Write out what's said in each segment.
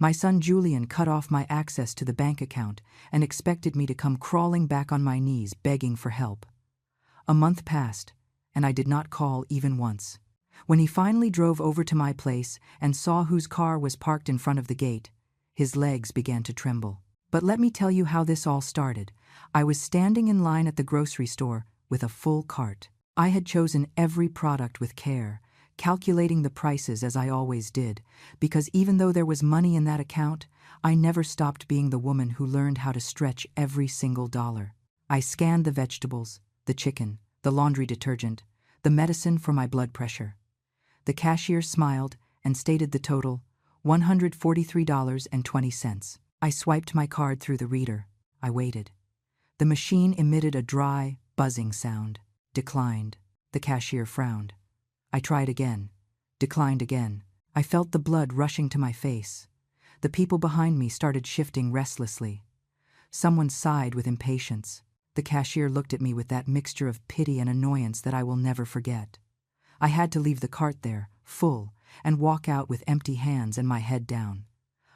My son Julian cut off my access to the bank account and expected me to come crawling back on my knees begging for help. A month passed, and I did not call even once. When he finally drove over to my place and saw whose car was parked in front of the gate, his legs began to tremble. But let me tell you how this all started. I was standing in line at the grocery store with a full cart. I had chosen every product with care, calculating the prices as I always did, because even though there was money in that account, I never stopped being the woman who learned how to stretch every single dollar. I scanned the vegetables, the chicken, the laundry detergent, the medicine for my blood pressure. The cashier smiled and stated the total, $143.20. I swiped my card through the reader. I waited. The machine emitted a dry, buzzing sound. Declined. The cashier frowned. I tried again. Declined again. I felt the blood rushing to my face. The people behind me started shifting restlessly. Someone sighed with impatience. The cashier looked at me with that mixture of pity and annoyance that I will never forget. I had to leave the cart there, full, and walk out with empty hands and my head down.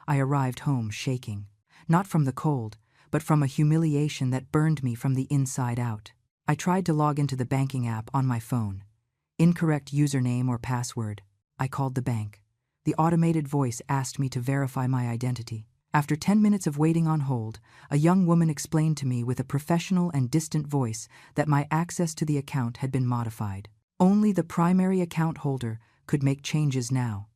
I arrived home shaking, not from the cold, but from a humiliation that burned me from the inside out. I tried to log into the banking app on my phone. Incorrect username or password. I called the bank. The automated voice asked me to verify my identity. After 10 minutes of waiting on hold, a young woman explained to me with a professional and distant voice that my access to the account had been modified. Only the primary account holder could make changes now.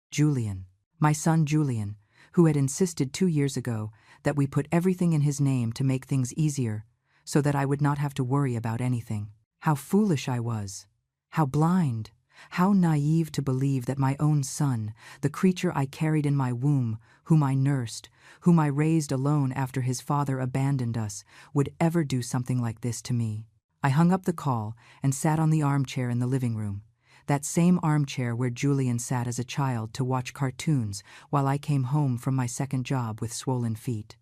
Julian, my son Julian, who had insisted 2 years ago that we put everything in his name to make things easier, so that I would not have to worry about anything. How foolish I was. How blind. How naive to believe that my own son, the creature I carried in my womb, whom I nursed, whom I raised alone after his father abandoned us, would ever do something like this to me. I hung up the call and sat on the armchair in the living room. That same armchair where Julian sat as a child to watch cartoons while I came home from my second job with swollen feet.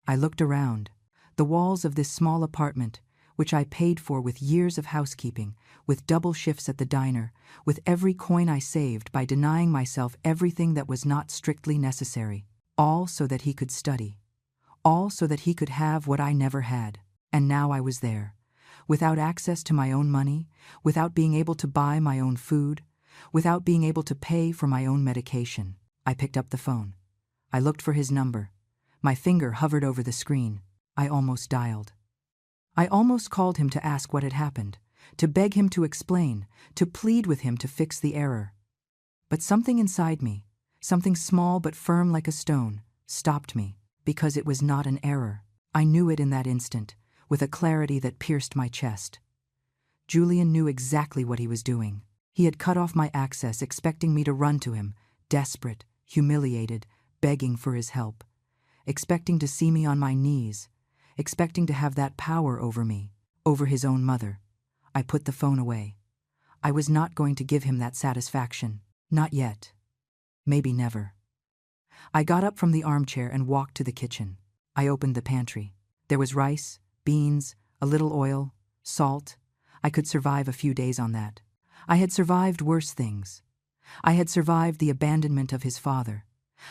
I looked around. The walls of this small apartment, which I paid for with years of housekeeping, with double shifts at the diner, with every coin I saved by denying myself everything that was not strictly necessary, all so that he could study, all so that he could have what I never had. And now I was there, without access to my own money, without being able to buy my own food, without being able to pay for my own medication. I picked up the phone. I looked for his number. My finger hovered over the screen. I almost dialed. I almost called him to ask what had happened, to beg him to explain, to plead with him to fix the error. But something inside me, something small but firm like a stone, stopped me, because it was not an error. I knew it in that instant, with a clarity that pierced my chest. Julian knew exactly what he was doing. He had cut off my access, expecting me to run to him, desperate, humiliated, begging for his help, expecting to see me on my knees, expecting to have that power over me, over his own mother. I put the phone away. I was not going to give him that satisfaction. Not yet. Maybe never. I got up from the armchair and walked to the kitchen. I opened the pantry. There was rice, beans, a little oil, salt. I could survive a few days on that. I had survived worse things. I had survived the abandonment of his father.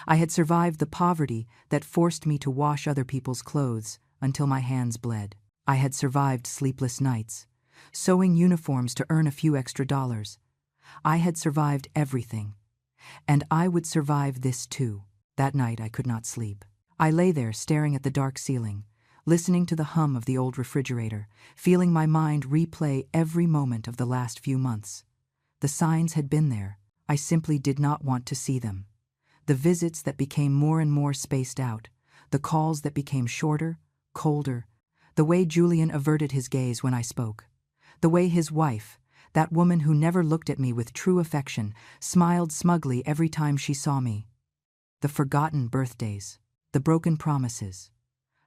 I had survived the poverty that forced me to wash other people's clothes until my hands bled. I had survived sleepless nights, sewing uniforms to earn a few extra dollars. I had survived everything. And I would survive this too. That night I could not sleep. I lay there staring at the dark ceiling, listening to the hum of the old refrigerator, feeling my mind replay every moment of the last few months. The signs had been there. I simply did not want to see them. The visits that became more and more spaced out, the calls that became shorter, colder, the way Julian averted his gaze when I spoke, the way his wife, that woman who never looked at me with true affection, smiled smugly every time she saw me. The forgotten birthdays, the broken promises,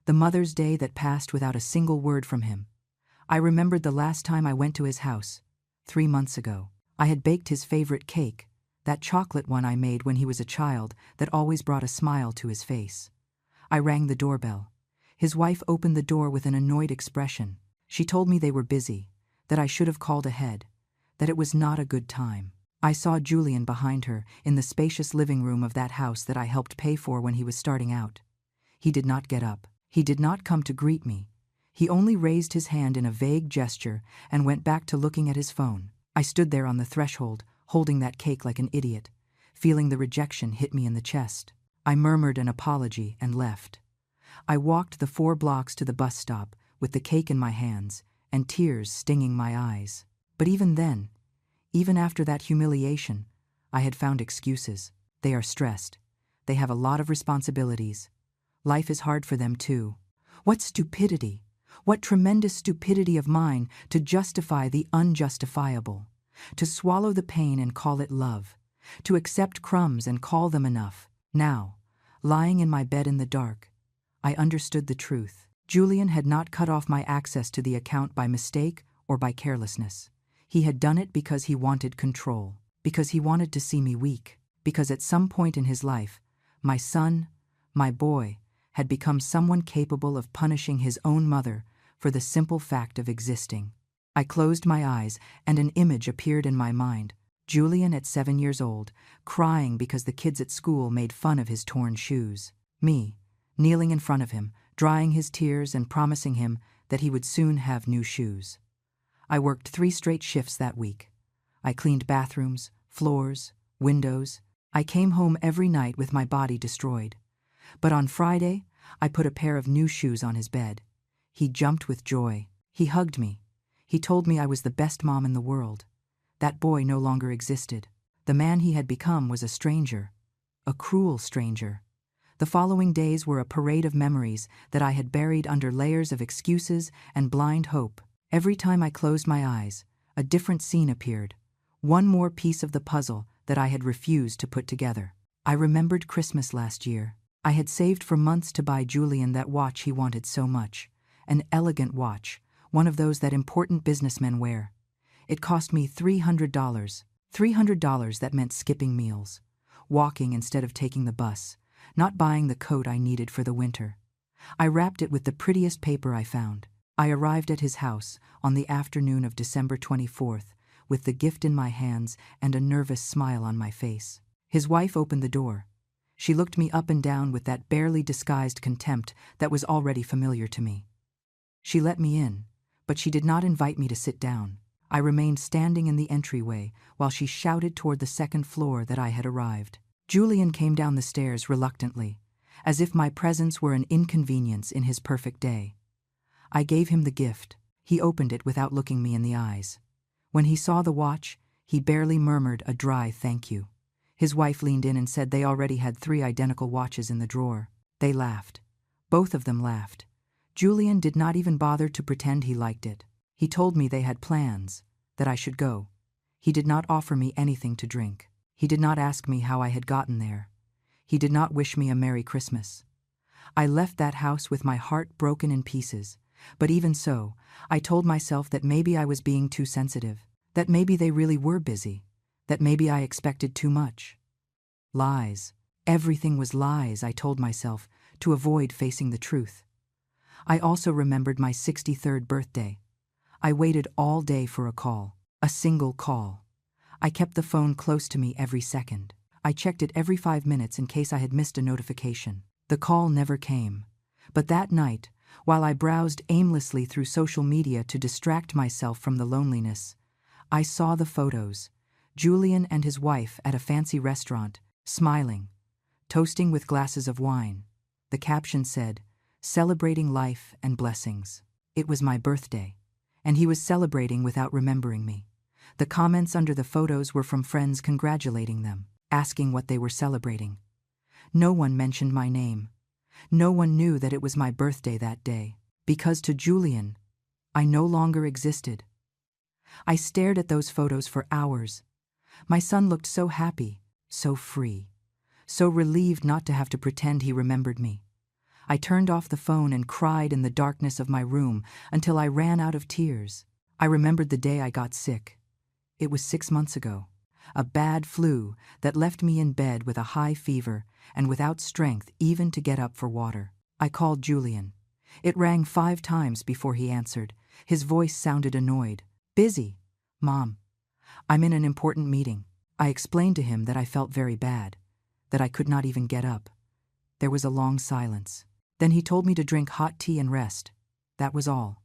the Mother's Day that passed without a single word from him. I remembered the last time I went to his house, 3 months ago. I had baked his favorite cake, that chocolate one I made when he was a child that always brought a smile to his face. I rang the doorbell. His wife opened the door with an annoyed expression. She told me they were busy, that I should have called ahead, that it was not a good time. I saw Julian behind her in the spacious living room of that house that I helped pay for when he was starting out. He did not get up. He did not come to greet me. He only raised his hand in a vague gesture and went back to looking at his phone. I stood there on the threshold, holding that cake like an idiot, feeling the rejection hit me in the chest. I murmured an apology and left. I walked the 4 blocks to the bus stop with the cake in my hands and tears stinging my eyes. But even then, even after that humiliation, I had found excuses. They are stressed. They have a lot of responsibilities. Life is hard for them too. What stupidity! What tremendous stupidity of mine to justify the unjustifiable, to swallow the pain and call it love, to accept crumbs and call them enough. Now, lying in my bed in the dark, I understood the truth. Julian had not cut off my access to the account by mistake or by carelessness. He had done it because he wanted control, because he wanted to see me weak, because at some point in his life, my son, my boy, had become someone capable of punishing his own mother for the simple fact of existing. I closed my eyes and an image appeared in my mind. Julian at 7 years old, crying because the kids at school made fun of his torn shoes. Me, kneeling in front of him, drying his tears and promising him that he would soon have new shoes. I worked 3 straight shifts that week. I cleaned bathrooms, floors, windows. I came home every night with my body destroyed. But on Friday, I put a pair of new shoes on his bed. He jumped with joy. He hugged me. He told me I was the best mom in the world. That boy no longer existed. The man he had become was a stranger, a cruel stranger. The following days were a parade of memories that I had buried under layers of excuses and blind hope. Every time I closed my eyes, a different scene appeared, one more piece of the puzzle that I had refused to put together. I remembered Christmas last year. I had saved for months to buy Julian that watch he wanted so much, an elegant watch, one of those that important businessmen wear. It cost me $300. $300 that meant skipping meals, walking instead of taking the bus, not buying the coat I needed for the winter. I wrapped it with the prettiest paper I found. I arrived at his house on the afternoon of December 24th with the gift in my hands and a nervous smile on my face. His wife opened the door. She looked me up and down with that barely disguised contempt that was already familiar to me. She let me in, but she did not invite me to sit down. I remained standing in the entryway while she shouted toward the 2nd floor that I had arrived. Julian came down the stairs reluctantly, as if my presence were an inconvenience in his perfect day. I gave him the gift. He opened it without looking me in the eyes. When he saw the watch, he barely murmured a dry thank you. His wife leaned in and said they already had 3 identical watches in the drawer. They laughed. Both of them laughed. Julian did not even bother to pretend he liked it. He told me they had plans, that I should go. He did not offer me anything to drink. He did not ask me how I had gotten there. He did not wish me a Merry Christmas. I left that house with my heart broken in pieces, but even so, I told myself that maybe I was being too sensitive, that maybe they really were busy, that maybe I expected too much. Lies. Everything was lies, I told myself, to avoid facing the truth. I also remembered my 63rd birthday. I waited all day for a call, a single call. I kept the phone close to me every second. I checked it every 5 minutes in case I had missed a notification. The call never came. But that night, while I browsed aimlessly through social media to distract myself from the loneliness, I saw the photos. Julian and his wife at a fancy restaurant, smiling, toasting with glasses of wine. The caption said, "Celebrating life and blessings." It was my birthday, and he was celebrating without remembering me. The comments under the photos were from friends congratulating them, asking what they were celebrating. No one mentioned my name. No one knew that it was my birthday that day, because to Julian, I no longer existed. I stared at those photos for hours. My son looked so happy, so free, so relieved not to have to pretend he remembered me. I turned off the phone and cried in the darkness of my room until I ran out of tears. I remembered the day I got sick. It was 6 months ago. A bad flu that left me in bed with a high fever and without strength even to get up for water. I called Julian. It rang 5 times before he answered. His voice sounded annoyed. "Busy, Mom. I'm in an important meeting." I explained to him that I felt very bad, that I could not even get up. There was a long silence. Then he told me to drink hot tea and rest. That was all.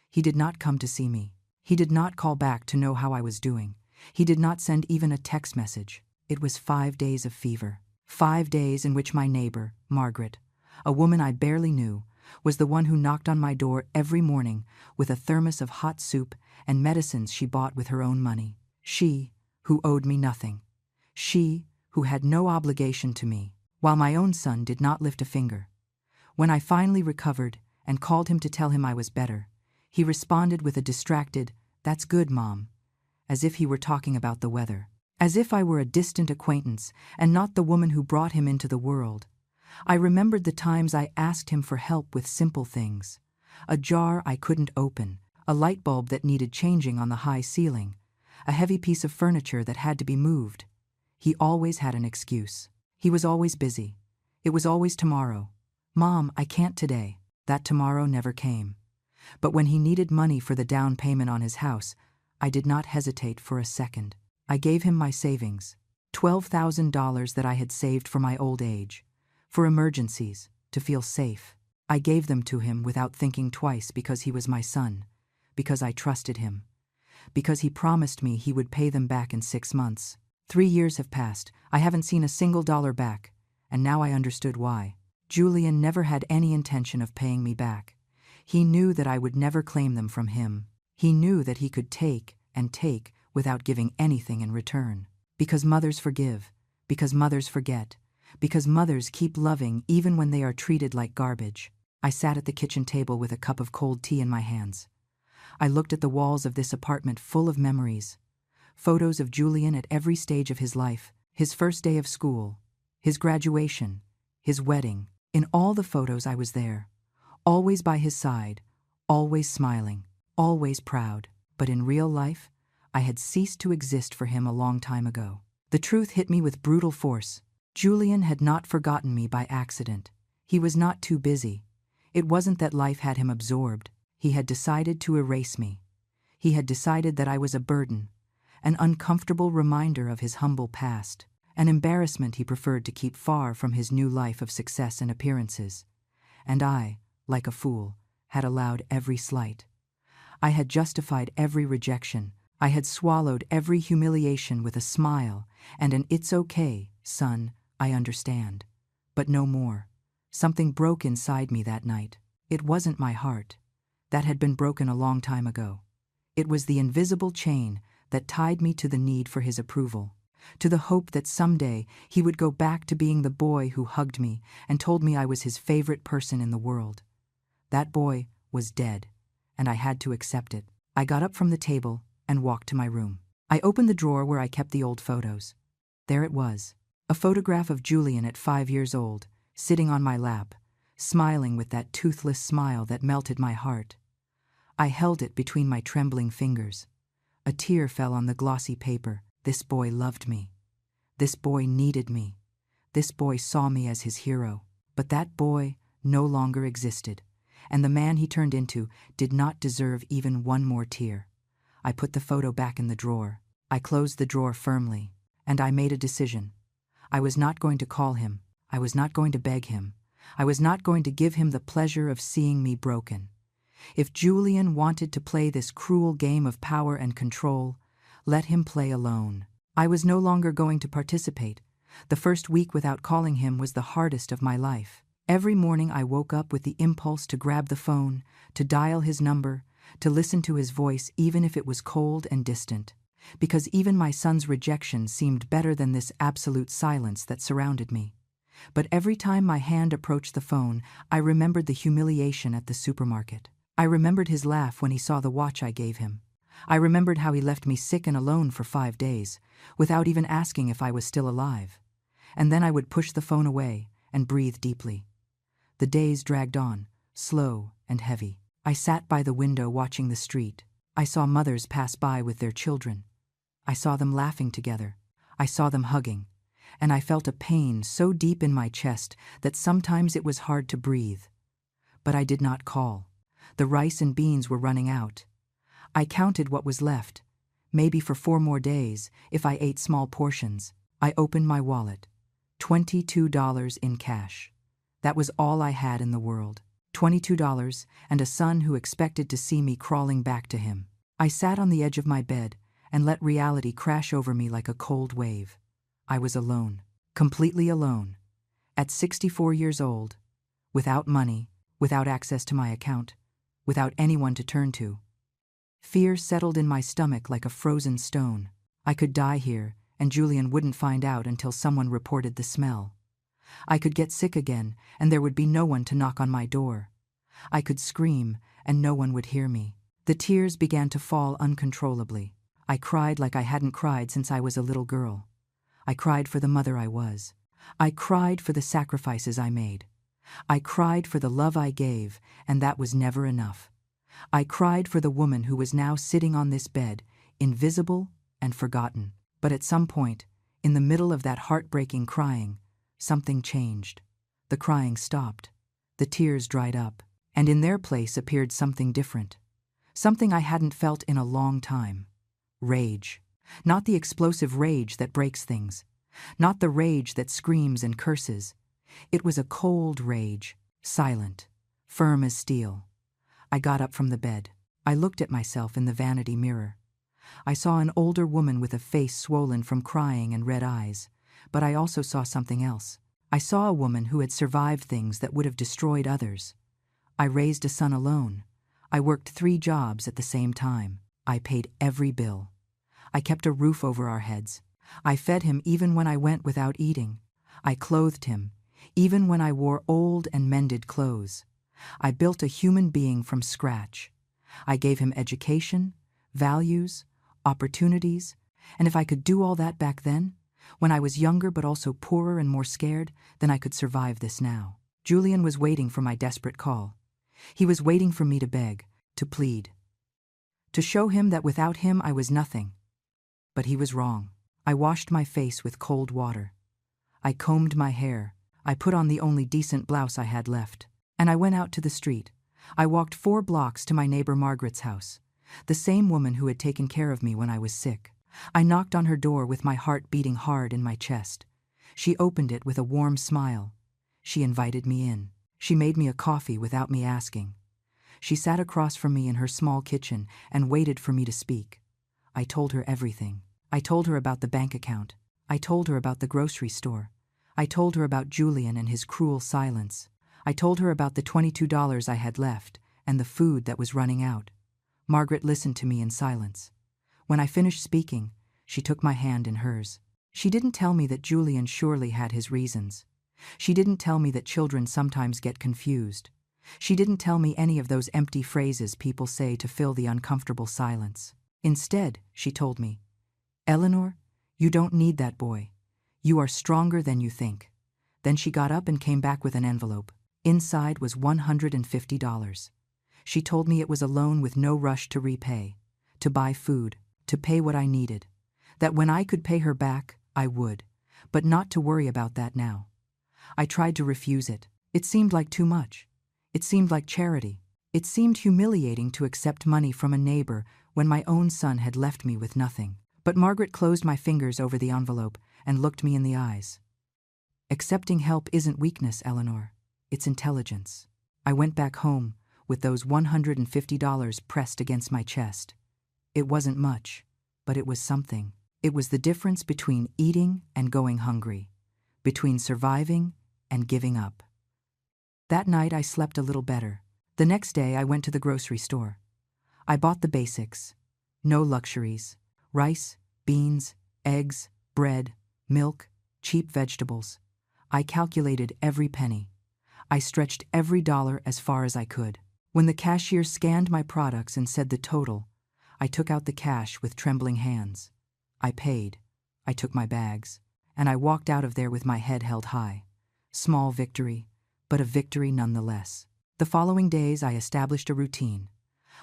He did not come to see me. He did not call back to know how I was doing. He did not send even a text message. It was 5 days of fever. 5 days in which my neighbor, Margaret, a woman I barely knew, was the one who knocked on my door every morning with a thermos of hot soup and medicines she bought with her own money. She, who owed me nothing. She, who had no obligation to me, while my own son did not lift a finger. When I finally recovered and called him to tell him I was better, he responded with a distracted, "That's good, Mom," as if he were talking about the weather. As if I were a distant acquaintance and not the woman who brought him into the world. I remembered the times I asked him for help with simple things. A jar I couldn't open, a light bulb that needed changing on the high ceiling, a heavy piece of furniture that had to be moved. He always had an excuse. He was always busy. It was always tomorrow. "Mom, I can't today." That tomorrow never came. But when he needed money for the down payment on his house, I did not hesitate for a second. I gave him my savings, $12,000 that I had saved for my old age, for emergencies, to feel safe. I gave them to him without thinking twice because he was my son, because I trusted him, because he promised me he would pay them back in 6 months. 3 years have passed, I haven't seen a single dollar back, and now I understood why. Julian never had any intention of paying me back. He knew that I would never claim them from him. He knew that he could take and take without giving anything in return. Because mothers forgive, because mothers forget, because mothers keep loving even when they are treated like garbage. I sat at the kitchen table with a cup of cold tea in my hands. I looked at the walls of this apartment full of memories. Photos of Julian at every stage of his life, his first day of school, his graduation, his wedding. In all the photos I was there, always by his side, always smiling, always proud. But in real life, I had ceased to exist for him a long time ago. The truth hit me with brutal force. Julian had not forgotten me by accident. He was not too busy. It wasn't that life had him absorbed. He had decided to erase me. He had decided that I was a burden, an uncomfortable reminder of his humble past, an embarrassment he preferred to keep far from his new life of success and appearances. And I, like a fool, had allowed every slight. I had justified every rejection. I had swallowed every humiliation with a smile and an "It's okay, son, I understand." But no more. Something broke inside me that night. It wasn't my heart. That had been broken a long time ago. It was the invisible chain that tied me to the need for his approval, to the hope that someday he would go back to being the boy who hugged me and told me I was his favorite person in the world. That boy was dead, and I had to accept it. I got up from the table and walked to my room. I opened the drawer where I kept the old photos. There it was, a photograph of Julian at 5 years old, sitting on my lap, smiling with that toothless smile that melted my heart. I held it between my trembling fingers. A tear fell on the glossy paper. This boy loved me. This boy needed me. This boy saw me as his hero. But that boy no longer existed, and the man he turned into did not deserve even one more tear. I put the photo back in the drawer. I closed the drawer firmly, and I made a decision. I was not going to call him. I was not going to beg him. I was not going to give him the pleasure of seeing me broken. If Julian wanted to play this cruel game of power and control, let him play alone. I was no longer going to participate. The first week without calling him was the hardest of my life. Every morning I woke up with the impulse to grab the phone, to dial his number, to listen to his voice even if it was cold and distant, because even my son's rejection seemed better than this absolute silence that surrounded me. But every time my hand approached the phone, I remembered the humiliation at the supermarket. I remembered his laugh when he saw the watch I gave him. I remembered how he left me sick and alone for 5 days, without even asking if I was still alive. And then I would push the phone away and breathe deeply. The days dragged on, slow and heavy. I sat by the window watching the street. I saw mothers pass by with their children. I saw them laughing together. I saw them hugging. And I felt a pain so deep in my chest that sometimes it was hard to breathe. But I did not call. The rice and beans were running out. I counted what was left. maybe for 4 more days, if I ate small portions. I opened my wallet. $22 in cash. That was all I had in the world. $22 and a son who expected to see me crawling back to him. I sat on the edge of my bed and let reality crash over me like a cold wave. I was alone. Completely alone. At 64 years old. Without money, without access to my account, without anyone to turn to. Fear settled in my stomach like a frozen stone. I could die here, and Julian wouldn't find out until someone reported the smell. I could get sick again, and there would be no one to knock on my door. I could scream, and no one would hear me. The tears began to fall uncontrollably. I cried like I hadn't cried since I was a little girl. I cried for the mother I was. I cried for the sacrifices I made. I cried for the love I gave, and that was never enough. I cried for the woman who was now sitting on this bed, invisible and forgotten. But at some point, in the middle of that heartbreaking crying, something changed. The crying stopped. The tears dried up. And in their place appeared something different. Something I hadn't felt in a long time. Rage. Not the explosive rage that breaks things. Not the rage that screams and curses. It was a cold rage, silent, firm as steel. I got up from the bed. I looked at myself in the vanity mirror. I saw an older woman with a face swollen from crying and red eyes, but I also saw something else. I saw a woman who had survived things that would have destroyed others. I raised a son alone. I worked 3 jobs at the same time. I paid every bill. I kept a roof over our heads. I fed him even when I went without eating. I clothed him, even when I wore old and mended clothes. I built a human being from scratch. I gave him education, values, opportunities, and if I could do all that back then, when I was younger but also poorer and more scared, then I could survive this now. Julian was waiting for my desperate call. He was waiting for me to beg, to plead, to show him that without him I was nothing. But he was wrong. I washed my face with cold water. I combed my hair. I put on the only decent blouse I had left. And I went out to the street. I walked 4 blocks to my neighbor Margaret's house, the same woman who had taken care of me when I was sick. I knocked on her door with my heart beating hard in my chest. She opened it with a warm smile. She invited me in. She made me a coffee without me asking. She sat across from me in her small kitchen and waited for me to speak. I told her everything. I told her about the bank account. I told her about the grocery store. I told her about Julian and his cruel silence. I told her about the $22 I had left and the food that was running out. Margaret listened to me in silence. When I finished speaking, she took my hand in hers. She didn't tell me that Julian surely had his reasons. She didn't tell me that children sometimes get confused. She didn't tell me any of those empty phrases people say to fill the uncomfortable silence. Instead, she told me, "Eleanor, you don't need that boy. You are stronger than you think." Then she got up and came back with an envelope. Inside was $150. She told me it was a loan with no rush to repay, to buy food, to pay what I needed. That when I could pay her back, I would, but not to worry about that now. I tried to refuse it. It seemed like too much. It seemed like charity. It seemed humiliating to accept money from a neighbor when my own son had left me with nothing. But Margaret closed my fingers over the envelope and looked me in the eyes. "Accepting help isn't weakness, Eleanor. It's intelligence." I went back home with those $150 pressed against my chest. It wasn't much, but it was something. It was the difference between eating and going hungry, between surviving and giving up. That night I slept a little better. The next day I went to the grocery store. I bought the basics. No luxuries. Rice, beans, eggs, bread, milk, cheap vegetables. I calculated every penny. I stretched every dollar as far as I could. When the cashier scanned my products and said the total, I took out the cash with trembling hands. I paid. I took my bags. And I walked out of there with my head held high. Small victory, but a victory nonetheless. The following days I established a routine.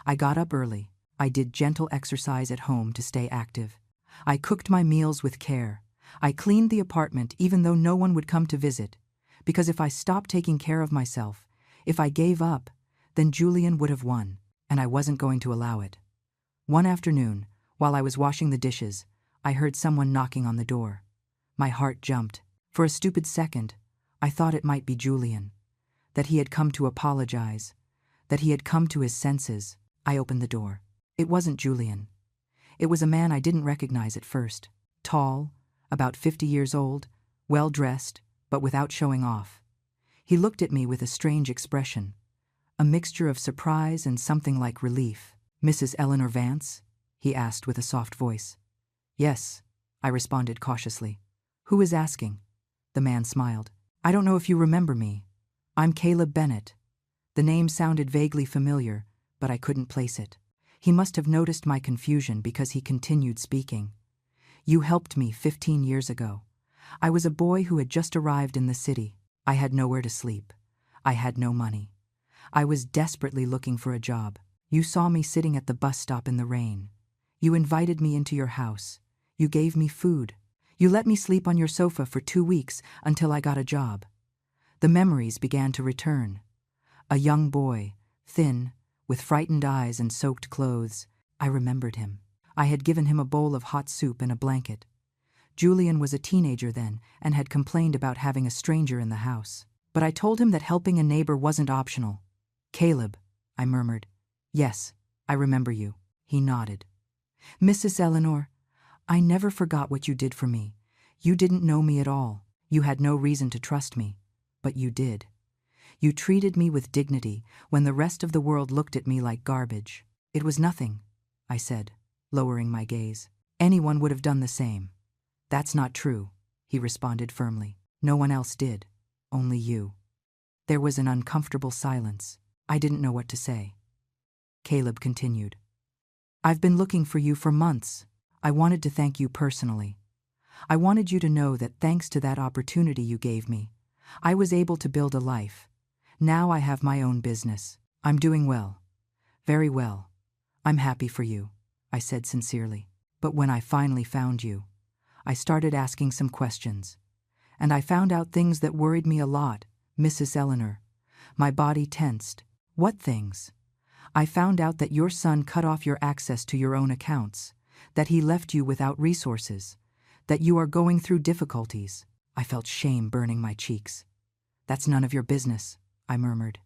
I got up early. I did gentle exercise at home to stay active. I cooked my meals with care. I cleaned the apartment even though no one would come to visit. Because if I stopped taking care of myself, if I gave up, then Julian would have won, and I wasn't going to allow it. One afternoon, While I was washing the dishes, I heard someone knocking on the door. My heart jumped. For a stupid second, I thought it might be Julian. That he had come to apologize. That he had come to his senses. I opened the door. It wasn't Julian. It was a man I didn't recognize at first. Tall, about 50 years old, well-dressed, but without showing off. He looked at me with a strange expression, a mixture of surprise and something like relief. "Mrs. Eleanor Vance?" he asked with a soft voice. "Yes," I responded cautiously. "Who is asking?" The man smiled. "I don't know if you remember me. I'm Caleb Bennett." The name sounded vaguely familiar, but I couldn't place it. He must have noticed my confusion because he continued speaking. "You helped me 15 years ago. I was a boy who had just arrived in the city. I had nowhere to sleep. I had no money. I was desperately looking for a job. You saw me sitting at the bus stop in the rain. You invited me into your house. You gave me food. You let me sleep on your sofa for 2 weeks until I got a job." The memories began to return. A young boy, thin, with frightened eyes and soaked clothes. I remembered him. I had given him a bowl of hot soup and a blanket. Julian was a teenager then and had complained about having a stranger in the house. But I told him that helping a neighbor wasn't optional. "Caleb," I murmured. "Yes, I remember you." He nodded. "Mrs. Eleanor, I never forgot what you did for me. You didn't know me at all. You had no reason to trust me, but you did. You treated me with dignity when the rest of the world looked at me like garbage." "It was nothing," I said, lowering my gaze. "Anyone would have done the same." "That's not true," he responded firmly. "No one else did. Only you." There was an uncomfortable silence. I didn't know what to say. Caleb continued. "I've been looking for you for months. I wanted to thank you personally. I wanted you to know that thanks to that opportunity you gave me, I was able to build a life. Now I have my own business. I'm doing well. Very well. I'm happy for you," I said sincerely. "But when I finally found you, I started asking some questions. And I found out things that worried me a lot, Mrs. Eleanor." My body tensed. "What things?" "I found out that your son cut off your access to your own accounts, that he left you without resources, that you are going through difficulties." I felt shame burning my cheeks. "That's none of your business," I murmured.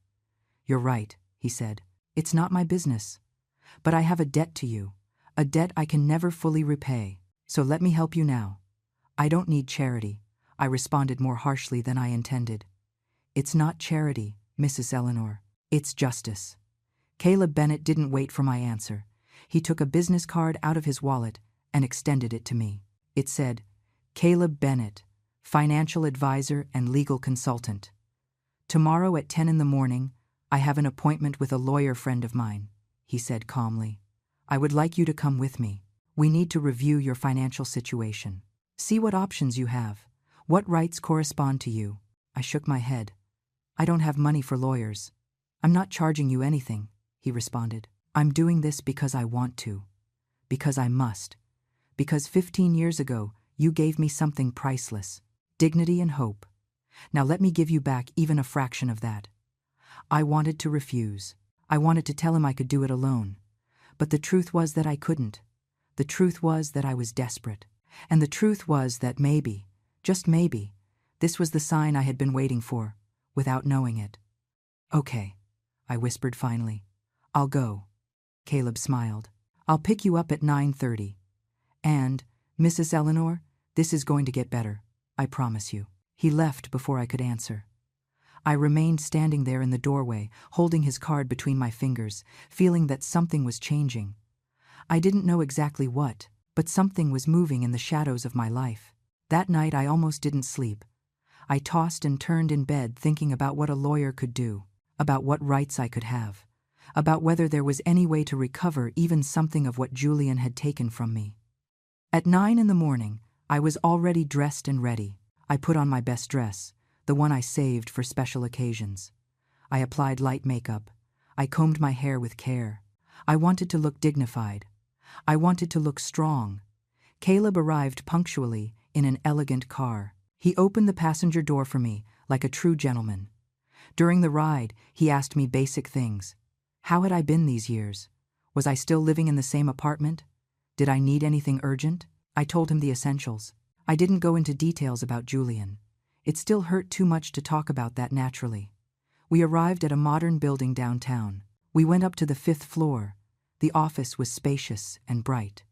"You're right," he said. "It's not my business. But I have a debt to you, a debt I can never fully repay. So let me help you now." "I don't need charity," I responded more harshly than I intended. "It's not charity, Mrs. Eleanor. It's justice." Caleb Bennett didn't wait for my answer. He took a business card out of his wallet and extended it to me. It said, "Caleb Bennett, financial advisor and legal consultant. Tomorrow at 10 in the morning, I have an appointment with a lawyer friend of mine," he said calmly. "I would like you to come with me. We need to review your financial situation. See what options you have, what rights correspond to you." I shook my head. "I don't have money for lawyers." "I'm not charging you anything," he responded. "I'm doing this because I want to, because I must, because 15 years ago you gave me something priceless, dignity and hope. Now let me give you back even a fraction of that." I wanted to refuse. I wanted to tell him I could do it alone. But the truth was that I couldn't. The truth was that I was desperate. And the truth was that maybe, just maybe, this was the sign I had been waiting for, without knowing it. "Okay," I whispered finally. "I'll go." Caleb smiled. "I'll pick you up at 9:30. And, Mrs. Eleanor, this is going to get better, I promise you." He left before I could answer. I remained standing there in the doorway, holding his card between my fingers, feeling that something was changing. I didn't know exactly what, but something was moving in the shadows of my life. That night I almost didn't sleep. I tossed and turned in bed thinking about what a lawyer could do, about what rights I could have, about whether there was any way to recover even something of what Julian had taken from me. At 9 in the morning, I was already dressed and ready. I put on my best dress, the one I saved for special occasions. I applied light makeup. I combed my hair with care. I wanted to look dignified. I wanted to look strong. Caleb arrived punctually in an elegant car. He opened the passenger door for me like a true gentleman. During the ride, he asked me basic things. How had I been these years? Was I still living in the same apartment? Did I need anything urgent? I told him the essentials. I didn't go into details about Julian. It still hurt too much to talk about that naturally. We arrived at a modern building downtown. We went up to the 5th floor. The office was spacious and bright.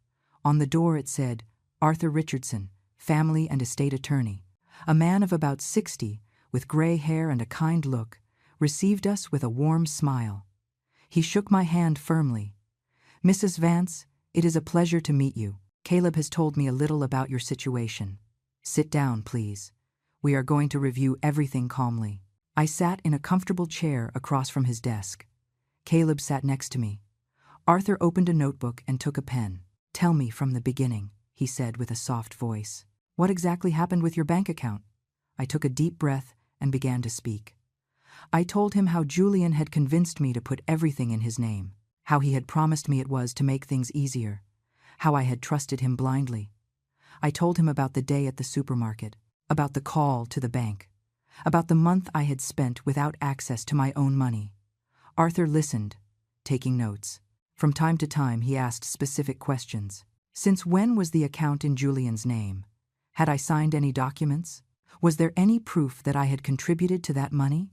On the door it said, Arthur Richardson, family and estate attorney. A man of about 60, with gray hair and a kind look, received us with a warm smile. He shook my hand firmly. Mrs. Vance, it is a pleasure to meet you. Caleb has told me a little about your situation. Sit down, please. We are going to review everything calmly. I sat in a comfortable chair across from his desk. Caleb sat next to me. Arthur opened a notebook and took a pen. Tell me from the beginning, he said with a soft voice. What exactly happened with your bank account? I took a deep breath and began to speak. I told him how Julian had convinced me to put everything in his name, how he had promised me it was to make things easier, how I had trusted him blindly. I told him about the day at the supermarket, about the call to the bank, about the month I had spent without access to my own money. Arthur listened, taking notes. From time to time he asked specific questions. Since when was the account in Julian's name? Had I signed any documents? Was there any proof that I had contributed to that money?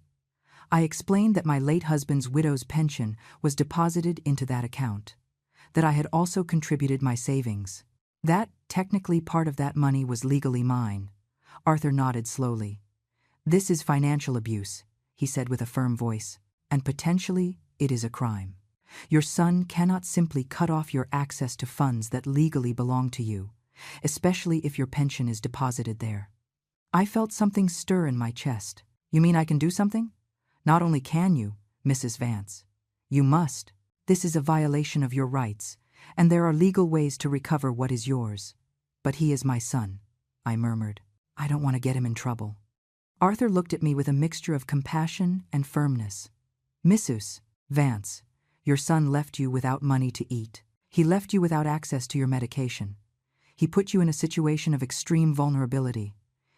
I explained that my late husband's widow's pension was deposited into that account, that I had also contributed my savings, that technically part of that money was legally mine. Arthur nodded slowly. This is financial abuse, he said with a firm voice, and potentially it is a crime. Your son cannot simply cut off your access to funds that legally belong to you, especially if your pension is deposited there. I felt something stir in my chest. You mean I can do something? Not only can you, Mrs. Vance, you must. This is a violation of your rights, and there are legal ways to recover what is yours. But he is my son, I murmured. I don't want to get him in trouble. Arthur looked at me with a mixture of compassion and firmness. Mrs. Vance, your son left you without money to eat. He left you without access to your medication. He put you in a situation of extreme vulnerability.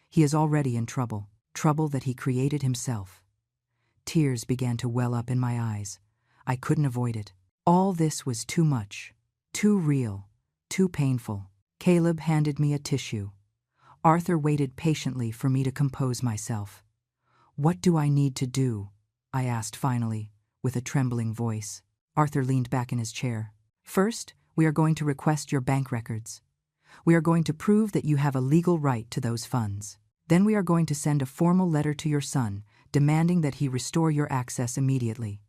He is already in trouble, trouble that he created himself. Tears began to well up in my eyes. I couldn't avoid it. All this was too much, too real, too painful. Caleb handed me a tissue. Arthur waited patiently for me to compose myself. What do I need to do? I asked finally, with a trembling voice. Arthur leaned back in his chair. First, we are going to request your bank records. We are going to prove that you have a legal right to those funds. Then we are going to send a formal letter to your son, demanding that he restore your access immediately.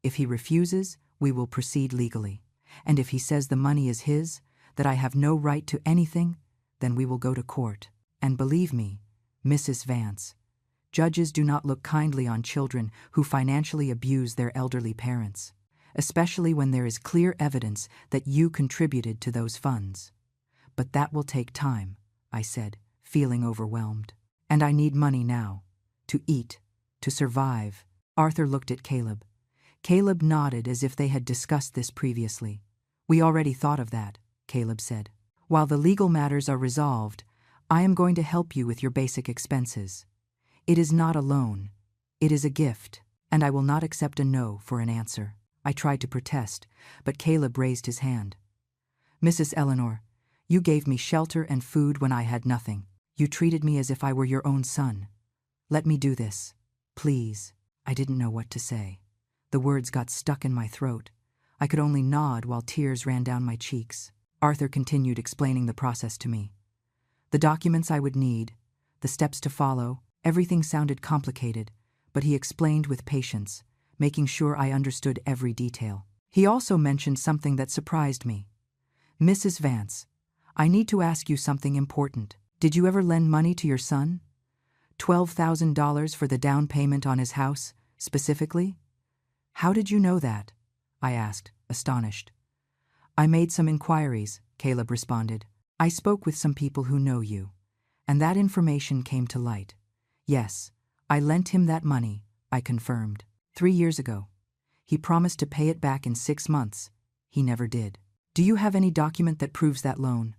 If he refuses, we will proceed legally. And if he says the money is his, that I have no right to anything, then we will go to court. And believe me, Mrs. Vance, judges do not look kindly on children who financially abuse their elderly parents, especially when there is clear evidence that you contributed to those funds. But that will take time, I said, feeling overwhelmed. And I need money now, to eat, to survive. Arthur looked at Caleb. Caleb nodded as if they had discussed this previously. We already thought of that, Caleb said. While the legal matters are resolved, I am going to help you with your basic expenses. It is not a loan. It is a gift, and I will not accept a no for an answer. I tried to protest, but Caleb raised his hand. Mrs. Eleanor, you gave me shelter and food when I had nothing. You treated me as if I were your own son. Let me do this, please. I didn't know what to say. The words got stuck in my throat. I could only nod while tears ran down my cheeks. Arthur continued explaining the process to me. The documents I would need, the steps to follow, everything sounded complicated, but he explained with patience, making sure I understood every detail. He also mentioned something that surprised me. Mrs. Vance, I need to ask you something important. Did you ever lend money to your son? $12,000 for the down payment on his house, specifically? How did you know that? I asked, astonished. I made some inquiries, Caleb responded. I spoke with some people who know you, and that information came to light. Yes, I lent him that money, I confirmed. 3 years ago. He promised to pay it back in 6 months. He never did. Do you have any document that proves that loan?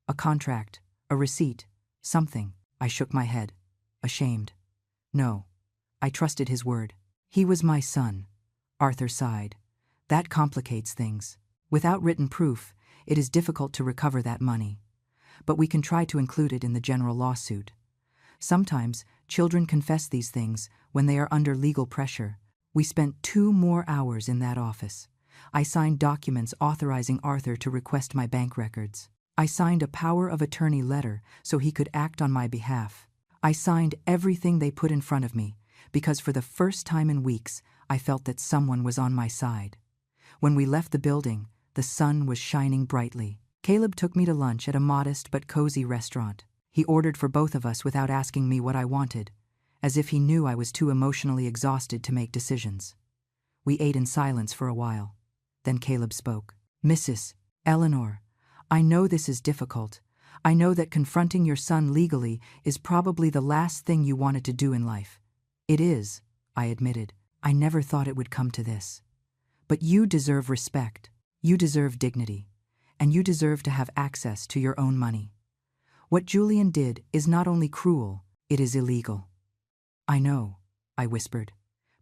A contract, a receipt, something? I shook my head, ashamed. No, I trusted his word. He was my son. Arthur sighed. That complicates things. Without written proof, It is difficult to recover that money. But we can try to include it in the general lawsuit. Sometimes, children confess these things when they are under legal pressure. We spent 2 more hours in that office. I signed documents authorizing Arthur to request my bank records. I signed a power of attorney letter so he could act on my behalf. I signed everything they put in front of me, because for the first time in weeks, I felt that someone was on my side. When we left the building, the sun was shining brightly. Caleb took me to lunch at a modest but cozy restaurant. He ordered for both of us without asking me what I wanted, as if he knew I was too emotionally exhausted to make decisions. We ate in silence for a while. Then Caleb spoke. "Mrs. Eleanor, I know this is difficult. I know that confronting your son legally is probably the last thing you wanted to do in life. It is," I admitted. "I never thought it would come to this. But you deserve respect. You deserve dignity. And you deserve to have access to your own money. What Julian did is not only cruel, it is illegal." "I know," I whispered,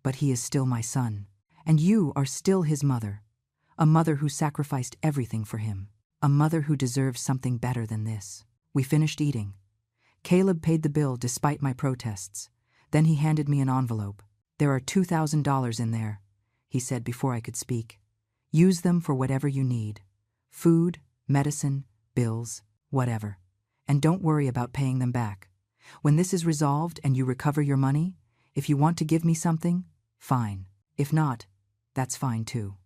"but he is still my son. And you are still his mother. A mother who sacrificed everything for him. A mother who deserves something better than this." We finished eating. Caleb paid the bill despite my protests. Then he handed me an envelope. "There are $2,000 in there," he said before I could speak. "Use them for whatever you need. Food, medicine, bills, whatever. And don't worry about paying them back. When this is resolved and you recover your money, if you want to give me something, fine. If not, that's fine too."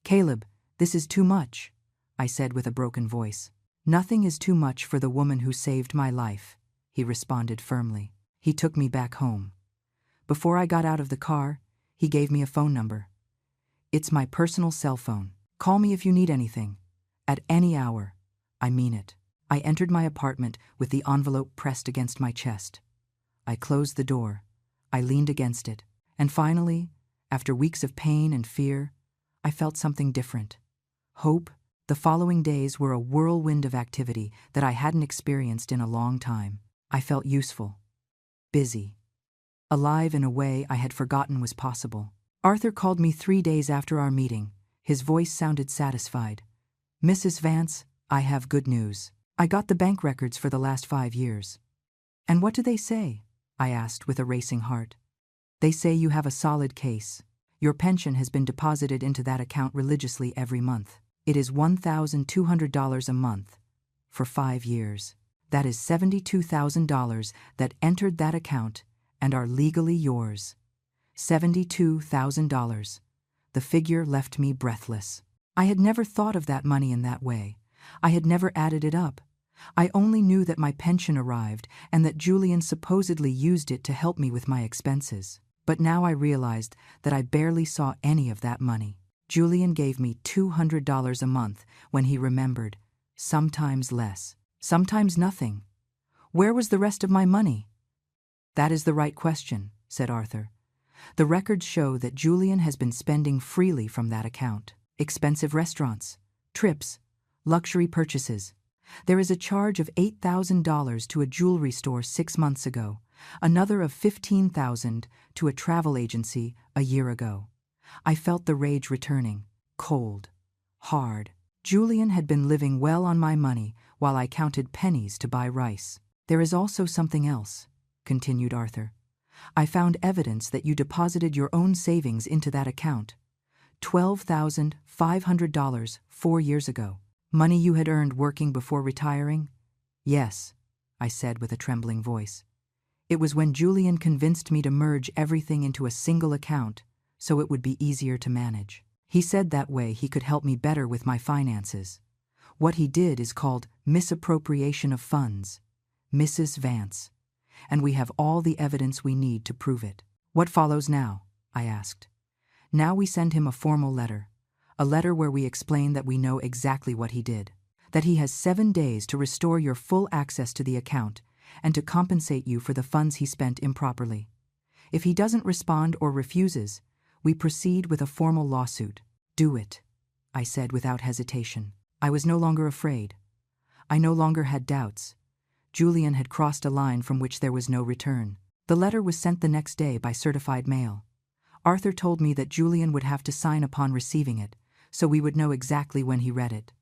"Caleb, this is too much," I said with a broken voice. "Nothing is too much for the woman who saved my life," he responded firmly. He took me back home. Before I got out of the car, he gave me a phone number. "It's my personal cell phone. Call me if you need anything. At any hour. I mean it." I entered my apartment with the envelope pressed against my chest. I closed the door. I leaned against it. And finally, after weeks of pain and fear, I felt something different. Hope. The following days were a whirlwind of activity that I hadn't experienced in a long time. I felt useful. Busy. Alive in a way I had forgotten was possible. Arthur called me 3 days after our meeting. His voice sounded satisfied. "Mrs. Vance, I have good news. I got the bank records for the last 5 years." "And what do they say?" I asked with a racing heart. "They say you have a solid case. Your pension has been deposited into that account religiously every month. It is $1,200 a month for 5 years. That is $72,000 that entered that account and are legally yours. $72,000. The figure left me breathless. I had never thought of that money in that way. I had never added it up. I only knew that my pension arrived and that Julian supposedly used it to help me with my expenses. But now I realized that I barely saw any of that money. Julian gave me $200 a month when he remembered, sometimes less, sometimes nothing. Where was the rest of my money? "That is the right question," said Arthur. "The records show that Julian has been spending freely from that account. Expensive restaurants, trips, luxury purchases. There is a charge of $8,000 to a jewelry store 6 months ago, another of $15,000 to a travel agency a year ago." I felt the rage returning, cold, hard. Julian had been living well on my money while I counted pennies to buy rice. "There is also something else," continued Arthur. "I found evidence that you deposited your own savings into that account. $12,500 4 years ago. Money you had earned working before retiring?" "Yes," I said with a trembling voice. "It was when Julian convinced me to merge everything into a single account so it would be easier to manage. He said that way he could help me better with my finances. What he did is called misappropriation of funds. Mrs. Vance. And we have all the evidence we need to prove it." "What follows now?" I asked. "Now we send him a formal letter. A letter where we explain that we know exactly what he did. That he has 7 days to restore your full access to the account and to compensate you for the funds he spent improperly. If he doesn't respond or refuses, we proceed with a formal lawsuit." "Do it," I said without hesitation. I was no longer afraid. I no longer had doubts. Julian had crossed a line from which there was no return. The letter was sent the next day by certified mail. Arthur told me that Julian would have to sign upon receiving it, so we would know exactly when he read it.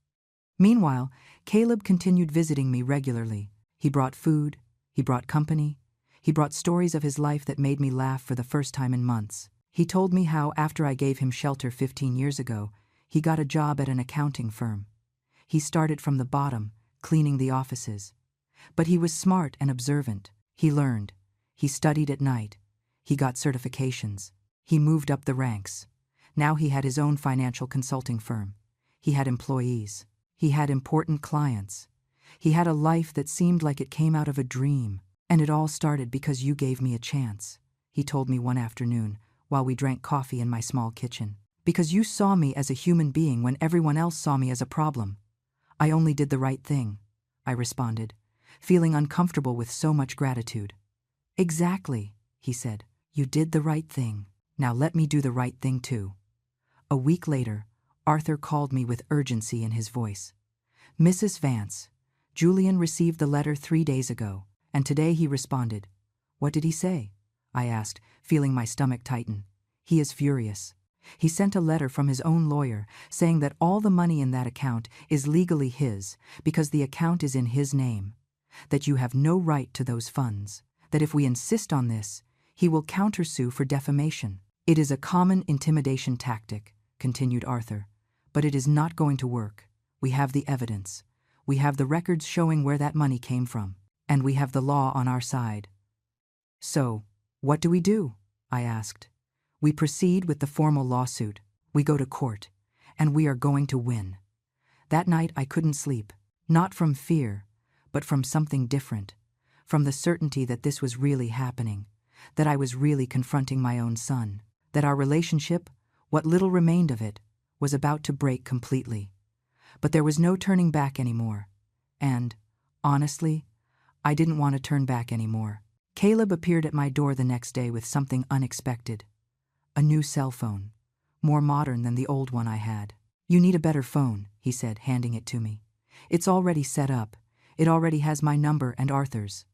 Meanwhile, Caleb continued visiting me regularly. He brought food, he brought company, he brought stories of his life that made me laugh for the first time in months. He told me how, after I gave him shelter 15 years ago, he got a job at an accounting firm. He started from the bottom, cleaning the offices. But he was smart and observant. He learned. He studied at night. He got certifications. He moved up the ranks. Now he had his own financial consulting firm. He had employees. He had important clients. He had a life that seemed like it came out of a dream. And it all started because you gave me a chance, he told me one afternoon while we drank coffee in my small kitchen. Because you saw me as a human being when everyone else saw me as a problem. I only did the right thing, I responded, feeling uncomfortable with so much gratitude. Exactly, he said. You did the right thing. Now let me do the right thing too. A week later, Arthur called me with urgency in his voice. Mrs. Vance, Julian received the letter 3 days ago, and today he responded. What did he say? I asked, feeling my stomach tighten. He is furious. He sent a letter from his own lawyer saying that all the money in that account is legally his because the account is in his name, that you have no right to those funds, that if we insist on this, he will countersue for defamation. It is a common intimidation tactic, continued Arthur, but it is not going to work. We have the evidence. We have the records showing where that money came from, and we have the law on our side. So, what do we do? I asked. We proceed with the formal lawsuit. We go to court, and we are going to win. That night I couldn't sleep, not from fear, but from something different, from the certainty that this was really happening, that I was really confronting my own son, that our relationship, what little remained of it, was about to break completely. But there was no turning back anymore, and, honestly, I didn't want to turn back anymore. Caleb appeared at my door the next day with something unexpected. A new cell phone, more modern than the old one I had. You need a better phone, he said, handing it to me. It's already set up. It already has my number and Arthur's.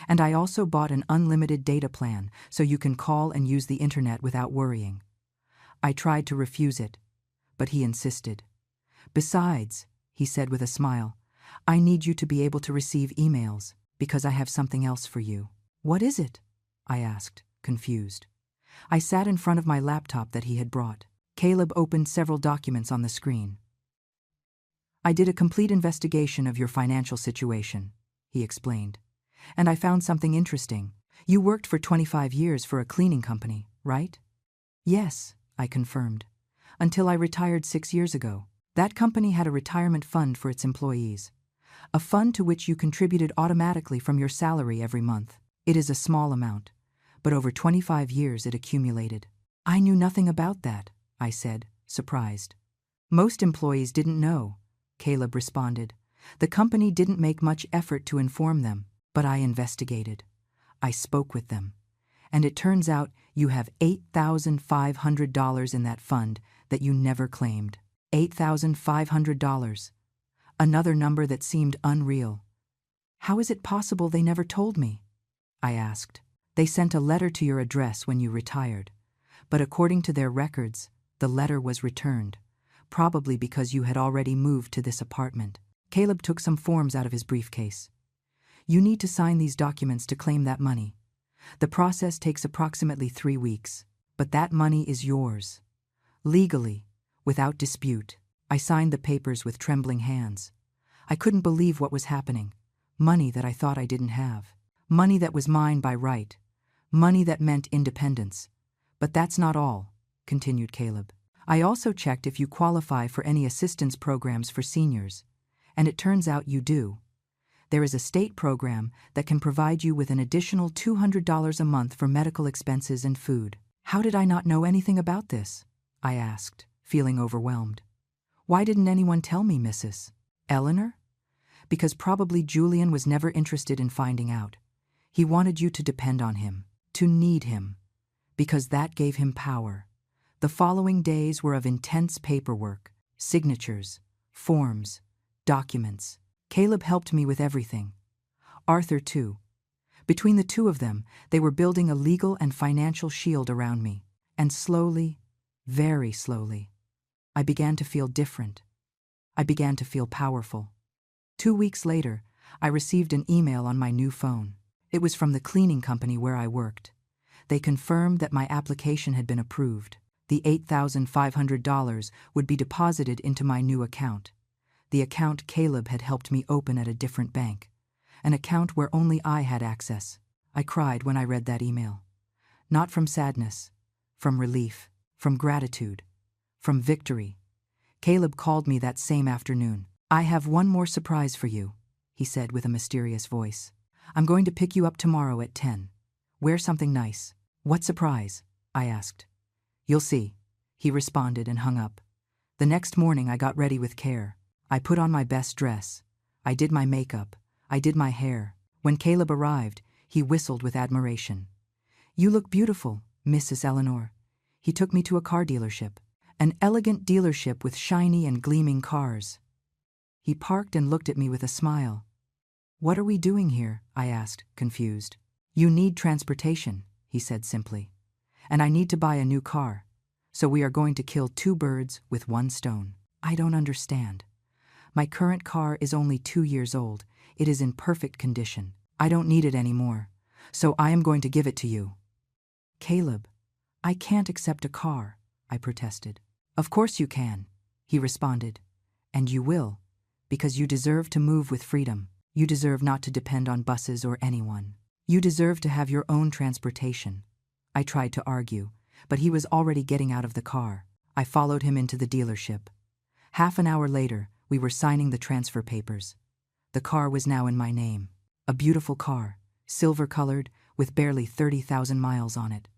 And I also bought an unlimited data plan so you can call and use the internet without worrying. I tried to refuse it, but he insisted. Besides, he said with a smile, I need you to be able to receive emails because I have something else for you. What is it? I asked, confused. I sat in front of my laptop that he had brought. Caleb opened several documents on the screen. I did a complete investigation of your financial situation, he explained. And I found something interesting. You worked for 25 years for a cleaning company, right? Yes, I confirmed. Until I retired 6 years ago. That company had a retirement fund for its employees. A fund to which you contributed automatically from your salary every month. It is a small amount, but over 25 years it accumulated. I knew nothing about that, I said, surprised. Most employees didn't know, Caleb responded. The company didn't make much effort to inform them, but I investigated. I spoke with them. And it turns out you have $8,500 in that fund that you never claimed. $8,500. Another number that seemed unreal. How is it possible they never told me? I asked. They sent a letter to your address when you retired, but according to their records, the letter was returned, probably because you had already moved to this apartment. Caleb took some forms out of his briefcase. You need to sign these documents to claim that money. The process takes approximately 3 weeks, but that money is yours. Legally, without dispute. I signed the papers with trembling hands. I couldn't believe what was happening. Money that I thought I didn't have. Money that was mine by right. Money that meant independence. But that's not all, continued Caleb. I also checked if you qualify for any assistance programs for seniors, and it turns out you do. There is a state program that can provide you with an additional $200 a month for medical expenses and food. How did I not know anything about this? I asked, feeling overwhelmed. Why didn't anyone tell me, Mrs. Eleanor? Because probably Julian was never interested in finding out. He wanted you to depend on him, to need him, because that gave him power. The following days were of intense paperwork, signatures, forms, documents. Caleb helped me with everything. Arthur, too. Between the two of them, they were building a legal and financial shield around me. And slowly, very slowly, I began to feel different. I began to feel powerful. 2 weeks later, I received an email on my new phone. It was from the cleaning company where I worked. They confirmed that my application had been approved. The $8,500 would be deposited into my new account. The account Caleb had helped me open at a different bank. An account where only I had access. I cried when I read that email. Not from sadness, from relief, from gratitude, from victory. Caleb called me that same afternoon. "I have one more surprise for you," he said with a mysterious voice. "I'm going to pick you up tomorrow at 10. Wear something nice." "What surprise?" I asked. "You'll see," he responded and hung up. The next morning I got ready with care. I put on my best dress. I did my makeup. I did my hair. When Caleb arrived, he whistled with admiration. "You look beautiful, Mrs. Eleanor." He took me to a car dealership. An elegant dealership with shiny and gleaming cars. He parked and looked at me with a smile. "What are we doing here?" I asked, confused. "You need transportation," he said simply. "And I need to buy a new car. So we are going to kill two birds with one stone." "I don't understand. My current car is only 2 years old. It is in perfect condition. I don't need it anymore. So I am going to give it to you." "Caleb, I can't accept a car," I protested. "Of course you can," he responded. "And you will, because you deserve to move with freedom. You deserve not to depend on buses or anyone. You deserve to have your own transportation." I tried to argue, but he was already getting out of the car. I followed him into the dealership. Half an hour later, we were signing the transfer papers. The car was now in my name. A beautiful car, silver-colored, with barely 30,000 miles on it.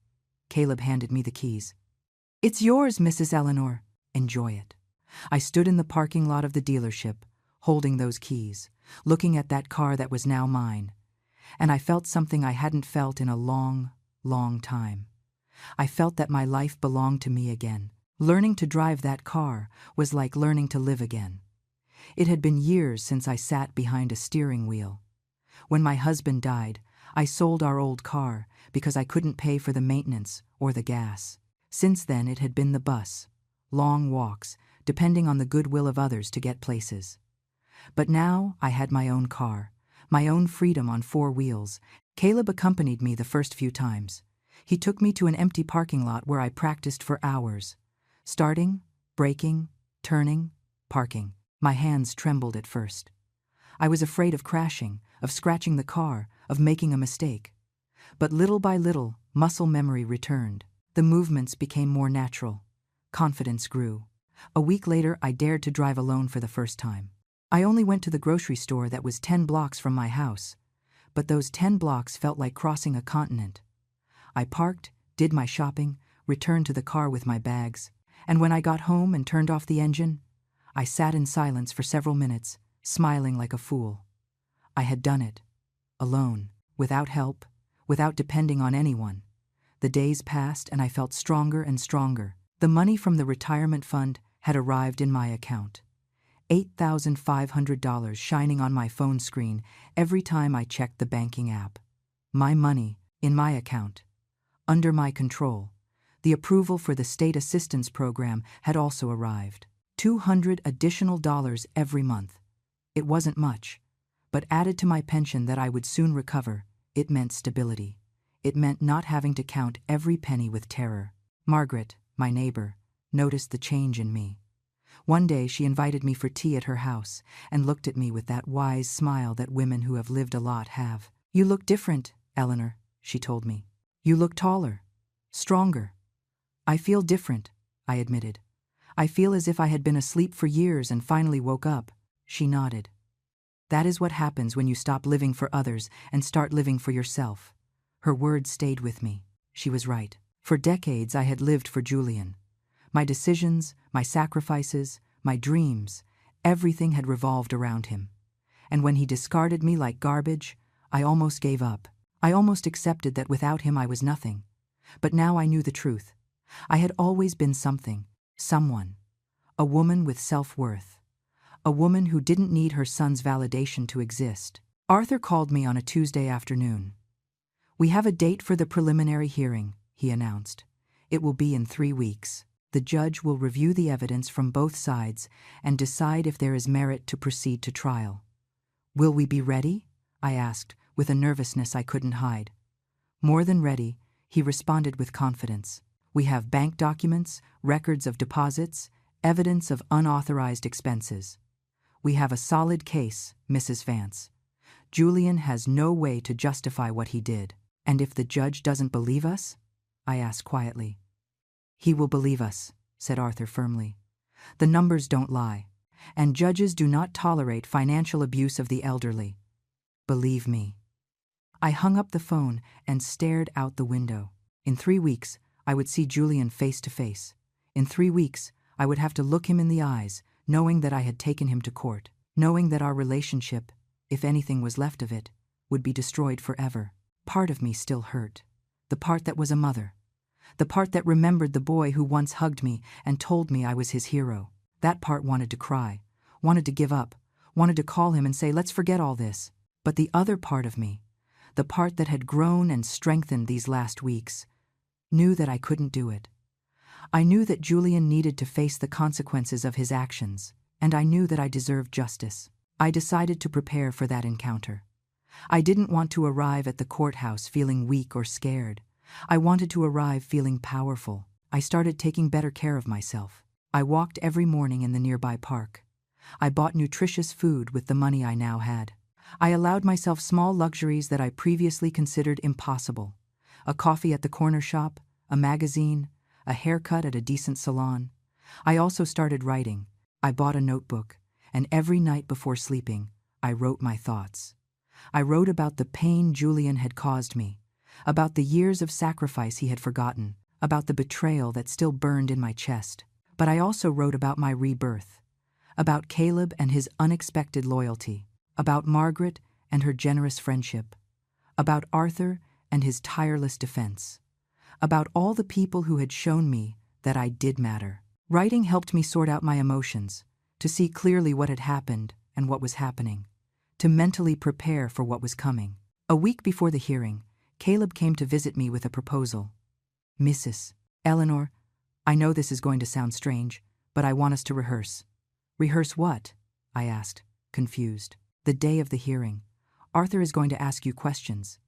Caleb handed me the keys. "It's yours, Mrs. Eleanor. Enjoy it." I stood in the parking lot of the dealership, holding those keys, looking at that car that was now mine. And I felt something I hadn't felt in a long, long time. I felt that my life belonged to me again. Learning to drive that car was like learning to live again. It had been years since I sat behind a steering wheel. When my husband died, I sold our old car because I couldn't pay for the maintenance or the gas. Since then, it had been the bus, long walks, depending on the goodwill of others to get places. But now I had my own car, my own freedom on 4 wheels. Caleb accompanied me the first few times. He took me to an empty parking lot where I practiced for hours. Starting, braking, turning, parking. My hands trembled at first. I was afraid of crashing, of scratching the car, of making a mistake. But little by little, muscle memory returned. The movements became more natural. Confidence grew. A week later, I dared to drive alone for the first time. I only went to the grocery store that was 10 blocks from my house, but those 10 blocks felt like crossing a continent. I parked, did my shopping, returned to the car with my bags, and when I got home and turned off the engine, I sat in silence for several minutes, smiling like a fool. I had done it. Alone, without help, without depending on anyone. The days passed and I felt stronger and stronger. The money from the retirement fund had arrived in my account. $8,500 shining on my phone screen every time I checked the banking app. My money, in my account. Under my control. The approval for the state assistance program had also arrived. $200 additional every month. It wasn't much, but added to my pension that I would soon recover, it meant stability. It meant not having to count every penny with terror. Margaret, my neighbor, noticed the change in me. One day she invited me for tea at her house and looked at me with that wise smile that women who have lived a lot have. "You look different, Eleanor," she told me. "You look taller, stronger." "I feel different," I admitted. "I feel as if I had been asleep for years and finally woke up." She nodded. "That is what happens when you stop living for others and start living for yourself." Her words stayed with me. She was right. For decades I had lived for Julian. My decisions, my sacrifices, my dreams, everything had revolved around him. And when he discarded me like garbage, I almost gave up. I almost accepted that without him I was nothing. But now I knew the truth. I had always been something, someone. A woman with self-worth. A woman who didn't need her son's validation to exist. Arthur called me on a Tuesday afternoon. "We have a date for the preliminary hearing," he announced. "It will be in 3 weeks. The judge will review the evidence from both sides and decide if there is merit to proceed to trial. Will we be ready? I asked, with a nervousness I couldn't hide. More than ready, he responded with confidence. We have bank documents, records of deposits, evidence of unauthorized expenses. We have a solid case, Mrs. Vance. Julian has no way to justify what he did. And if the judge doesn't believe us? I asked quietly. He will believe us, said Arthur firmly. The numbers don't lie, and judges do not tolerate financial abuse of the elderly. Believe me. I hung up the phone and stared out the window. In 3 weeks, I would see Julian face to face. In 3 weeks, I would have to look him in the eyes, knowing that I had taken him to court, knowing that our relationship, if anything was left of it, would be destroyed forever. Part of me still hurt. The part that was a mother. The part that remembered the boy who once hugged me and told me I was his hero. That part wanted to cry, wanted to give up, wanted to call him and say, let's forget all this. But the other part of me, the part that had grown and strengthened these last weeks, knew that I couldn't do it. I knew that Julian needed to face the consequences of his actions, and I knew that I deserved justice. I decided to prepare for that encounter. I didn't want to arrive at the courthouse feeling weak or scared. I wanted to arrive feeling powerful. I started taking better care of myself. I walked every morning in the nearby park. I bought nutritious food with the money I now had. I allowed myself small luxuries that I previously considered impossible. A coffee at the corner shop, a magazine, a haircut at a decent salon. I also started writing. I bought a notebook, and every night before sleeping, I wrote my thoughts. I wrote about the pain Julian had caused me, about the years of sacrifice he had forgotten, about the betrayal that still burned in my chest. But I also wrote about my rebirth, about Caleb and his unexpected loyalty, about Margaret and her generous friendship, about Arthur and his tireless defense, about all the people who had shown me that I did matter. Writing helped me sort out my emotions, to see clearly what had happened and what was happening, to mentally prepare for what was coming. A week before the hearing, Caleb came to visit me with a proposal. Mrs. Eleanor, I know this is going to sound strange, but I want us to rehearse. Rehearse what? I asked, confused. The day of the hearing. Arthur is going to ask you questions.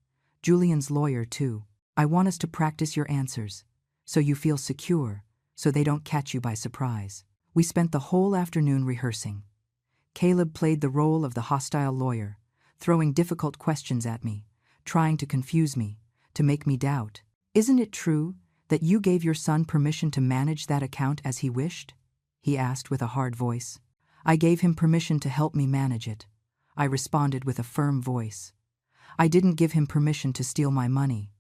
Julian's lawyer, too. I want us to practice your answers, so you feel secure, so they don't catch you by surprise. We spent the whole afternoon rehearsing. Caleb played the role of the hostile lawyer, throwing difficult questions at me, trying to confuse me, to make me doubt. Isn't it true that you gave your son permission to manage that account as he wished? He asked with a hard voice. I gave him permission to help me manage it. I responded with a firm voice. I didn't give him permission to steal my money.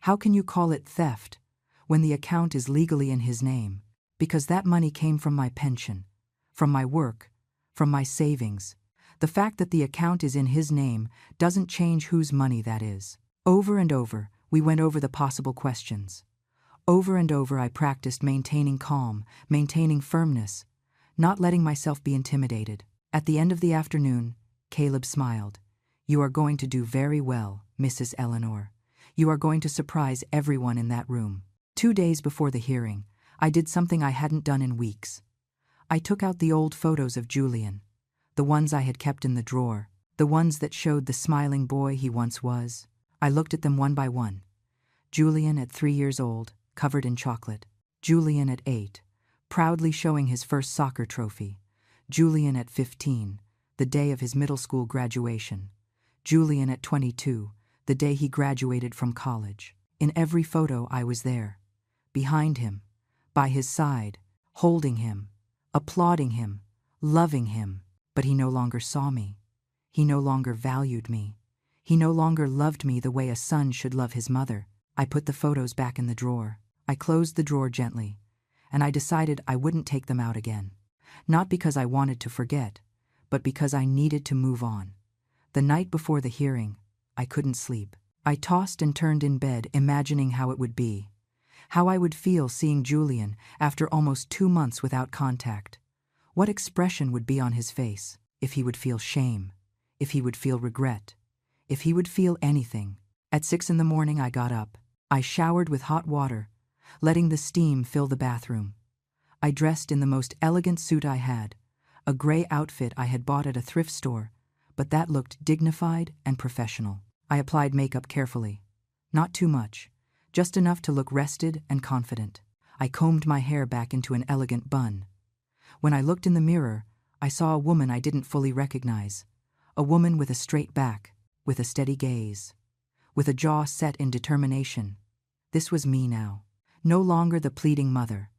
How can you call it theft when the account is legally in his name? Because that money came from my pension, from my work, from my savings. The fact that the account is in his name doesn't change whose money that is. Over and over, we went over the possible questions. Over and over, I practiced maintaining calm, maintaining firmness, not letting myself be intimidated. At the end of the afternoon, Caleb smiled. You are going to do very well, Mrs. Eleanor. You are going to surprise everyone in that room. 2 days before the hearing, I did something I hadn't done in weeks. I took out the old photos of Julian, the ones I had kept in the drawer, the ones that showed the smiling boy he once was. I looked at them one by one. Julian at 3 years old, covered in chocolate. Julian at 8, proudly showing his first soccer trophy. Julian at 15, the day of his middle school graduation. Julian at 22, the day he graduated from college. In every photo I was there, behind him, by his side, holding him, applauding him, loving him. But he no longer saw me. He no longer valued me. He no longer loved me the way a son should love his mother. I put the photos back in the drawer. I closed the drawer gently, and I decided I wouldn't take them out again. Not because I wanted to forget, but because I needed to move on. The night before the hearing, I couldn't sleep. I tossed and turned in bed, imagining how it would be, how I would feel seeing Julian after almost 2 months without contact. What expression would be on his face? If he would feel shame, if he would feel regret, if he would feel anything. At 6 in the morning I got up. I showered with hot water, letting the steam fill the bathroom. I dressed in the most elegant suit I had, a gray outfit I had bought at a thrift store, but that looked dignified and professional. I applied makeup carefully. Not too much, just enough to look rested and confident. I combed my hair back into an elegant bun. When I looked in the mirror, I saw a woman I didn't fully recognize. A woman with a straight back, with a steady gaze, with a jaw set in determination. This was me now. No longer the pleading mother.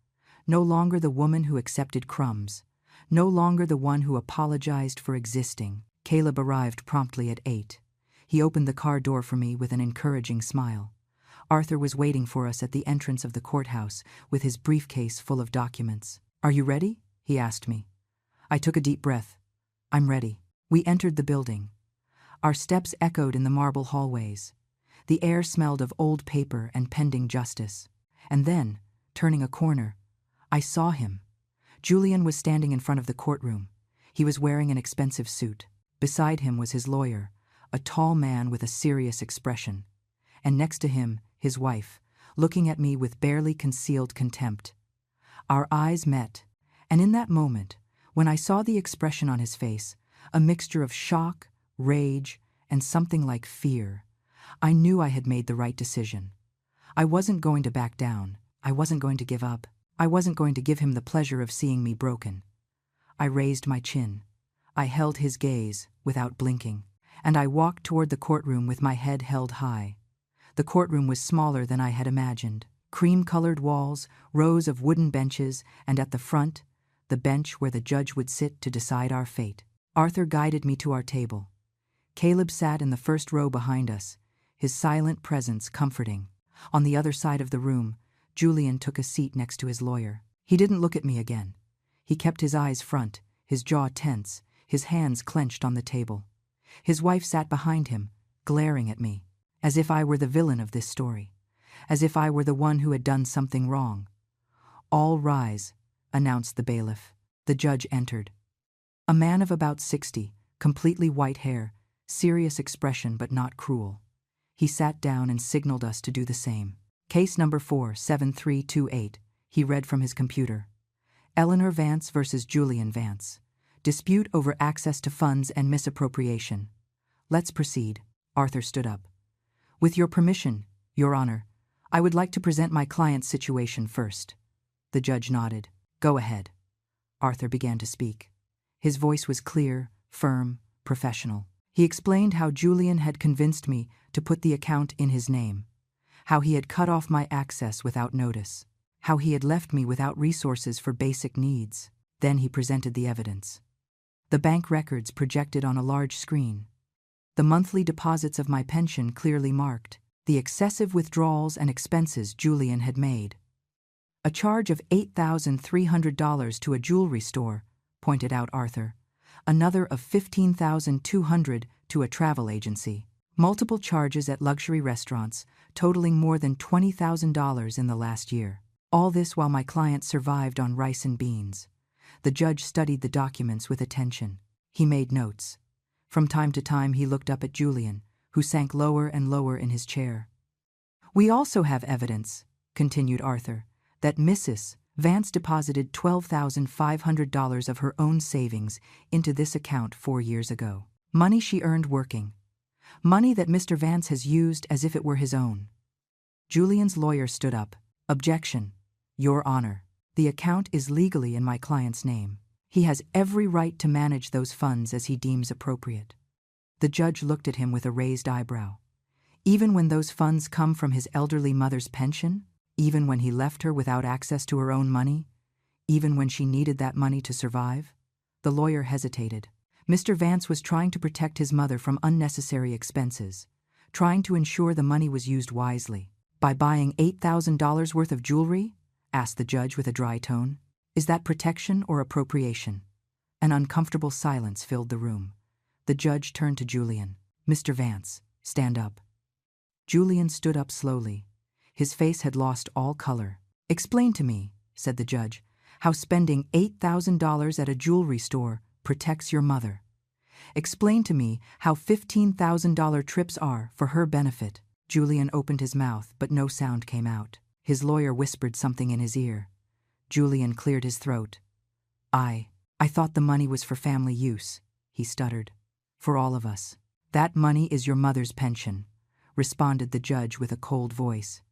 No longer the woman who accepted crumbs. No longer the one who apologized for existing. Caleb arrived promptly at 8. He opened the car door for me with an encouraging smile. Arthur was waiting for us at the entrance of the courthouse with his briefcase full of documents. "Are you ready?" he asked me. I took a deep breath. "I'm ready." We entered the building. Our steps echoed in the marble hallways. The air smelled of old paper and pending justice. And then, turning a corner, I saw him. Julian was standing in front of the courtroom. He was wearing an expensive suit. Beside him was his lawyer, a tall man with a serious expression. And next to him, his wife, looking at me with barely concealed contempt. Our eyes met, and in that moment, when I saw the expression on his face, a mixture of shock, rage, and something like fear, I knew I had made the right decision. I wasn't going to back down. I wasn't going to give up. I wasn't going to give him the pleasure of seeing me broken. I raised my chin. I held his gaze without blinking, and I walked toward the courtroom with my head held high. The courtroom was smaller than I had imagined. Cream-colored walls, rows of wooden benches, and at the front, the bench where the judge would sit to decide our fate. Arthur guided me to our table. Caleb sat in the first row behind us, his silent presence comforting. On the other side of the room, Julian took a seat next to his lawyer. He didn't look at me again. He kept his eyes front, his jaw tense, his hands clenched on the table. His wife sat behind him, glaring at me, as if I were the villain of this story, as if I were the one who had done something wrong. "All rise," announced the bailiff. The judge entered. A man of about 60, completely white hair, serious expression but not cruel. He sat down and signaled us to do the same. "Case number 47328, he read from his computer. Eleanor Vance versus Julian Vance. Dispute over access to funds and misappropriation. Let's proceed." Arthur stood up. "With your permission, Your Honor, I would like to present my client's situation first." The judge nodded. "Go ahead." Arthur began to speak. His voice was clear, firm, professional. He explained how Julian had convinced me to put the account in his name, how he had cut off my access without notice, how he had left me without resources for basic needs. Then he presented the evidence. The bank records projected on a large screen. The monthly deposits of my pension clearly marked, the excessive withdrawals and expenses Julian had made. "A charge of $8,300 to a jewelry store," pointed out Arthur. "Another of $15,200 to a travel agency. Multiple charges at luxury restaurants, totaling more than $20,000 in the last year. All this while my client survived on rice and beans." The judge studied the documents with attention. He made notes. From time to time he looked up at Julian, who sank lower and lower in his chair. "We also have evidence," continued Arthur, "that Mrs. Vance deposited $12,500 of her own savings into this account 4 years ago. Money she earned working. Money that Mr. Vance has used as if it were his own." Julian's lawyer stood up. "Objection, Your Honor. The account is legally in my client's name. He has every right to manage those funds as he deems appropriate." The judge looked at him with a raised eyebrow. "Even when those funds come from his elderly mother's pension? Even when he left her without access to her own money? Even when she needed that money to survive?" The lawyer hesitated. Mr. Vance was trying to protect his mother from unnecessary expenses, trying to ensure the money was used wisely. "By buying $8,000 worth of jewelry?" asked the judge with a dry tone. "Is that protection or appropriation?" An uncomfortable silence filled the room. The judge turned to Julian. "Mr. Vance, stand up." Julian stood up slowly. His face had lost all color. "Explain to me," said the judge, "how spending $8,000 at a jewelry store protects your mother. Explain to me how $15,000 trips are for her benefit." Julian opened his mouth, but no sound came out. His lawyer whispered something in his ear. Julian cleared his throat. I thought the money was for family use, he stuttered. For all of us. That money is your mother's pension, responded the judge with a cold voice.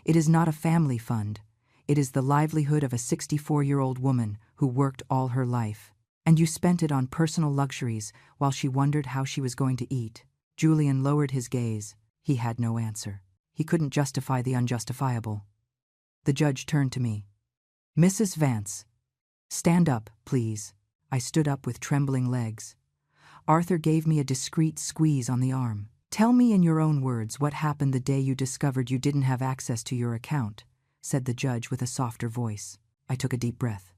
It is not a family fund. It is the livelihood of a 64-year-old woman who worked all her life. And you spent it on personal luxuries while she wondered how she was going to eat. Julian lowered his gaze. He had no answer. He couldn't justify the unjustifiable. The judge turned to me. Mrs. Vance. Stand up, please. I stood up with trembling legs. Arthur gave me a discreet squeeze on the arm. Tell me in your own words what happened the day you discovered you didn't have access to your account, said the judge with a softer voice. I took a deep breath.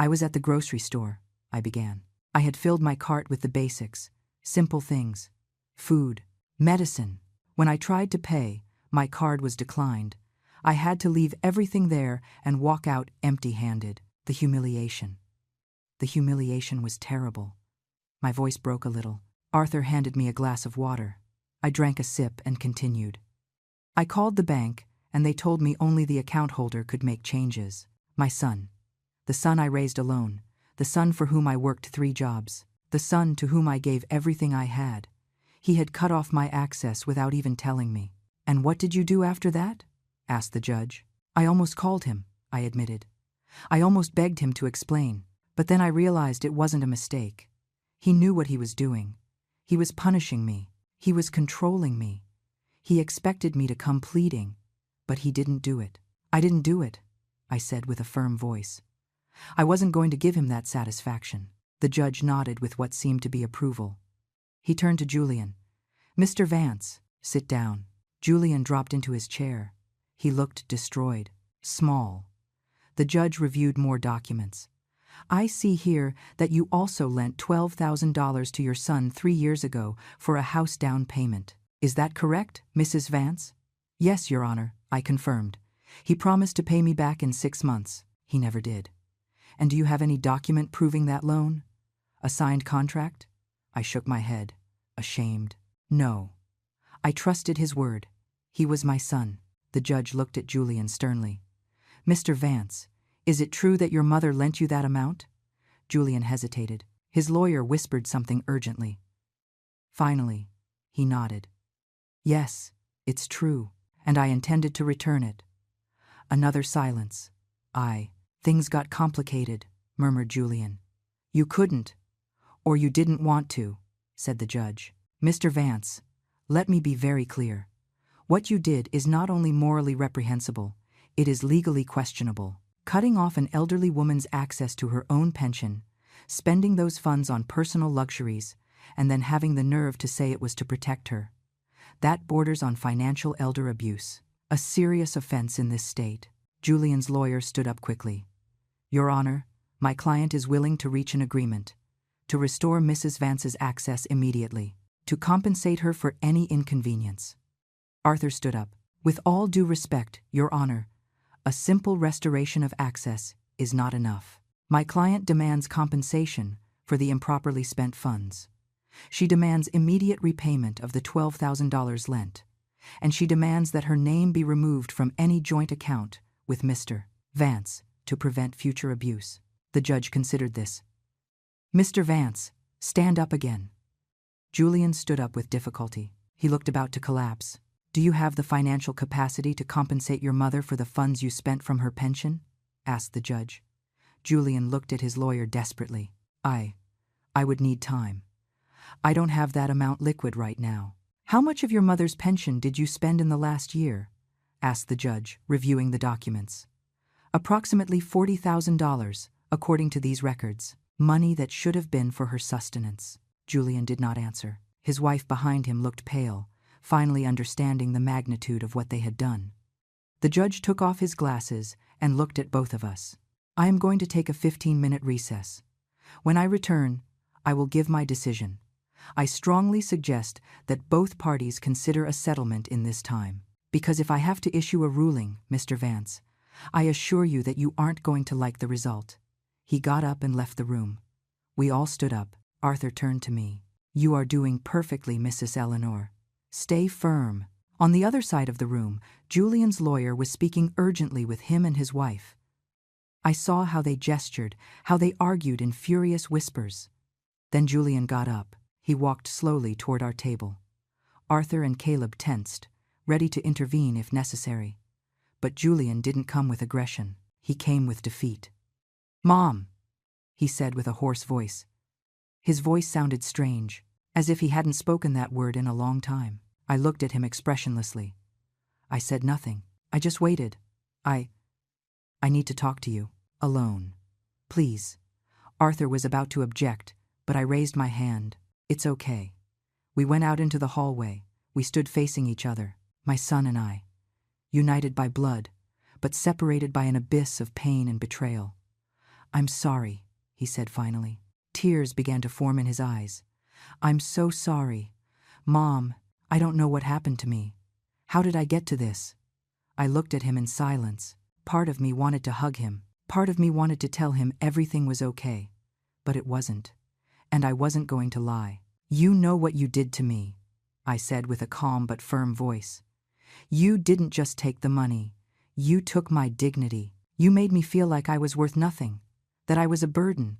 I was at the grocery store, I began. I had filled my cart with the basics, simple things. Food, medicine. When I tried to pay, my card was declined. I had to leave everything there and walk out empty-handed. The humiliation. The humiliation was terrible. My voice broke a little. Arthur handed me a glass of water. I drank a sip and continued. I called the bank, and they told me only the account holder could make changes. My son. The son I raised alone. The son for whom I worked 3 jobs. The son to whom I gave everything I had. He had cut off my access without even telling me. And what did you do after that? Asked the judge. I almost called him, I admitted. I almost begged him to explain, but then I realized it wasn't a mistake. He knew what he was doing. He was punishing me. He was controlling me. He expected me to come pleading, but he didn't do it. I didn't do it, I said with a firm voice. I wasn't going to give him that satisfaction. The judge nodded with what seemed to be approval. He turned to Julian. Mr. Vance, sit down. Julian dropped into his chair. He looked destroyed, small. The judge reviewed more documents. I see here that you also lent $12,000 to your son 3 years ago for a house down payment. Is that correct, Mrs. Vance? Yes, Your Honor, I confirmed. He promised to pay me back in 6 months. He never did. And do you have any document proving that loan? A signed contract? I shook my head, ashamed. No. I trusted his word. He was my son. The judge looked at Julian sternly. Mr. Vance, is it true that your mother lent you that amount? Julian hesitated. His lawyer whispered something urgently. Finally, he nodded. Yes, it's true, and I intended to return it. Another silence. Things got complicated, murmured Julian. You couldn't, or you didn't want to, said the judge. Mr. Vance, let me be very clear. What you did is not only morally reprehensible, it is legally questionable. Cutting off an elderly woman's access to her own pension, spending those funds on personal luxuries, and then having the nerve to say it was to protect her. That borders on financial elder abuse, a serious offense in this state. Julian's lawyer stood up quickly. Your Honor, my client is willing to reach an agreement, to restore Mrs. Vance's access immediately, to compensate her for any inconvenience. Arthur stood up. With all due respect, Your Honor, a simple restoration of access is not enough. My client demands compensation for the improperly spent funds. She demands immediate repayment of the $12,000 lent, and she demands that her name be removed from any joint account with Mr. Vance to prevent future abuse. The judge considered this. Mr. Vance, stand up again. Julian stood up with difficulty. He looked about to collapse. Do you have the financial capacity to compensate your mother for the funds you spent from her pension? Asked the judge. Julian looked at his lawyer desperately. I would need time. I don't have that amount liquid right now. How much of your mother's pension did you spend in the last year? Asked the judge, reviewing the documents. Approximately $40,000, according to these records. Money that should have been for her sustenance. Julian did not answer. His wife behind him looked pale, finally understanding the magnitude of what they had done. The judge took off his glasses and looked at both of us. I am going to take a 15-minute recess. When I return, I will give my decision. I strongly suggest that both parties consider a settlement in this time. Because if I have to issue a ruling, Mr. Vance, I assure you that you aren't going to like the result. He got up and left the room. We all stood up. Arthur turned to me. You are doing perfectly, Mrs. Eleanor. Stay firm. On the other side of the room, Julian's lawyer was speaking urgently with him and his wife. I saw how they gestured, how they argued in furious whispers. Then Julian got up. He walked slowly toward our table. Arthur and Caleb tensed, ready to intervene if necessary. But Julian didn't come with aggression. He came with defeat. "Mom," he said with a hoarse voice. His voice sounded strange, as if he hadn't spoken that word in a long time. I looked at him expressionlessly. I said nothing. I just waited. I need to talk to you. Alone. Please." Arthur was about to object, but I raised my hand. "It's okay." We went out into the hallway. We stood facing each other, my son and I, united by blood, but separated by an abyss of pain and betrayal. "I'm sorry," he said finally. Tears began to form in his eyes. "I'm so sorry. Mom, I don't know what happened to me. How did I get to this?" I looked at him in silence. Part of me wanted to hug him. Part of me wanted to tell him everything was okay. But it wasn't. And I wasn't going to lie. "You know what you did to me," I said with a calm but firm voice. "You didn't just take the money. You took my dignity. You made me feel like I was worth nothing, that I was a burden.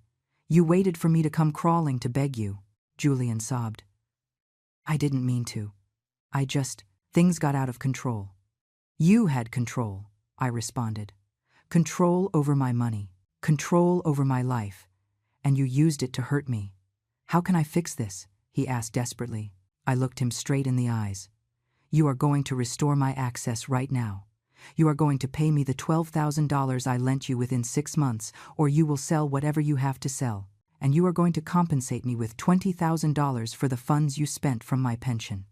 You waited for me to come crawling to beg you." Julian sobbed. "I didn't mean to. Things got out of control." "You had control," I responded. "Control over my money, control over my life, and you used it to hurt me. How can I fix this?" he asked desperately. I looked him straight in the eyes. "You are going to restore my access right now. You are going to pay me the $12,000 I lent you within 6 months, or you will sell whatever you have to sell, and you are going to compensate me with $20,000 for the funds you spent from my pension.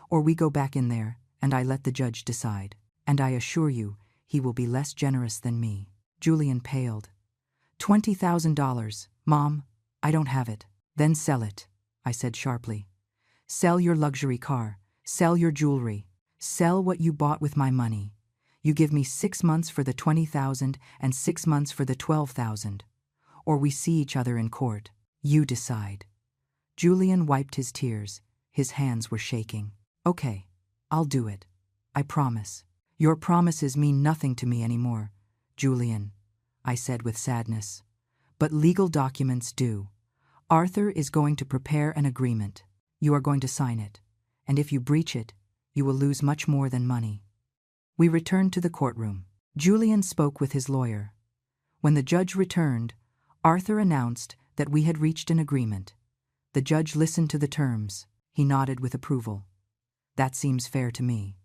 Or we go back in there, and I let the judge decide. And I assure you, he will be less generous than me." Julian paled. $20,000, Mom, I don't have it." "Then sell it," I said sharply. "Sell your luxury car, sell your jewelry, sell what you bought with my money. You give me 6 months for the $20,000 and 6 months for the $12,000. Or we see each other in court. You decide." Julian wiped his tears. His hands were shaking. "Okay, I'll do it. I promise." "Your promises mean nothing to me anymore, Julian," I said with sadness. "But legal documents do. Arthur is going to prepare an agreement. You are going to sign it. And if you breach it, you will lose much more than money." We returned to the courtroom. Julian spoke with his lawyer. When the judge returned, Arthur announced that we had reached an agreement. The judge listened to the terms. He nodded with approval. "That seems fair to me.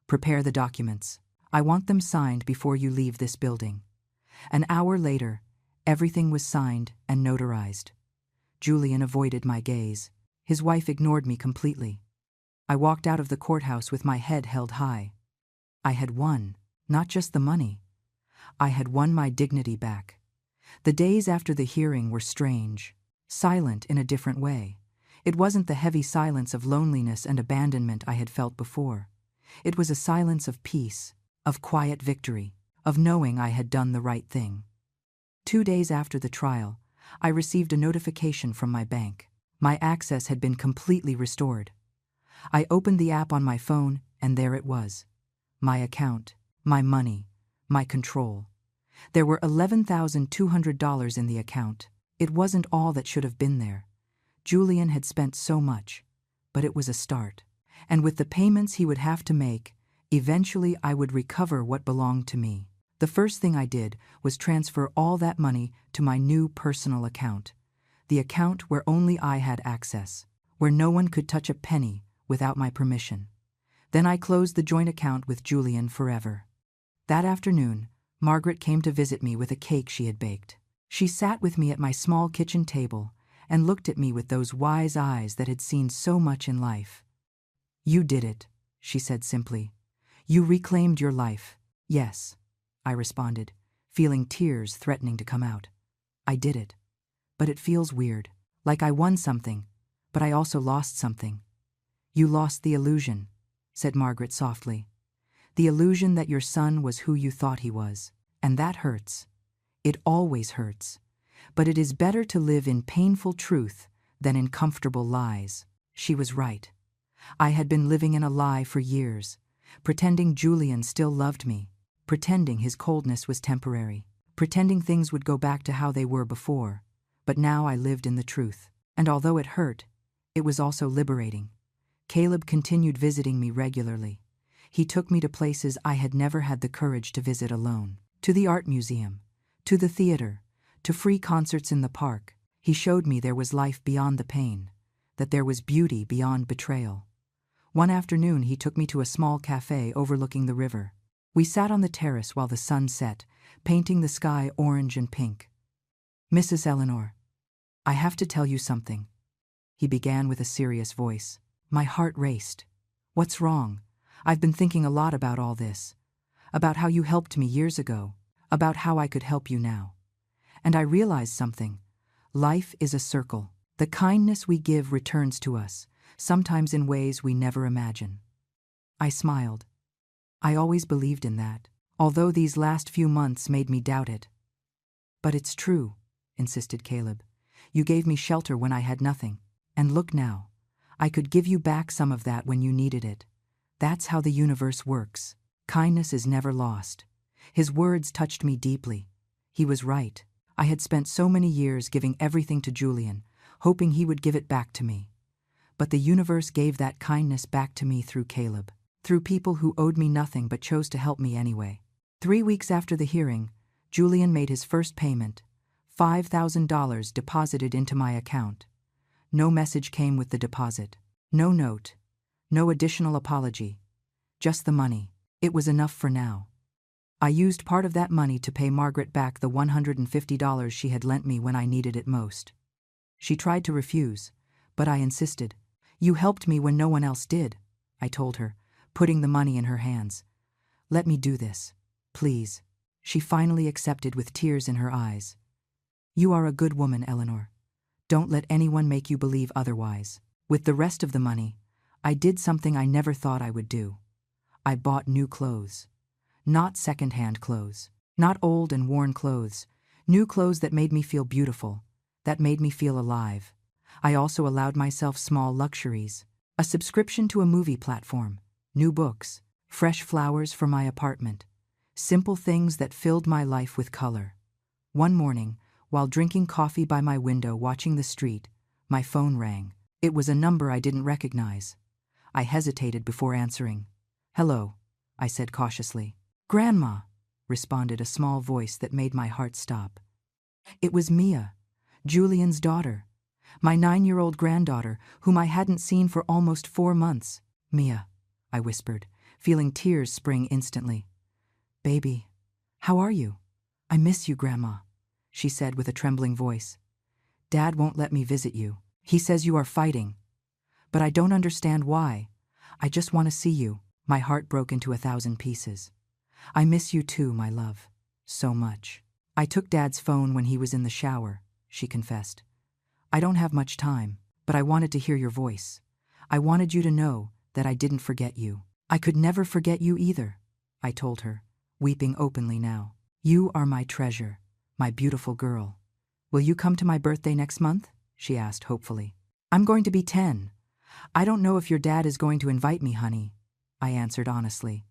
Prepare the documents. I want them signed before you leave this building." An hour later, everything was signed and notarized. Julian avoided my gaze. His wife ignored me completely. I walked out of the courthouse with my head held high. I had won, not just the money. I had won my dignity back. The days after the hearing were strange, silent in a different way. It wasn't the heavy silence of loneliness and abandonment I had felt before. It was a silence of peace, of quiet victory, of knowing I had done the right thing. 2 days after the trial, I received a notification from my bank. My access had been completely restored. I opened the app on my phone, and there it was. My account, my money, my control. There were $11,200 in the account. It wasn't all that should have been there. Julian had spent so much, but it was a start. And with the payments he would have to make, eventually I would recover what belonged to me. The first thing I did was transfer all that money to my new personal account, the account where only I had access, where no one could touch a penny without my permission. Then I closed the joint account with Julian forever. That afternoon, Margaret came to visit me with a cake she had baked. She sat with me at my small kitchen table and looked at me with those wise eyes that had seen so much in life. "You did it," she said simply. "You reclaimed your life." "Yes," I responded, feeling tears threatening to come out. "I did it. But it feels weird, like I won something, but I also lost something." "You lost the illusion," said Margaret softly. "The illusion that your son was who you thought he was. And that hurts. It always hurts. But it is better to live in painful truth than in comfortable lies." She was right. I had been living in a lie for years, pretending Julian still loved me, pretending his coldness was temporary, pretending things would go back to how they were before, but now I lived in the truth. And although it hurt, it was also liberating. Caleb continued visiting me regularly. He took me to places I had never had the courage to visit alone. To the art museum, to the theater, to free concerts in the park. He showed me there was life beyond the pain, that there was beauty beyond betrayal. One afternoon he took me to a small cafe overlooking the river. We sat on the terrace while the sun set, painting the sky orange and pink. "Mrs. Eleanor, I have to tell you something," he began with a serious voice. My heart raced. "What's wrong? I've been thinking a lot about all this. About how you helped me years ago. About how I could help you now. And I realized something. Life is a circle. The kindness we give returns to us, sometimes in ways we never imagine." I smiled. I always believed in that, although these last few months made me doubt it. "But it's true," insisted Caleb. "You gave me shelter when I had nothing. And look now. I could give you back some of that when you needed it. That's how the universe works. Kindness is never lost." His words touched me deeply. He was right. I had spent so many years giving everything to Julian, hoping he would give it back to me. But the universe gave that kindness back to me through Caleb, through people who owed me nothing but chose to help me anyway. 3 weeks after the hearing, Julian made his first payment, $5,000 deposited into my account. No message came with the deposit. No note. No additional apology. Just the money. It was enough for now. I used part of that money to pay Margaret back the $150 she had lent me when I needed it most. She tried to refuse, but I insisted. "You helped me when no one else did," I told her, putting the money in her hands. "Let me do this, please." She finally accepted with tears in her eyes. "You are a good woman, Eleanor. Don't let anyone make you believe otherwise." With the rest of the money, I did something I never thought I would do. I bought new clothes. Not second-hand clothes. Not old and worn clothes. New clothes that made me feel beautiful, that made me feel alive. I also allowed myself small luxuries. A subscription to a movie platform, new books, fresh flowers for my apartment. Simple things that filled my life with color. One morning, while drinking coffee by my window watching the street, my phone rang. It was a number I didn't recognize. I hesitated before answering. "Hello," I said cautiously. "Grandma," responded a small voice that made my heart stop. It was Mia, Julian's daughter, my 9-year-old granddaughter, whom I hadn't seen for almost 4 months. "Mia," I whispered, feeling tears spring instantly. "Baby, how are you?" "I miss you, Grandma," she said with a trembling voice. "Dad won't let me visit you. He says you are fighting. But I don't understand why. I just want to see you." My heart broke into 1,000 pieces. "I miss you too, my love. So much." "I took Dad's phone when he was in the shower," she confessed. "I don't have much time, but I wanted to hear your voice. I wanted you to know that I didn't forget you." "I could never forget you either," I told her, weeping openly now. "You are my treasure, my beautiful girl. Will you come to my birthday next month?" she asked hopefully. "I'm going to be 10. I don't know if your dad is going to invite me, honey," I answered honestly.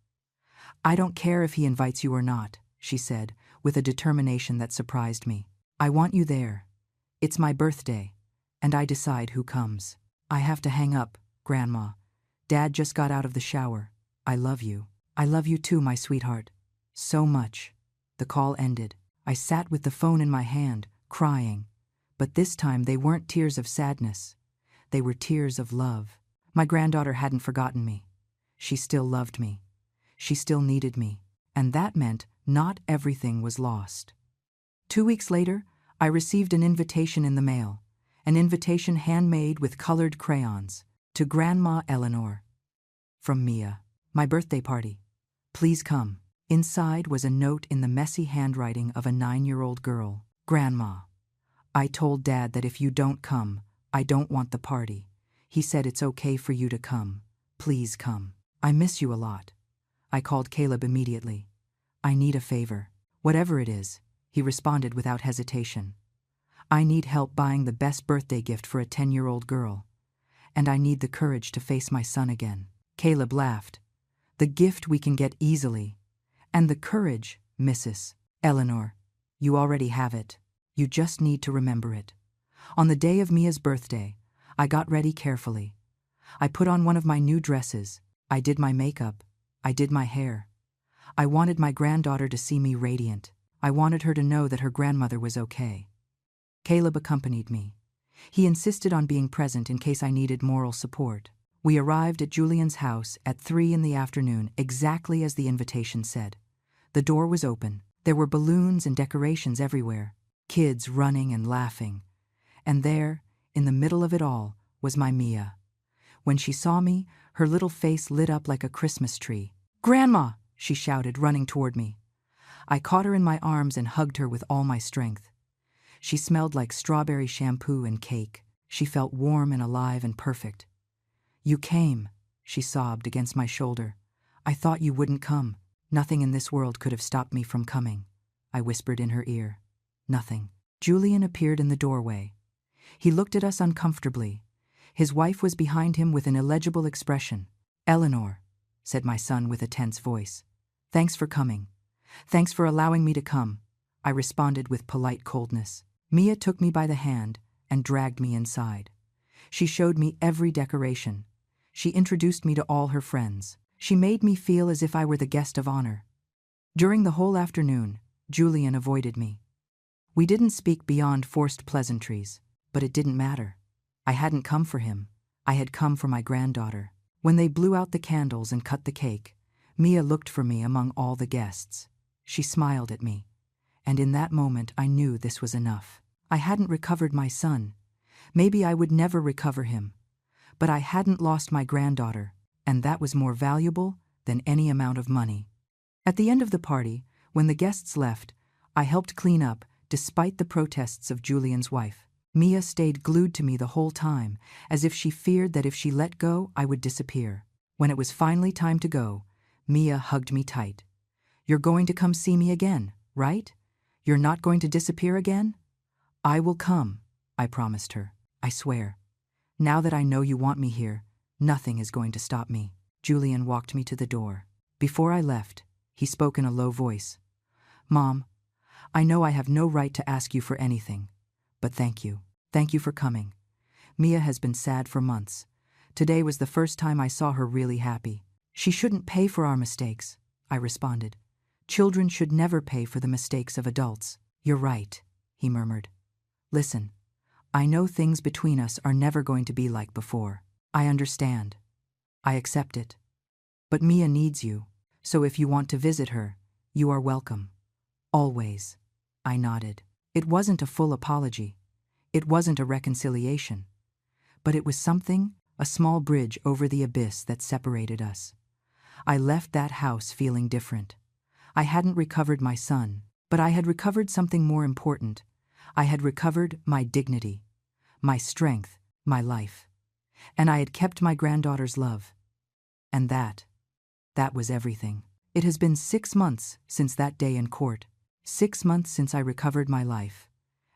"I don't care if he invites you or not," she said, with a determination that surprised me. "I want you there. It's my birthday, and I decide who comes." "I have to hang up, Grandma. Dad just got out of the shower. I love you." "I love you too, my sweetheart. So much." The call ended. I sat with the phone in my hand, crying. But this time they weren't tears of sadness. They were tears of love. My granddaughter hadn't forgotten me. She still loved me. She still needed me. And that meant not everything was lost. 2 weeks later, I received an invitation in the mail. An invitation handmade with colored crayons. To Grandma Eleanor. From Mia. "My birthday party. Please come." Inside was a note in the messy handwriting of a 9-year-old girl. "Grandma, I told Dad that if you don't come, I don't want the party. He said it's okay for you to come. Please come. I miss you a lot." I called Caleb immediately. "I need a favor." "Whatever it is," he responded without hesitation. "I need help buying the best birthday gift for a 10-year-old girl. And I need the courage to face my son again." Caleb laughed. "The gift we can get easily. And the courage, Mrs. Eleanor. You already have it. You just need to remember it. On the day of Mia's birthday, I got ready carefully. I put on one of my new dresses. I did my makeup. I did my hair. I wanted my granddaughter to see me radiant. I wanted her to know that her grandmother was okay. Caleb accompanied me. He insisted on being present in case I needed moral support. We arrived at Julian's house at 3 in the afternoon, exactly as the invitation said. The door was open. There were balloons and decorations everywhere, kids running and laughing. And there, in the middle of it all, was my Mia. When she saw me, her little face lit up like a Christmas tree. "Grandma!" she shouted, running toward me. I caught her in my arms and hugged her with all my strength. She smelled like strawberry shampoo and cake. She felt warm and alive and perfect. "You came," she sobbed against my shoulder. "I thought you wouldn't come. Nothing in this world could have stopped me from coming," I whispered in her ear. Nothing. Julian appeared in the doorway. He looked at us uncomfortably. His wife was behind him with an illegible expression. "Eleanor," said my son with a tense voice. "Thanks for coming. Thanks for allowing me to come," I responded with polite coldness. Mia took me by the hand and dragged me inside. She showed me every decoration. She introduced me to all her friends. She made me feel as if I were the guest of honor. During the whole afternoon, Julian avoided me. We didn't speak beyond forced pleasantries, but it didn't matter. I hadn't come for him. I had come for my granddaughter. When they blew out the candles and cut the cake, Mia looked for me among all the guests. She smiled at me, and in that moment I knew this was enough. I hadn't recovered my son. Maybe I would never recover him. But I hadn't lost my granddaughter, and that was more valuable than any amount of money. At the end of the party, when the guests left, I helped clean up, despite the protests of Julian's wife. Mia stayed glued to me the whole time, as if she feared that if she let go, I would disappear. When it was finally time to go, Mia hugged me tight. "You're going to come see me again, right? You're not going to disappear again?" "I will come," I promised her. "I swear. Now that I know you want me here, nothing is going to stop me." Julian walked me to the door. Before I left, he spoke in a low voice. "Mom, I know I have no right to ask you for anything, but thank you. Thank you for coming. Mia has been sad for months. Today was the first time I saw her really happy." "She shouldn't pay for our mistakes," I responded. "Children should never pay for the mistakes of adults." "You're right," he murmured. "Listen, I know things between us are never going to be like before. I understand. I accept it. But Mia needs you, so if you want to visit her, you are welcome. Always." I nodded. It wasn't a full apology. It wasn't a reconciliation. But it was something, a small bridge over the abyss that separated us. I left that house feeling different. I hadn't recovered my son, but I had recovered something more important. I had recovered my dignity, my strength, my life. And I had kept my granddaughter's love. And that was everything. It has been 6 months since that day in court. 6 months since I recovered my life.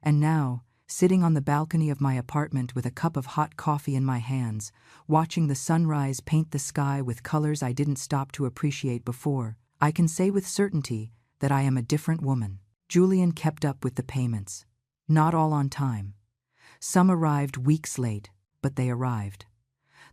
And now, sitting on the balcony of my apartment with a cup of hot coffee in my hands, watching the sunrise paint the sky with colors I didn't stop to appreciate before, I can say with certainty that I am a different woman. Julian kept up with the payments. Not all on time. Some arrived weeks late, but they arrived.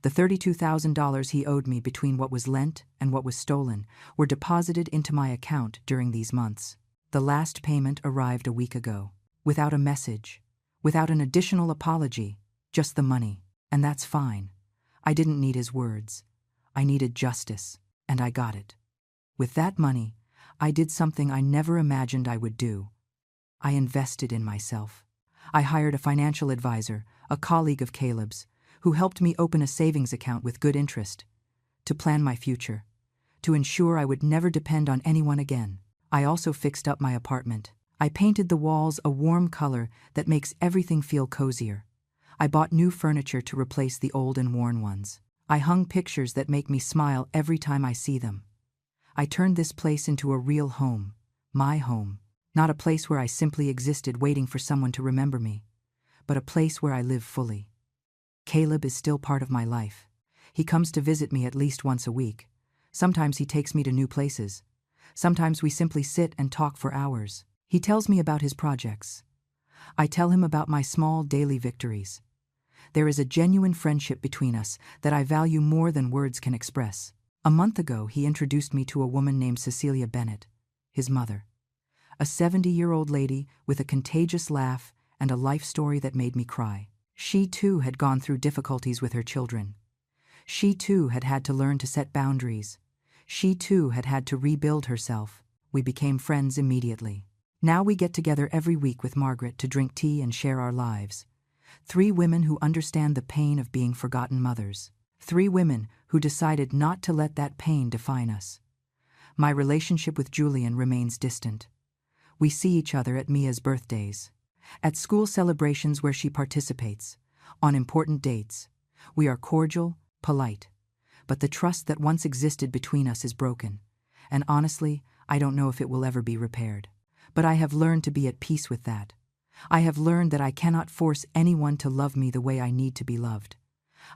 The $32,000 he owed me between what was lent and what was stolen were deposited into my account during these months. The last payment arrived a week ago, without a message, without an additional apology, just the money. And that's fine. I didn't need his words. I needed justice, and I got it. With that money, I did something I never imagined I would do. I invested in myself. I hired a financial advisor, a colleague of Caleb's, who helped me open a savings account with good interest, to plan my future, to ensure I would never depend on anyone again. I also fixed up my apartment. I painted the walls a warm color that makes everything feel cozier. I bought new furniture to replace the old and worn ones. I hung pictures that make me smile every time I see them. I turned this place into a real home, my home, not a place where I simply existed waiting for someone to remember me, but a place where I live fully. Caleb is still part of my life. He comes to visit me at least once a week. Sometimes he takes me to new places. Sometimes we simply sit and talk for hours. He tells me about his projects. I tell him about my small daily victories. There is a genuine friendship between us that I value more than words can express. A month ago, he introduced me to a woman named Cecilia Bennett, his mother. A 70-year-old lady with a contagious laugh and a life story that made me cry. She too had gone through difficulties with her children. She too had had to learn to set boundaries. She too had had to rebuild herself. We became friends immediately. Now we get together every week with Margaret to drink tea and share our lives. 3 women who understand the pain of being forgotten mothers. 3 women who decided not to let that pain define us. My relationship with Julian remains distant. We see each other at Mia's birthdays, at school celebrations where she participates, on important dates. We are cordial, polite, but the trust that once existed between us is broken, and honestly, I don't know if it will ever be repaired. But I have learned to be at peace with that. I have learned that I cannot force anyone to love me the way I need to be loved.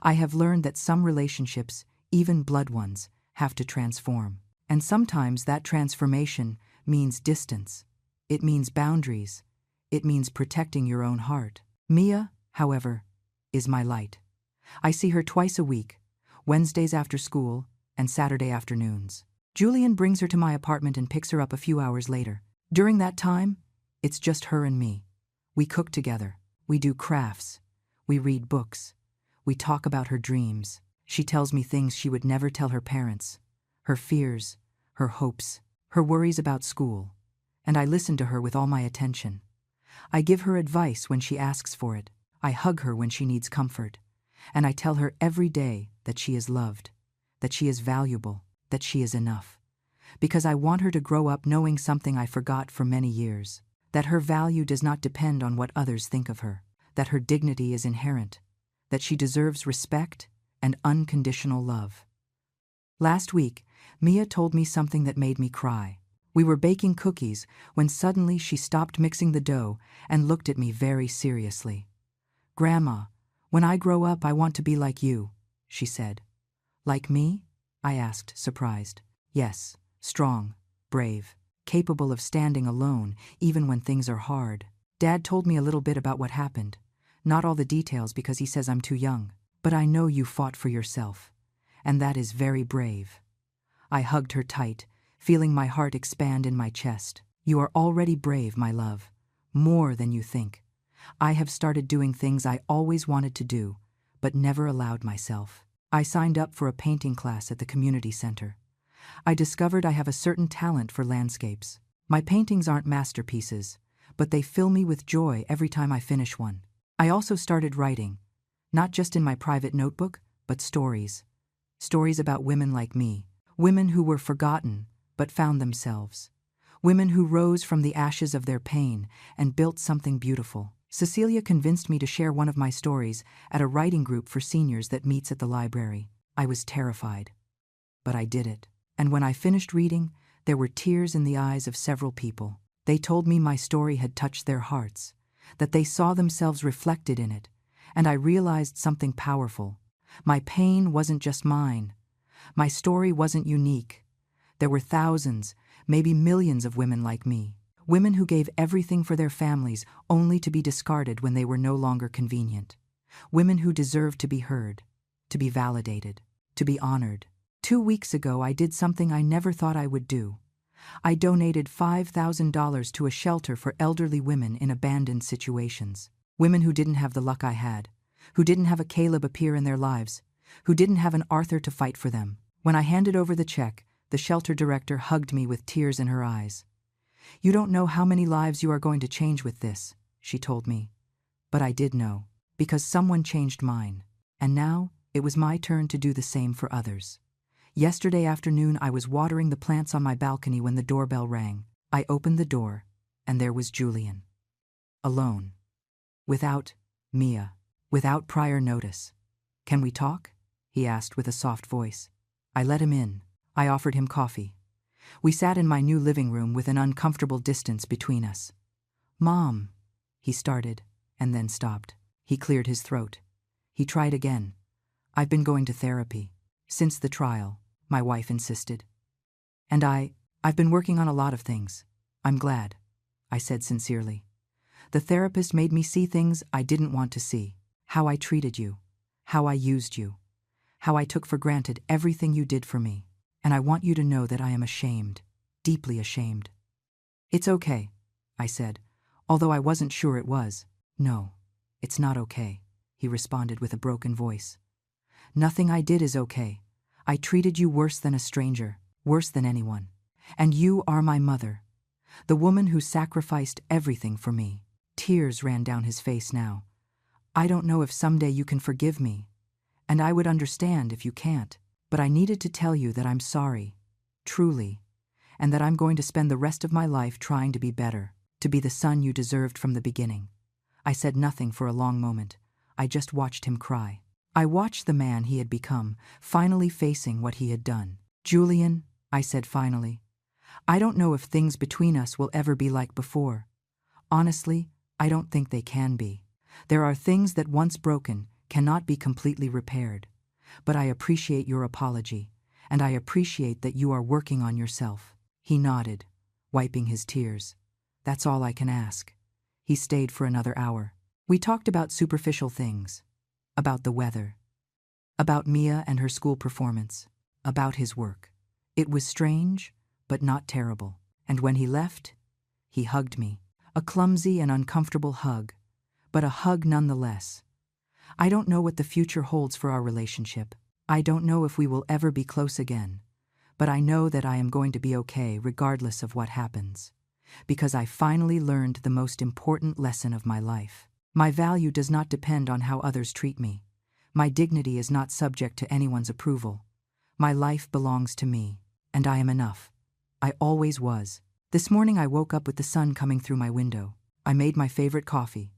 I have learned that some relationships, even blood ones, have to transform. And sometimes that transformation means distance. It means boundaries. It means protecting your own heart. Mia, however, is my light. I see her twice a week, Wednesdays after school and Saturday afternoons. Julian brings her to my apartment and picks her up a few hours later. During that time, it's just her and me. We cook together. We do crafts. We read books. We talk about her dreams. She tells me things she would never tell her parents. Her fears, her hopes, her worries about school. And I listen to her with all my attention. I give her advice when she asks for it. I hug her when she needs comfort. And I tell her every day that she is loved, that she is valuable, that she is enough. Because I want her to grow up knowing something I forgot for many years. That her value does not depend on what others think of her. That her dignity is inherent. That she deserves respect and unconditional love. Last week, Mia told me something that made me cry. We were baking cookies when suddenly she stopped mixing the dough and looked at me very seriously. "Grandma, when I grow up I want to be like you," she said. "Like me?" I asked, surprised. "Yes, strong, brave, capable of standing alone even when things are hard." Dad told me a little bit about what happened. Not all the details because he says I'm too young. "But I know you fought for yourself, and that is very brave." I hugged her tight, feeling my heart expand in my chest. "You are already brave, my love. More than you think. I have started doing things I always wanted to do, but never allowed myself. I signed up for a painting class at the community center. I discovered I have a certain talent for landscapes. My paintings aren't masterpieces, but they fill me with joy every time I finish one. I also started writing, not just in my private notebook, but stories. Stories about women like me, women who were forgotten but found themselves, women who rose from the ashes of their pain and built something beautiful. Cecilia convinced me to share one of my stories at a writing group for seniors that meets at the library. I was terrified, but I did it. And when I finished reading, there were tears in the eyes of several people. They told me my story had touched their hearts, that they saw themselves reflected in it, and I realized something powerful. My pain wasn't just mine. My story wasn't unique. There were thousands, maybe millions of women like me. Women who gave everything for their families only to be discarded when they were no longer convenient. Women who deserved to be heard, to be validated, to be honored. 2 weeks ago, I did something I never thought I would do. I donated $5,000 to a shelter for elderly women in abandoned situations. Women who didn't have the luck I had, who didn't have a Caleb appear in their lives, who didn't have an Arthur to fight for them. When I handed over the check, the shelter director hugged me with tears in her eyes. "You don't know how many lives you are going to change with this," she told me. But I did know, because someone changed mine. And now, it was my turn to do the same for others. Yesterday afternoon, I was watering the plants on my balcony when the doorbell rang. I opened the door, and there was Julian. Alone. Without Mia. Without prior notice. "Can we talk?" he asked with a soft voice. I let him in. I offered him coffee. We sat in my new living room with an uncomfortable distance between us. "Mom," he started, and then stopped. He cleared his throat. He tried again. "I've been going to therapy. Since the trial," my wife insisted. "And I've been working on a lot of things. I'm glad. I said sincerely. The therapist made me see things I didn't want to see. How I treated you. How I used you. How I took for granted everything you did for me. And I want you to know that I am ashamed. Deeply ashamed. It's okay, I said, although I wasn't sure it was. No, it's not okay, he responded with a broken voice. Nothing I did is okay. I treated you worse than a stranger, worse than anyone. And you are my mother, the woman who sacrificed everything for me. Tears ran down his face now. I don't know if someday you can forgive me, and I would understand if you can't, but I needed to tell you that I'm sorry, truly, and that I'm going to spend the rest of my life trying to be better, to be the son you deserved from the beginning. I said nothing for a long moment. I just watched him cry. I watched the man he had become, finally facing what he had done. Julian, I said finally, I don't know if things between us will ever be like before. Honestly, I don't think they can be. There are things that once broken cannot be completely repaired. But I appreciate your apology, and I appreciate that you are working on yourself. He nodded, wiping his tears. That's all I can ask. He stayed for another hour. We talked about superficial things, about the weather, about Mia and her school performance, about his work. It was strange, but not terrible. And when he left, he hugged me. A clumsy and uncomfortable hug, but a hug nonetheless. I don't know what the future holds for our relationship. I don't know if we will ever be close again, but I know that I am going to be okay regardless of what happens, because I finally learned the most important lesson of my life. My value does not depend on how others treat me. My dignity is not subject to anyone's approval. My life belongs to me, and I am enough. I always was. This morning I woke up with the sun coming through my window. I made my favorite coffee.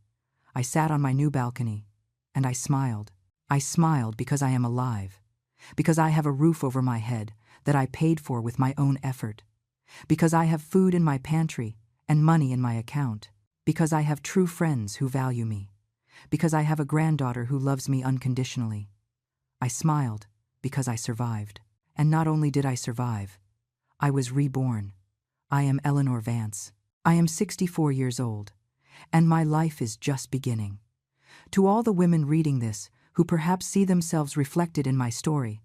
I sat on my new balcony, and I smiled. I smiled because I am alive, because I have a roof over my head that I paid for with my own effort, because I have food in my pantry and money in my account, because I have true friends who value me, because I have a granddaughter who loves me unconditionally. I smiled because I survived. And not only did I survive, I was reborn. I am Eleanor Vance. I am 64 years old, and my life is just beginning. To all the women reading this, who perhaps see themselves reflected in my story,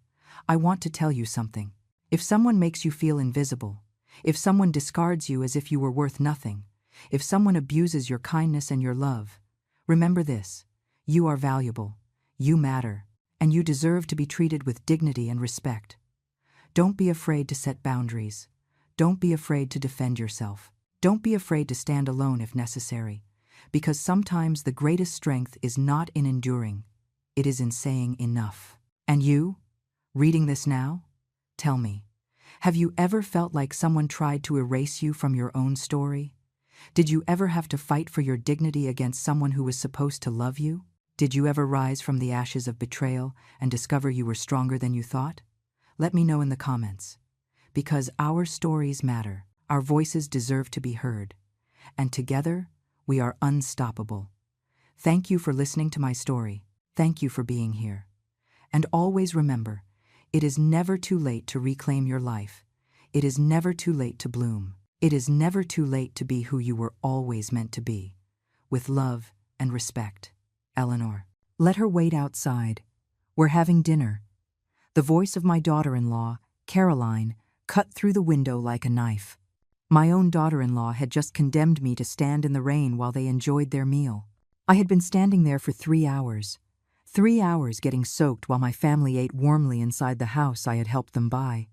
I want to tell you something. If someone makes you feel invisible, if someone discards you as if you were worth nothing, if someone abuses your kindness and your love, remember this: you are valuable, you matter, and you deserve to be treated with dignity and respect. Don't be afraid to set boundaries. Don't be afraid to defend yourself. Don't be afraid to stand alone if necessary, because sometimes the greatest strength is not in enduring, it is in saying enough. And you, reading this now, tell me, have you ever felt like someone tried to erase you from your own story? Did you ever have to fight for your dignity against someone who was supposed to love you? Did you ever rise from the ashes of betrayal and discover you were stronger than you thought? Let me know in the comments. Because our stories matter, our voices deserve to be heard, and together we are unstoppable. Thank you for listening to my story. Thank you for being here. And always remember, it is never too late to reclaim your life. It is never too late to bloom. It is never too late to be who you were always meant to be. With love and respect, Eleanor. Let her wait outside. We're having dinner. The voice of my daughter-in-law, Caroline, cut through the window like a knife. My own daughter-in-law had just condemned me to stand in the rain while they enjoyed their meal. I had been standing there for 3 hours. 3 hours getting soaked while my family ate warmly inside the house I had helped them buy.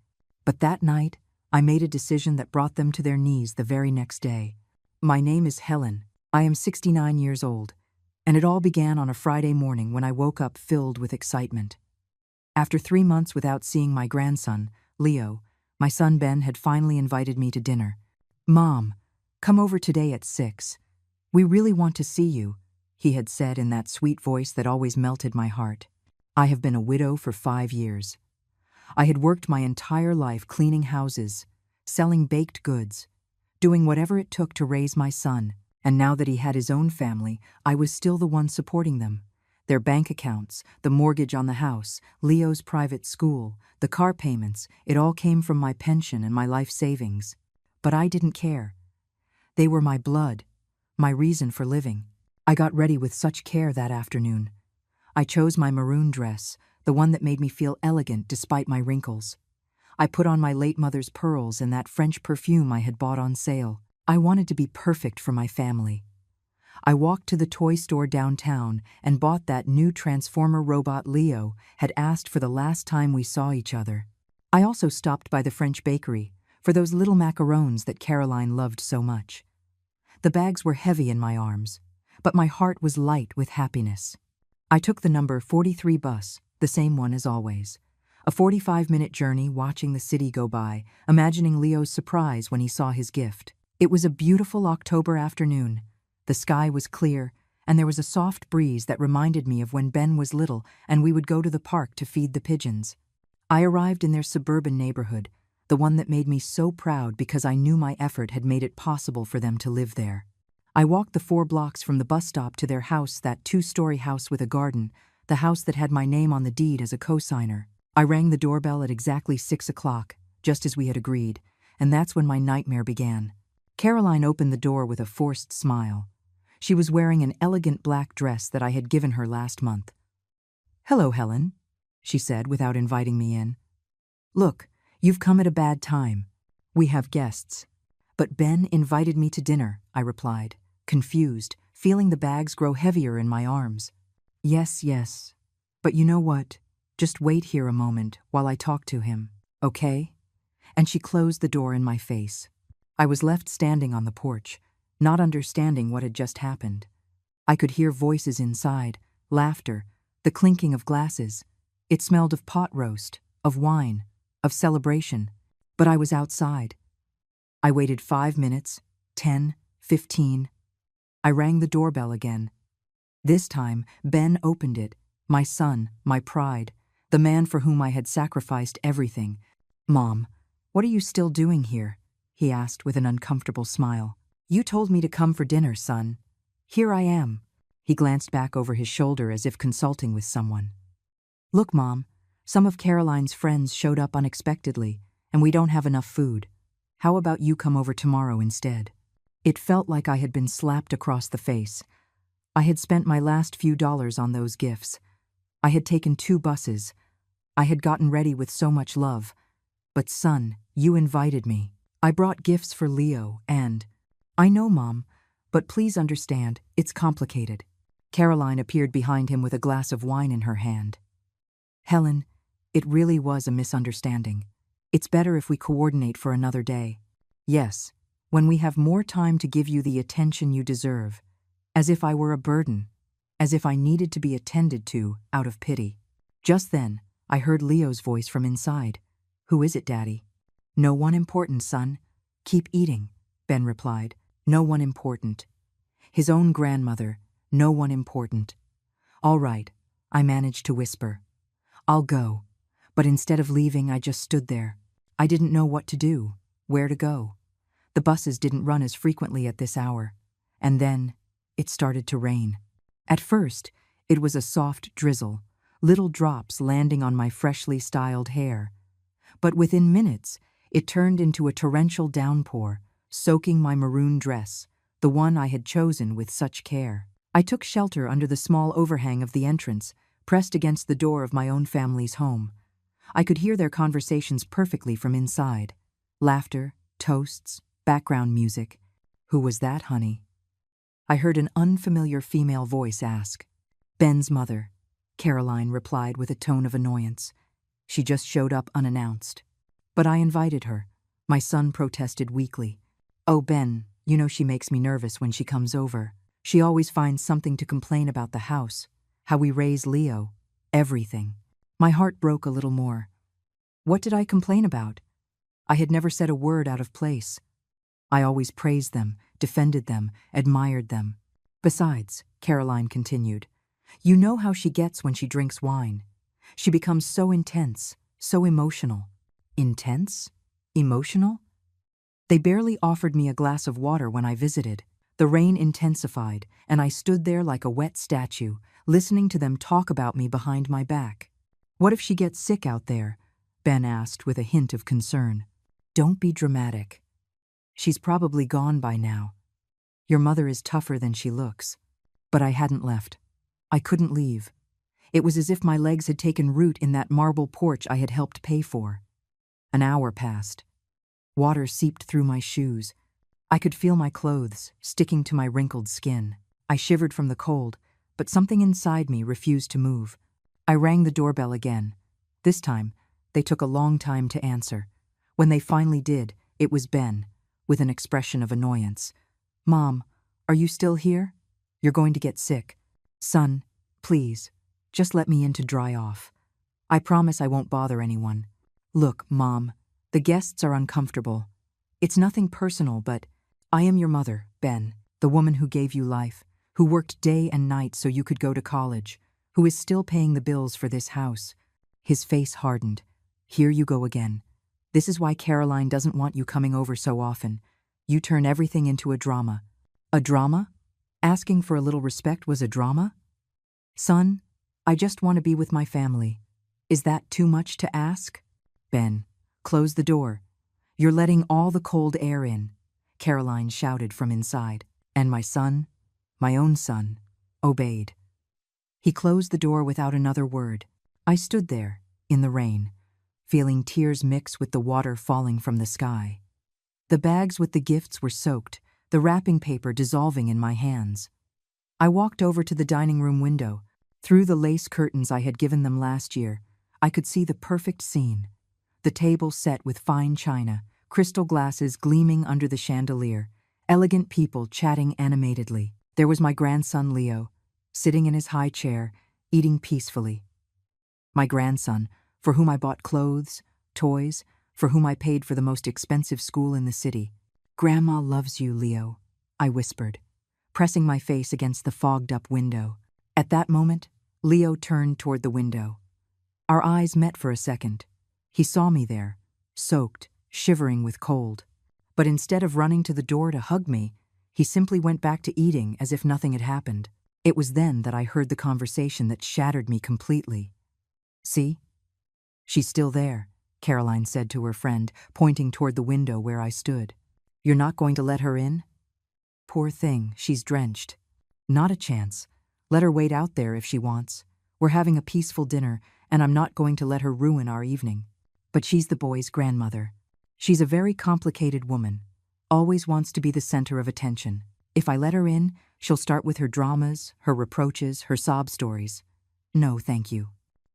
But that night, I made a decision that brought them to their knees the very next day. My name is Helen. I am 69 years old, and it all began on a Friday morning when I woke up filled with excitement. After 3 months without seeing my grandson, Leo, my son Ben had finally invited me to dinner. "Mom, come over today at 6. We really want to see you," he had said in that sweet voice that always melted my heart. I have been a widow for 5 years. I had worked my entire life cleaning houses, selling baked goods, doing whatever it took to raise my son, and now that he had his own family, I was still the one supporting them. Their bank accounts, the mortgage on the house, Leo's private school, the car payments, it all came from my pension and my life savings. But I didn't care. They were my blood, my reason for living. I got ready with such care that afternoon. I chose my maroon dress, the one that made me feel elegant despite my wrinkles. I put on my late mother's pearls and that French perfume I had bought on sale. I wanted to be perfect for my family. I walked to the toy store downtown and bought that new Transformer robot Leo had asked for the last time we saw each other. I also stopped by the French bakery for those little macarons that Caroline loved so much. The bags were heavy in my arms, but my heart was light with happiness. I took the number 43 bus, the same one as always. A 45-minute journey watching the city go by, imagining Leo's surprise when he saw his gift. It was a beautiful October afternoon. The sky was clear, and there was a soft breeze that reminded me of when Ben was little and we would go to the park to feed the pigeons. I arrived in their suburban neighborhood, the one that made me so proud because I knew my effort had made it possible for them to live there. I walked the 4 blocks from the bus stop to their house, that 2-story house with a garden, the house that had my name on the deed as a co-signer. I rang the doorbell at exactly 6 o'clock, just as we had agreed, and that's when my nightmare began. Caroline opened the door with a forced smile. She was wearing an elegant black dress that I had given her last month. "Hello, Helen," she said without inviting me in. "Look, you've come at a bad time. We have guests." "But Ben invited me to dinner," I replied, confused, feeling the bags grow heavier in my arms. Yes. But you know what? Just wait here a moment while I talk to him, okay?" And she closed the door in my face. I was left standing on the porch, not understanding what had just happened. I could hear voices inside, laughter, the clinking of glasses. It smelled of pot roast, of wine, of celebration. But I was outside. I waited 5 minutes, 10, 15. I rang the doorbell again. This time, Ben opened it, my son, my pride, the man for whom I had sacrificed everything. "Mom, what are you still doing here?" he asked with an uncomfortable smile. "You told me to come for dinner, son. Here I am." He glanced back over his shoulder as if consulting with someone. "Look, Mom, some of Caroline's friends showed up unexpectedly, and we don't have enough food. How about you come over tomorrow instead?" It felt like I had been slapped across the face. I had spent my last few dollars on those gifts. I had taken 2 buses. I had gotten ready with so much love. But son, you invited me. I brought gifts for Leo and— "I know, Mom, but please understand, it's complicated." Caroline appeared behind him with a glass of wine in her hand. "Helen, it really was a misunderstanding. It's better if we coordinate for another day. Yes, when we have more time to give you the attention you deserve. As if I were a burden. As if I needed to be attended to out of pity." Just then, I heard Leo's voice from inside. "Who is it, Daddy?" "No one important, son. Keep eating," Ben replied. "No one important." His own grandmother, no one important. "All right," I managed to whisper. "I'll go." But instead of leaving, I just stood there. I didn't know what to do, where to go. The buses didn't run as frequently at this hour. And then, it started to rain. At first, it was a soft drizzle, little drops landing on my freshly styled hair. But within minutes, it turned into a torrential downpour, soaking my maroon dress, the one I had chosen with such care. I took shelter under the small overhang of the entrance, pressed against the door of my own family's home. I could hear their conversations perfectly from inside. Laughter, toasts, background music. "Who was that, honey?" I heard an unfamiliar female voice ask. "Ben's mother," Caroline replied with a tone of annoyance. "She just showed up unannounced." "But I invited her," my son protested weakly. "Oh, Ben, you know she makes me nervous when she comes over. She always finds something to complain about the house, how we raise Leo, everything." My heart broke a little more. What did I complain about? I had never said a word out of place. I always praised them, defended them, admired them. "Besides," Caroline continued, "you know how she gets when she drinks wine. She becomes so intense, so emotional." Intense? Emotional? They barely offered me a glass of water when I visited. The rain intensified, and I stood there like a wet statue, listening to them talk about me behind my back. "What if she gets sick out there?" Ben asked with a hint of concern. "Don't be dramatic. She's probably gone by now. Your mother is tougher than she looks. But I hadn't left. I couldn't leave. It was as if my legs had taken root in that marble porch I had helped pay for. An hour passed. Water seeped through my shoes. I could feel my clothes sticking to my wrinkled skin. I shivered from the cold, but something inside me refused to move. I rang the doorbell again. This time, they took a long time to answer. When they finally did, it was Ben, with an expression of annoyance. "Mom, are you still here? You're going to get sick. Son, please, just let me in to dry off. I promise I won't bother anyone. Look, Mom, the guests are uncomfortable. It's nothing personal, but I am your mother, Ben, the woman who gave you life, who worked day and night so you could go to college, who is still paying the bills for this house." His face hardened. "Here you go again. This is why Caroline doesn't want you coming over so often. You turn everything into a drama." "A drama? Asking for a little respect was a drama?" "Son, I just want to be with my family. Is that too much to ask?" "Ben, close the door. You're letting all the cold air in," Caroline shouted from inside. And my son, my own son, obeyed. He closed the door without another word. I stood there, in the rain, feeling tears mix with the water falling from the sky. The bags with the gifts were soaked, the wrapping paper dissolving in my hands. I walked over to the dining room window. Through the lace curtains I had given them last year, I could see the perfect scene. The table set with fine china, crystal glasses gleaming under the chandelier, elegant people chatting animatedly. There was my grandson Leo, sitting in his high chair, eating peacefully. My grandson, for whom I bought clothes, toys, for whom I paid for the most expensive school in the city. "Grandma loves you, Leo," I whispered, pressing my face against the fogged-up window. At that moment, Leo turned toward the window. Our eyes met for a second. He saw me there, soaked, shivering with cold. But instead of running to the door to hug me, he simply went back to eating as if nothing had happened. It was then that I heard the conversation that shattered me completely. "See? She's still there," Caroline said to her friend, pointing toward the window where I stood. "You're not going to let her in?" "Poor thing, she's drenched." "Not a chance. Let her wait out there if she wants. We're having a peaceful dinner, and I'm not going to let her ruin our evening." But she's the boy's grandmother. She's a very complicated woman, always wants to be the center of attention. If I let her in, she'll start with her dramas, her reproaches, her sob stories. "No, thank you."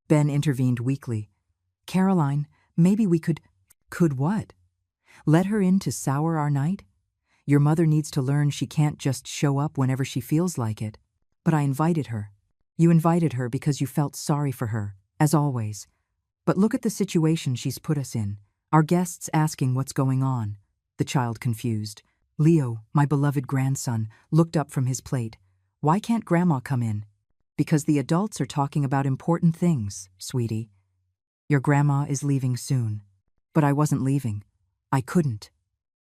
Ben intervened weakly. "Caroline, maybe we could—" "Could what? Let her in to sour our night? Your mother needs to learn she can't just show up whenever she feels like it." "But I invited her." "You invited her because you felt sorry for her, as always. But look at the situation she's put us in. Our guests asking what's going on." The child confused. Leo, my beloved grandson, looked up from his plate. "Why can't Grandma come in?" "Because the adults are talking about important things, sweetie. Your grandma is leaving soon." But I wasn't leaving. I couldn't.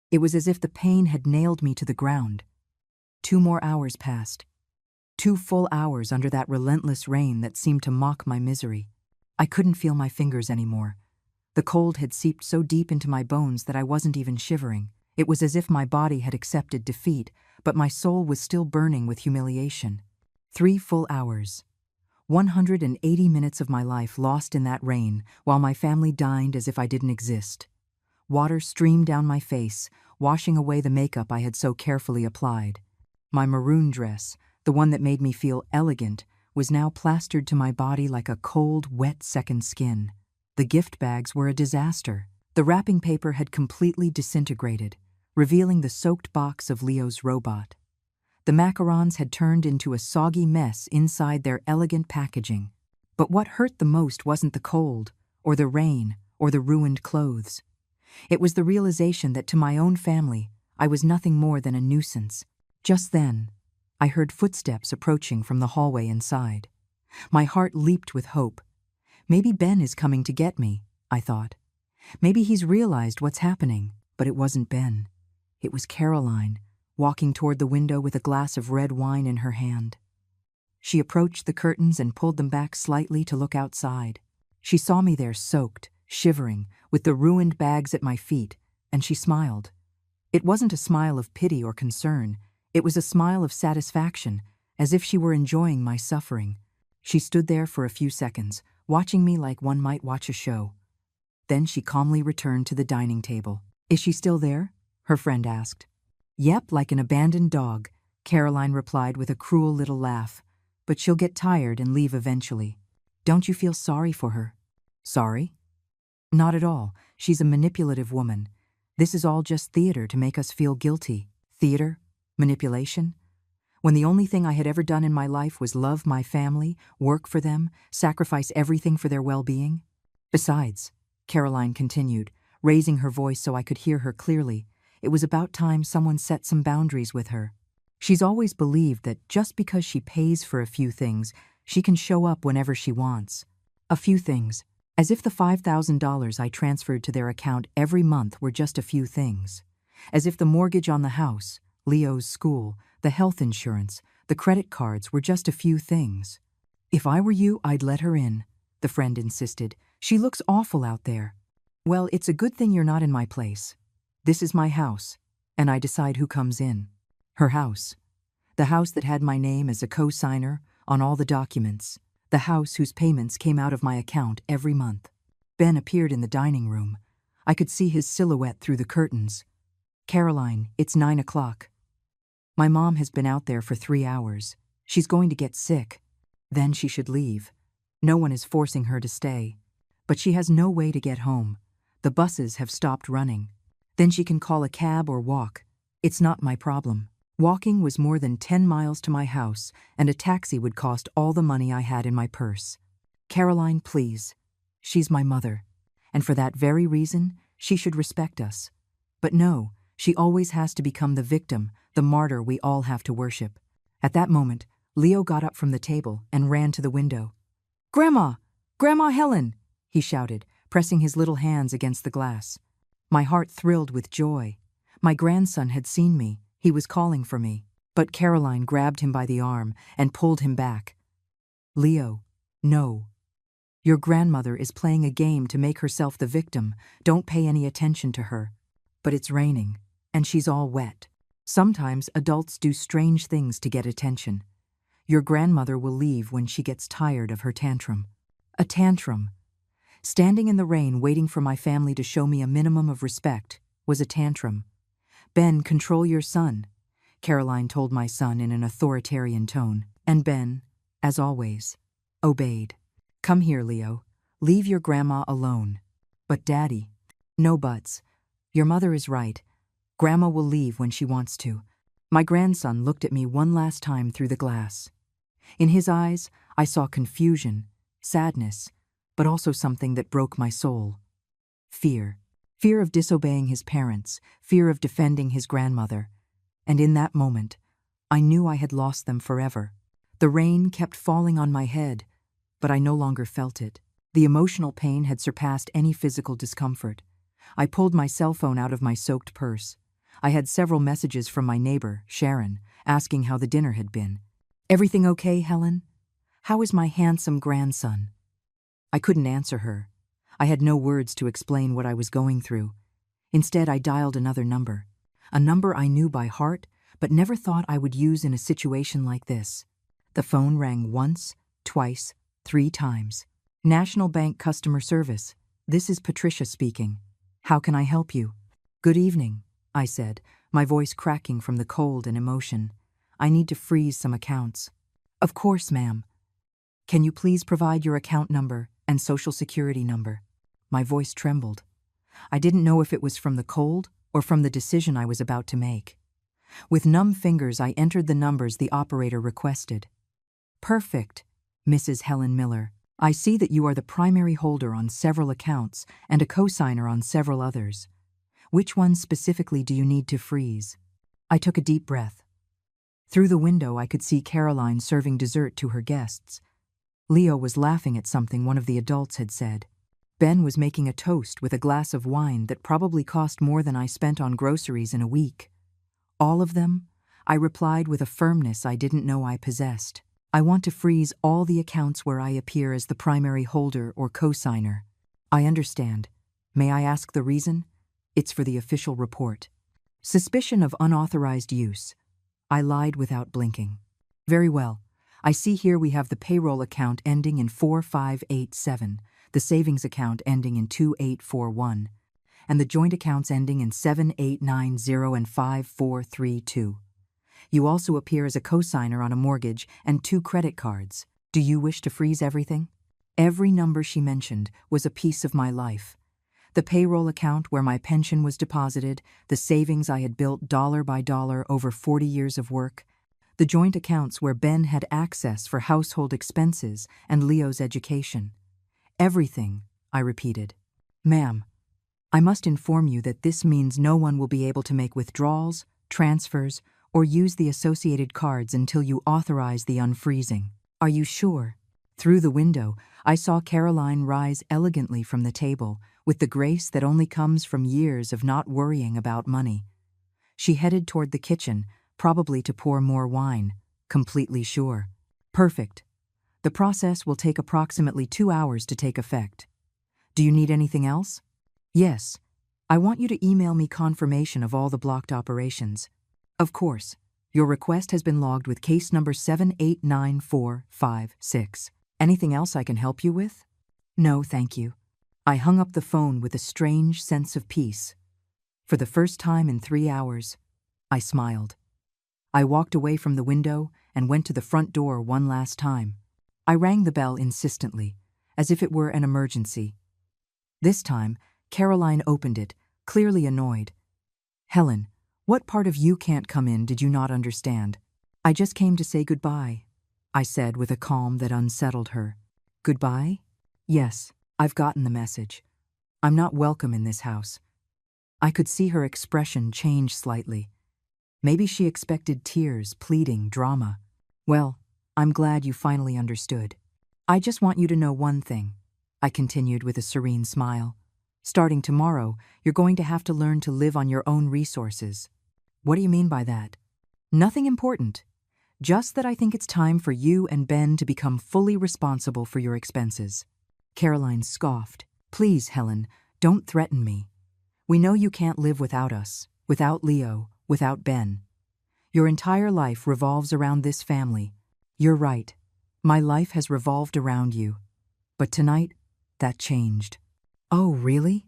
It was as if the pain had nailed me to the ground. 2 more hours passed. 2 full hours under that relentless rain that seemed to mock my misery. I couldn't feel my fingers anymore. The cold had seeped so deep into my bones that I wasn't even shivering. It was as if my body had accepted defeat, but my soul was still burning with humiliation. 3 full hours. 180 minutes of my life lost in that rain, while my family dined as if I didn't exist. Water streamed down my face, washing away the makeup I had so carefully applied. My maroon dress, the one that made me feel elegant, was now plastered to my body like a cold, wet second skin. The gift bags were a disaster. The wrapping paper had completely disintegrated, revealing the soaked box of Leo's robot. The macarons had turned into a soggy mess inside their elegant packaging. But what hurt the most wasn't the cold, or the rain, or the ruined clothes. It was the realization that to my own family, I was nothing more than a nuisance. Just then, I heard footsteps approaching from the hallway inside. My heart leaped with hope. Maybe Ben is coming to get me, I thought. Maybe he's realized what's happening, but it wasn't Ben. It was Caroline, walking toward the window with a glass of red wine in her hand. She approached the curtains and pulled them back slightly to look outside. She saw me there soaked, shivering, with the ruined bags at my feet, and she smiled. It wasn't a smile of pity or concern. It was a smile of satisfaction, as if she were enjoying my suffering. She stood there for a few seconds, watching me like one might watch a show. Then she calmly returned to the dining table. "Is she still there?" her friend asked. "Yep, like an abandoned dog," Caroline replied with a cruel little laugh. "But she'll get tired and leave eventually. Don't you feel sorry for her?" "Sorry?" "Not at all. She's a manipulative woman. This is all just theater to make us feel guilty." Theater? Manipulation? When the only thing I had ever done in my life was love my family, work for them, sacrifice everything for their well-being? Besides, Caroline continued, raising her voice so I could hear her clearly, it was about time someone set some boundaries with her. She's always believed that just because she pays for a few things, she can show up whenever she wants. A few things. As if the $5,000 I transferred to their account every month were just a few things. As if the mortgage on the house, Leo's school, the health insurance, the credit cards were just a few things. "If I were you, I'd let her in," the friend insisted. "She looks awful out there." "Well, it's a good thing you're not in my place. This is my house, and I decide who comes in." Her house. The house that had my name as a co-signer on all the documents. The house whose payments came out of my account every month. Ben appeared in the dining room. I could see his silhouette through the curtains. "Caroline, it's 9 o'clock. My mom has been out there for 3 hours. She's going to get sick. Then she should leave. No one is forcing her to stay. But she has no way to get home. The buses have stopped running. Then she can call a cab or walk. It's not my problem." Walking was more than 10 miles to my house, and a taxi would cost all the money I had in my purse. "Caroline, please. She's my mother. And for that very reason, she should respect us. But no, she always has to become the victim, the martyr we all have to worship." At that moment, Leo got up from the table and ran to the window. "Grandma! Grandma Helen!" he shouted, pressing his little hands against the glass. My heart thrilled with joy. My grandson had seen me. He was calling for me. But Caroline grabbed him by the arm and pulled him back. "Leo, no. Your grandmother is playing a game to make herself the victim. Don't pay any attention to her. But it's raining, and she's all wet. Sometimes adults do strange things to get attention. Your grandmother will leave when she gets tired of her tantrum." A tantrum. Standing in the rain waiting for my family to show me a minimum of respect was a tantrum. "Ben, control your son," Caroline told my son in an authoritarian tone. And Ben, as always, obeyed. "Come here, Leo. Leave your grandma alone." "But Daddy." "No buts. Your mother is right. Grandma will leave when she wants to." My grandson looked at me one last time through the glass. In his eyes, I saw confusion, sadness, but also something that broke my soul. Fear. Fear of disobeying his parents, fear of defending his grandmother. And in that moment, I knew I had lost them forever. The rain kept falling on my head, but I no longer felt it. The emotional pain had surpassed any physical discomfort. I pulled my cell phone out of my soaked purse. I had several messages from my neighbor, Sharon, asking how the dinner had been. "Everything okay, Helen? How is my handsome grandson?" I couldn't answer her. I had no words to explain what I was going through. Instead, I dialed another number. A number I knew by heart, but never thought I would use in a situation like this. The phone rang once, twice, 3 times. "National Bank Customer Service. This is Patricia speaking. How can I help you?" "Good evening," I said, my voice cracking from the cold and emotion. "I need to freeze some accounts." "Of course, ma'am. Can you please provide your account number and social security number?" My voice trembled. I didn't know if it was from the cold or from the decision I was about to make. With numb fingers, I entered the numbers the operator requested. "Perfect, Mrs. Helen Miller. I see that you are the primary holder on several accounts and a co-signer on several others. Which ones specifically do you need to freeze?" I took a deep breath. Through the window, I could see Caroline serving dessert to her guests. Leo was laughing at something one of the adults had said. Ben was making a toast with a glass of wine that probably cost more than I spent on groceries in a week. "All of them?" I replied with a firmness I didn't know I possessed. "I want to freeze all the accounts where I appear as the primary holder or co-signer." "I understand. May I ask the reason?" "It's for the official report." "Suspicion of unauthorized use." I lied without blinking. Very well. I see here we have the payroll account ending in 4587, the savings account ending in 2841, and the joint accounts ending in 7890 and 5432. You also appear as a cosigner on a mortgage and 2 credit cards. Do you wish to freeze everything? Every number she mentioned was a piece of my life. The payroll account where my pension was deposited, the savings I had built dollar by dollar over 40 years of work, the joint accounts where Ben had access for household expenses and Leo's education. Everything, I repeated. Ma'am, I must inform you that this means no one will be able to make withdrawals, transfers, or use the associated cards until you authorize the unfreezing. Are you sure? Through the window, I saw Caroline rise elegantly from the table, with the grace that only comes from years of not worrying about money. She headed toward the kitchen, probably to pour more wine, completely sure. Perfect. The process will take approximately 2 hours to take effect. Do you need anything else? Yes. I want you to email me confirmation of all the blocked operations. Of course. Your request has been logged with case number 789456. Anything else I can help you with? No, thank you. I hung up the phone with a strange sense of peace. For the first time in 3 hours, I smiled. I walked away from the window and went to the front door one last time. I rang the bell insistently, as if it were an emergency. This time, Caroline opened it, clearly annoyed. Helen, what part of you can't come in did you not understand? I just came to say goodbye, I said with a calm that unsettled her. Goodbye? Yes, I've gotten the message. I'm not welcome in this house. I could see her expression change slightly. Maybe she expected tears, pleading, drama. Well, I'm glad you finally understood. I just want you to know one thing, I continued with a serene smile. Starting tomorrow, you're going to have to learn to live on your own resources. What do you mean by that? Nothing important. Just that I think it's time for you and Ben to become fully responsible for your expenses. Caroline scoffed. Please, Helen, don't threaten me. We know you can't live without us, without Leo, without Ben. Your entire life revolves around this family. You're right. My life has revolved around you. But tonight, that changed. Oh, really?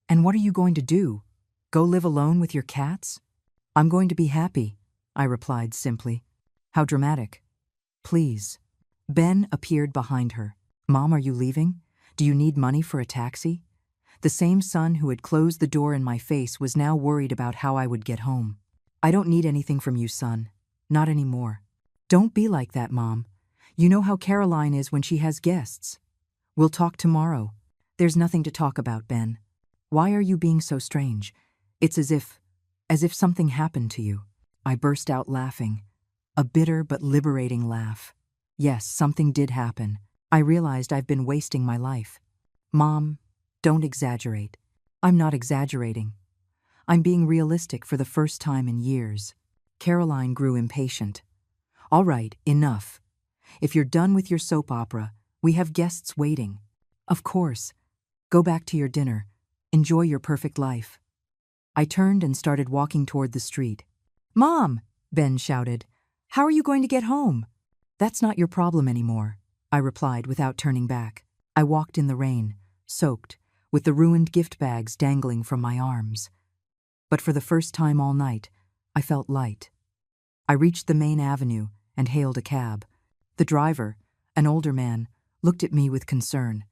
And what are you going to do? Go live alone with your cats? I'm going to be happy, I replied simply. How dramatic. Please. Ben appeared behind her. Mom, are you leaving? Do you need money for a taxi? The same son who had closed the door in my face was now worried about how I would get home. I don't need anything from you, son. Not anymore. Don't be like that, Mom. You know how Caroline is when she has guests. We'll talk tomorrow. There's nothing to talk about, Ben. Why are you being so strange? It's as if something happened to you. I burst out laughing. A bitter but liberating laugh. Yes, something did happen. I realized I've been wasting my life. Mom, don't exaggerate. I'm not exaggerating. I'm being realistic for the first time in years. Caroline grew impatient. All right, enough. If you're done with your soap opera, we have guests waiting. Of course. Go back to your dinner. Enjoy your perfect life. I turned and started walking toward the street. Mom, Ben shouted. How are you going to get home? That's not your problem anymore, I replied without turning back. I walked in the rain, soaked, with the ruined gift bags dangling from my arms. But for the first time all night, I felt light. I reached the main avenue and hailed a cab. The driver, an older man, looked at me with concern.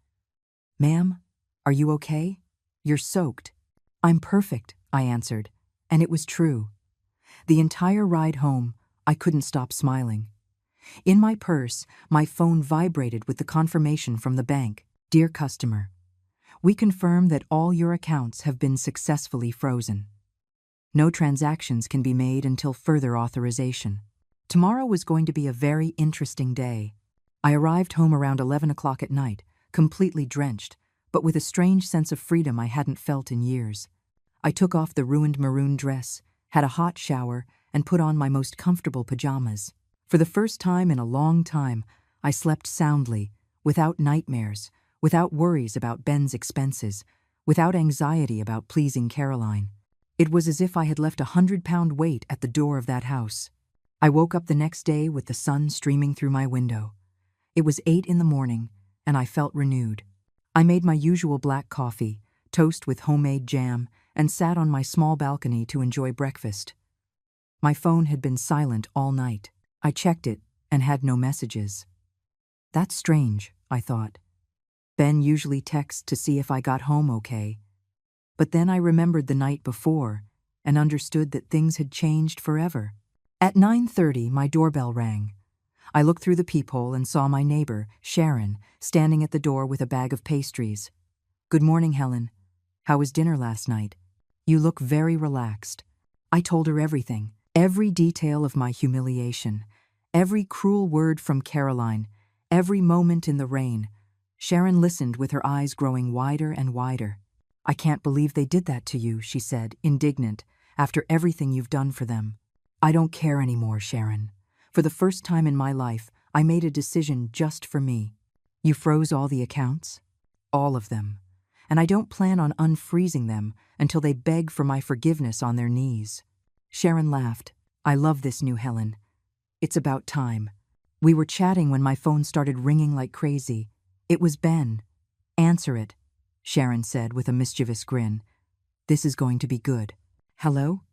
Ma'am, are you okay? You're soaked. I'm perfect, I answered, and it was true. The entire ride home, I couldn't stop smiling. In my purse, my phone vibrated with the confirmation from the bank. Dear customer, we confirm that all your accounts have been successfully frozen. No transactions can be made until further authorization. Tomorrow was going to be a very interesting day. I arrived home around 11 o'clock at night, completely drenched, but with a strange sense of freedom I hadn't felt in years. I took off the ruined maroon dress, had a hot shower, and put on my most comfortable pajamas. For the first time in a long time, I slept soundly, without nightmares, without worries about Ben's expenses, without anxiety about pleasing Caroline. It was as if I had left a 100-pound weight at the door of that house. I woke up the next day with the sun streaming through my window. It was 8 in the morning, and I felt renewed. I made my usual black coffee, toast with homemade jam, and sat on my small balcony to enjoy breakfast. My phone had been silent all night. I checked it and had no messages. That's strange, I thought. Ben usually texts to see if I got home okay. But then I remembered the night before and understood that things had changed forever. At 9:30, my doorbell rang. I looked through the peephole and saw my neighbor, Sharon, standing at the door with a bag of pastries. "Good morning, Helen. How was dinner last night? You look very relaxed." I told her everything, every detail of my humiliation, every cruel word from Caroline, every moment in the rain. Sharon listened with her eyes growing wider and wider. "I can't believe they did that to you," she said, indignant, "after everything you've done for them." "I don't care anymore, Sharon. For the first time in my life, I made a decision just for me." "You froze all the accounts?" "All of them. And I don't plan on unfreezing them until they beg for my forgiveness on their knees." Sharon laughed. "I love this new Helen. It's about time." We were chatting when my phone started ringing like crazy. It was Ben. "Answer it," Sharon said with a mischievous grin. "This is going to be good." "Hello?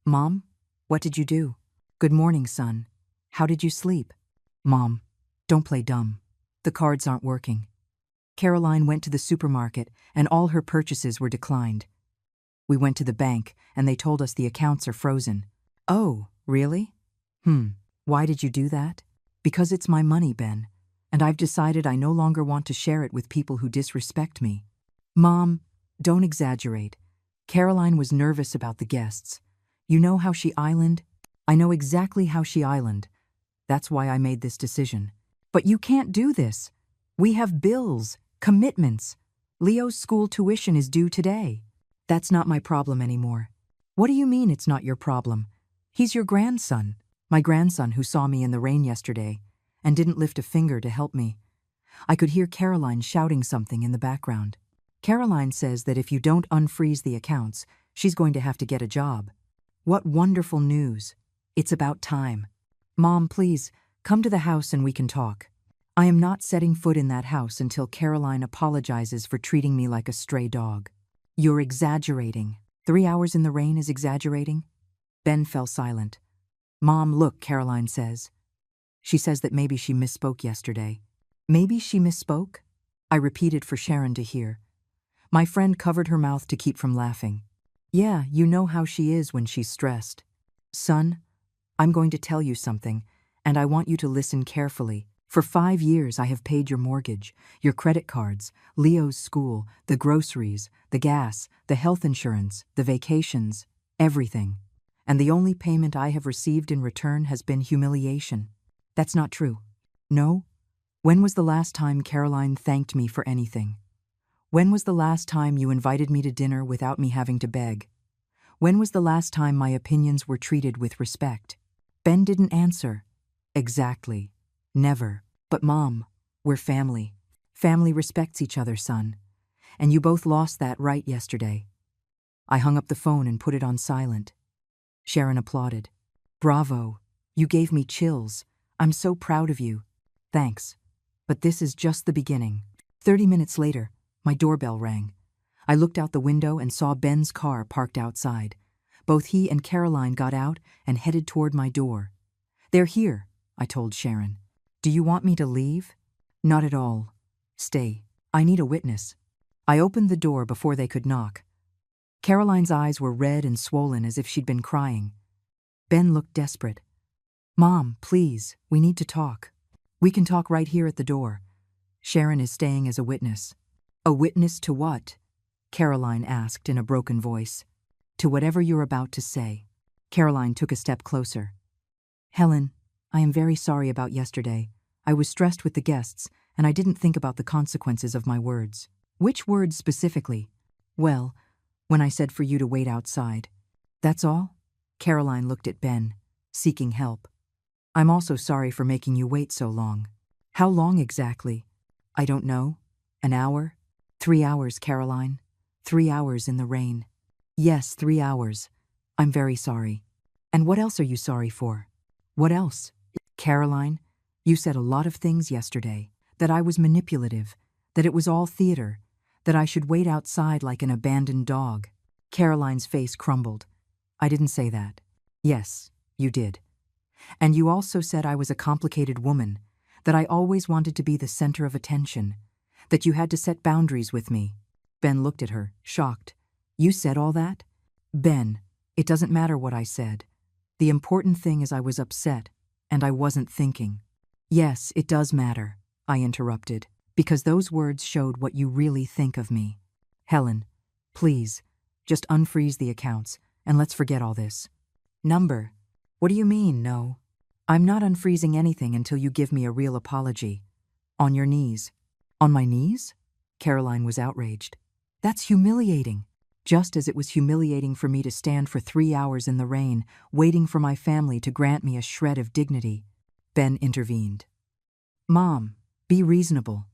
Mom? What did you do?" "Good morning, son. How did you sleep?" "Mom, don't play dumb. The cards aren't working." Caroline went to the supermarket and all her purchases were declined. We went to the bank and they told us the accounts are frozen. "Oh, really? Why did you do that?" "Because it's my money, Ben, and I've decided I no longer want to share it with people who disrespect me." "Mom, don't exaggerate. Caroline was nervous about the guests. You know how she island?" "I know exactly how she island. That's why I made this decision." "But you can't do this. We have bills, commitments. Leo's school tuition is due today." "That's not my problem anymore." "What do you mean it's not your problem? He's your grandson." "My grandson who saw me in the rain yesterday and didn't lift a finger to help me." I could hear Caroline shouting something in the background. "Caroline says that if you don't unfreeze the accounts, she's going to have to get a job." "What wonderful news. It's about time." "Mom, please, come to the house and we can talk." "I am not setting foot in that house until Caroline apologizes for treating me like a stray dog." "You're exaggerating." 3 hours in the rain is exaggerating?" Ben fell silent. "Mom, look," Caroline says. She says that maybe she misspoke yesterday. "Maybe she misspoke?" I repeated for Sharon to hear. My friend covered her mouth to keep from laughing. "Yeah, you know how she is when she's stressed." "Son, I'm going to tell you something, and I want you to listen carefully. For 5 years I have paid your mortgage, your credit cards, Leo's school, the groceries, the gas, the health insurance, the vacations, everything. And the only payment I have received in return has been humiliation." "That's not true." "No? When was the last time Caroline thanked me for anything? When was the last time you invited me to dinner without me having to beg? When was the last time my opinions were treated with respect?" Ben didn't answer. "Exactly. Never. But Mom, we're family. Family respects each other, son. And you both lost that right yesterday." I hung up the phone and put it on silent. Sharon applauded. "Bravo. You gave me chills. I'm so proud of you." "Thanks. But this is just the beginning." 30 minutes later, my doorbell rang. I looked out the window and saw Ben's car parked outside. Both he and Caroline got out and headed toward my door. "They're here," I told Sharon. "Do you want me to leave?" "Not at all. Stay. I need a witness." I opened the door before they could knock. Caroline's eyes were red and swollen as if she'd been crying. Ben looked desperate. "Mom, please, we need to talk." "We can talk right here at the door. Sharon is staying as a witness." "A witness to what?" Caroline asked in a broken voice. "To whatever you're about to say." Caroline took a step closer. "Helen, I am very sorry about yesterday. I was stressed with the guests, and I didn't think about the consequences of my words." "Which words specifically?" "Well, when I said for you to wait outside." "That's all?" Caroline looked at Ben, seeking help. "I'm also sorry for making you wait so long." "How long exactly?" "I don't know. An hour? 3 hours, Caroline. 3 hours in the rain." "Yes, 3 hours. I'm very sorry." "And what else are you sorry for?" What else? Caroline, you said a lot of things yesterday. That I was manipulative, that it was all theater, that I should wait outside like an abandoned dog. Caroline's face crumbled. I didn't say that. Yes, you did. And you also said I was a complicated woman, that I always wanted to be the center of attention, that you had to set boundaries with me. Ben looked at her, shocked. You said all that? Ben, it doesn't matter what I said. The important thing is I was upset, and I wasn't thinking. Yes, it does matter, I interrupted, because those words showed what you really think of me. Helen, please, just unfreeze the accounts, and let's forget all this. Number, what do you mean, no? I'm not unfreezing anything until you give me a real apology. On your knees. On my knees? Caroline was outraged. That's humiliating. Just as it was humiliating for me to stand for 3 hours in the rain, waiting for my family to grant me a shred of dignity. Ben intervened. Mom, be reasonable.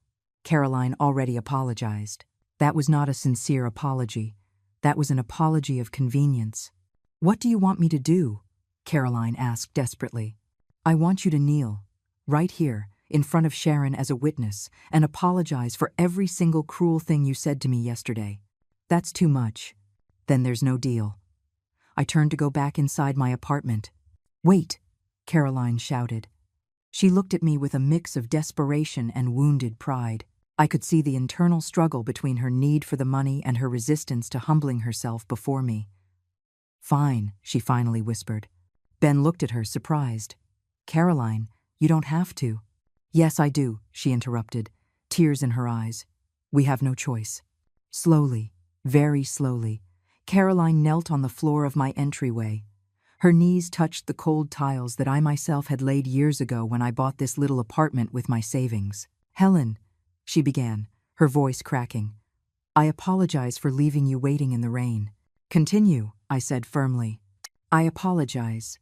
Caroline already apologized. That was not a sincere apology. That was an apology of convenience. What do you want me to do? Caroline asked desperately. I want you to kneel, right here, in front of Sharon as a witness, and apologize for every single cruel thing you said to me yesterday. That's too much. Then there's no deal. I turned to go back inside my apartment. Wait, Caroline shouted. She looked at me with a mix of desperation and wounded pride. I could see the internal struggle between her need for the money and her resistance to humbling herself before me. Fine, she finally whispered. Ben looked at her, surprised. Caroline, you don't have to. Yes, I do, she interrupted, tears in her eyes. We have no choice. Slowly, very slowly, Caroline knelt on the floor of my entryway. Her knees touched the cold tiles that I myself had laid years ago when I bought this little apartment with my savings. Helen, she began, her voice cracking. I apologize for leaving you waiting in the rain. Continue, I said firmly. I apologize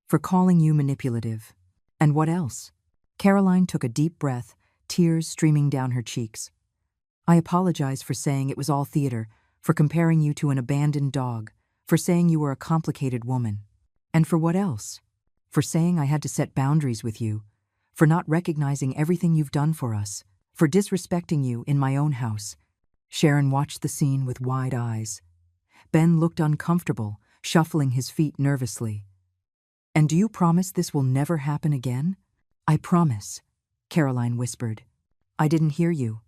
for calling you manipulative. And what else? Caroline took a deep breath, tears streaming down her cheeks. I apologize for saying it was all theater, for comparing you to an abandoned dog, for saying you were a complicated woman. And for what else? For saying I had to set boundaries with you, for not recognizing everything you've done for us, for disrespecting you in my own house. Sharon watched the scene with wide eyes. Ben looked uncomfortable, shuffling his feet nervously. And do you promise this will never happen again? I promise, Caroline whispered. I didn't hear you.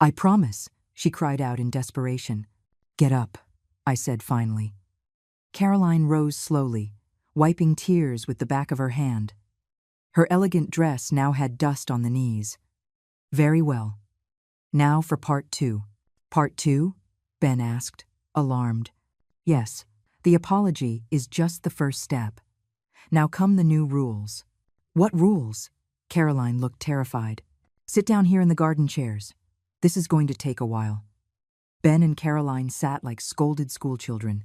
I promise, she cried out in desperation. Get up, I said finally. Caroline rose slowly, wiping tears with the back of her hand. Her elegant dress now had dust on the knees. Very well. Now for part 2. Part 2? Ben asked, alarmed. Yes, the apology is just the first step. Now come the new rules. What rules? Caroline looked terrified. Sit down here in the garden chairs. This is going to take a while. Ben and Caroline sat like scolded schoolchildren.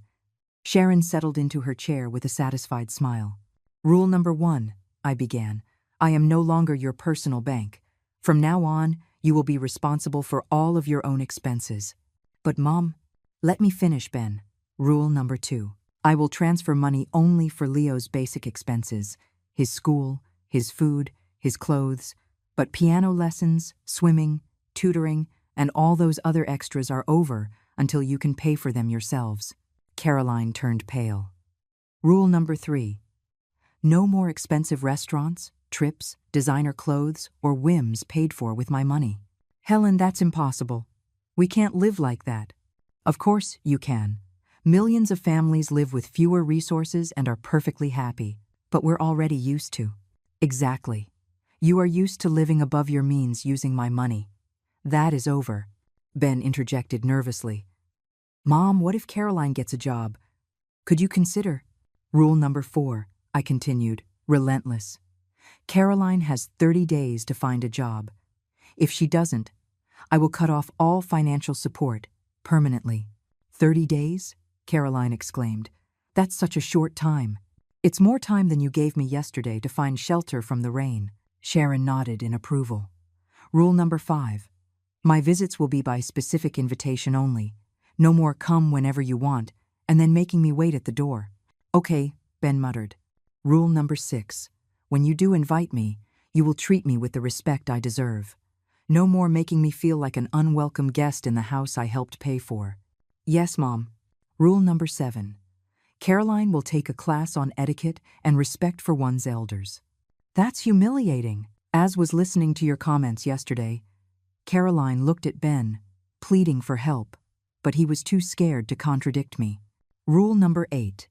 Sharon settled into her chair with a satisfied smile. Rule number 1, I began. I am no longer your personal bank. From now on, you will be responsible for all of your own expenses. But Mom, let me finish, Ben. Rule number 2. I will transfer money only for Leo's basic expenses, his school, his food, his clothes, but piano lessons, swimming, tutoring, and all those other extras are over until you can pay for them yourselves. Caroline turned pale. Rule number 3. No more expensive restaurants, trips, designer clothes, or whims paid for with my money. Helen, that's impossible. We can't live like that. Of course you can. Millions of families live with fewer resources and are perfectly happy, but we're already used to. Exactly. You are used to living above your means using my money. That is over. Ben interjected nervously. Mom, what if Caroline gets a job? Could you consider? Rule number 4, I continued, relentless. Caroline has 30 days to find a job. If she doesn't, I will cut off all financial support, permanently. 30 days? Caroline exclaimed. That's such a short time. It's more time than you gave me yesterday to find shelter from the rain. Sharon nodded in approval. Rule number 5. My visits will be by specific invitation only. No more come whenever you want, and then making me wait at the door. Okay, Ben muttered. Rule number 6. When you do invite me, you will treat me with the respect I deserve. No more making me feel like an unwelcome guest in the house I helped pay for. Yes, Mom. Rule number 7. Caroline will take a class on etiquette and respect for one's elders. That's humiliating. As was listening to your comments yesterday, Caroline looked at Ben, pleading for help, but he was too scared to contradict me. Rule number 8.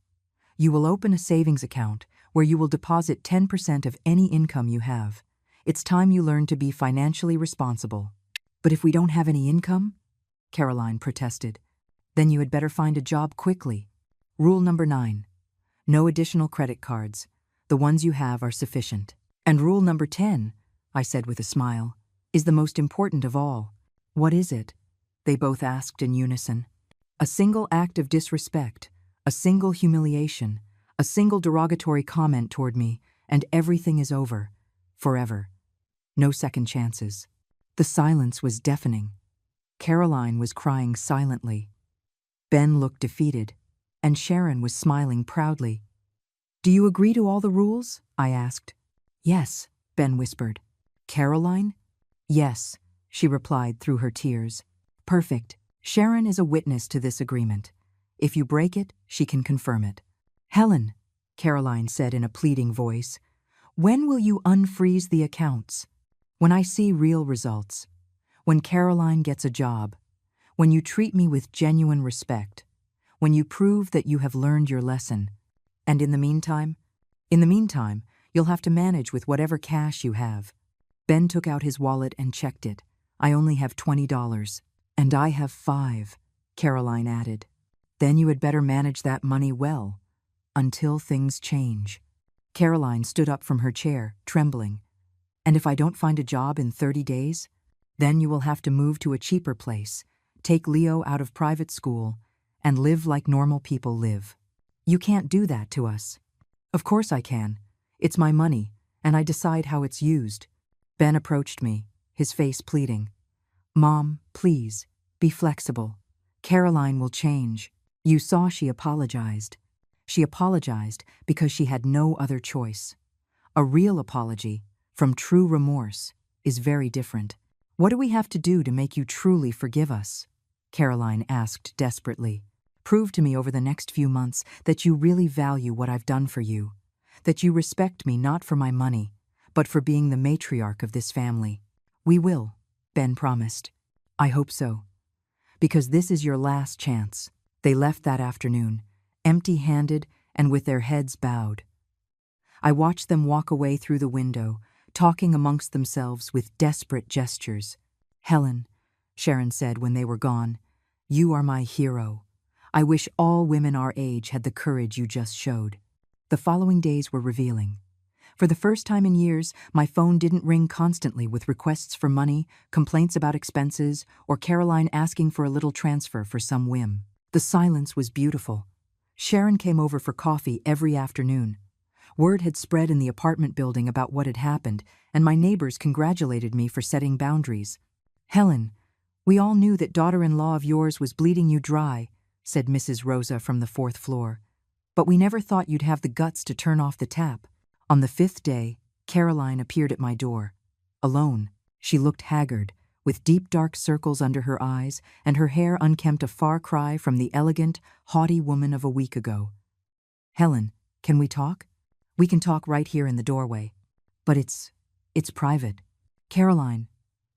You will open a savings account where you will deposit 10% of any income you have. It's time you learn to be financially responsible. But if we don't have any income? Caroline protested. Then you had better find a job quickly. Rule number 9. No additional credit cards. The ones you have are sufficient. And rule number 10, I said with a smile, is the most important of all. What is it? They both asked in unison. A single act of disrespect, a single humiliation, a single derogatory comment toward me, and everything is over. Forever. No second chances. The silence was deafening. Caroline was crying silently. Ben looked defeated, and Sharon was smiling proudly. Do you agree to all the rules? I asked. Yes, Ben whispered. Caroline? Yes, she replied through her tears. Perfect. Sharon is a witness to this agreement. If you break it, she can confirm it. Helen, Caroline said in a pleading voice, when will you unfreeze the accounts? When I see real results. When Caroline gets a job. When you treat me with genuine respect. When you prove that you have learned your lesson. And in the meantime, you'll have to manage with whatever cash you have. Ben took out his wallet and checked it. I only have $20. And I have 5, Caroline added. Then you had better manage that money well, until things change. Caroline stood up from her chair, trembling. And if I don't find a job in 30 days? Then you will have to move to a cheaper place, take Leo out of private school, and live like normal people live. You can't do that to us. Of course I can. It's my money, and I decide how it's used. Ben approached me, his face pleading. Mom, please, be flexible. Caroline will change. You saw she apologized. She apologized because she had no other choice. A real apology, from true remorse, is very different. What do we have to do to make you truly forgive us? Caroline asked desperately. Prove to me over the next few months that you really value what I've done for you, that you respect me not for my money, but for being the matriarch of this family. We will, Ben promised. I hope so. Because this is your last chance. They left that afternoon, empty-handed and with their heads bowed. I watched them walk away through the window, talking amongst themselves with desperate gestures. Helen, Sharon said when they were gone, you are my hero. I wish all women our age had the courage you just showed. The following days were revealing. For the first time in years, my phone didn't ring constantly with requests for money, complaints about expenses, or Caroline asking for a little transfer for some whim. The silence was beautiful. Sharon came over for coffee every afternoon. Word had spread in the apartment building about what had happened, and my neighbors congratulated me for setting boundaries. Helen, we all knew that daughter-in-law of yours was bleeding you dry, said Mrs. Rosa from the 4th floor. But we never thought you'd have the guts to turn off the tap. On the 5th day, Caroline appeared at my door. Alone, she looked haggard, with deep dark circles under her eyes and her hair unkempt a far cry from the elegant, haughty woman of a week ago. Helen, can we talk? We can talk right here in the doorway. But it's private. Caroline,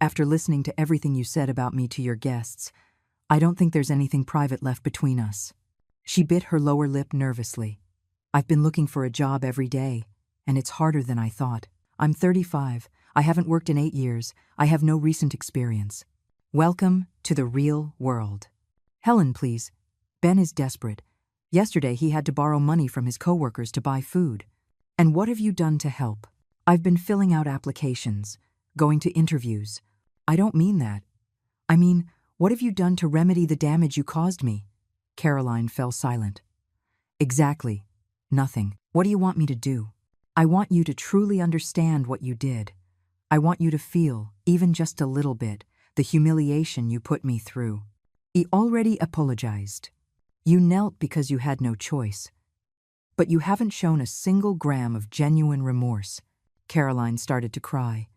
after listening to everything you said about me to your guests, I don't think there's anything private left between us. She bit her lower lip nervously. I've been looking for a job every day, and it's harder than I thought. I'm 35. I haven't worked in 8 years. I have no recent experience. Welcome to the real world. Helen, please. Ben is desperate. Yesterday he had to borrow money from his coworkers to buy food. And what have you done to help? I've been filling out applications, going to interviews. I don't mean that. I mean, what have you done to remedy the damage you caused me? Caroline fell silent. Exactly. Nothing. What do you want me to do? I want you to truly understand what you did. I want you to feel, even just a little bit, the humiliation you put me through. He already apologized. You knelt because you had no choice. But you haven't shown a single gram of genuine remorse. Caroline started to cry.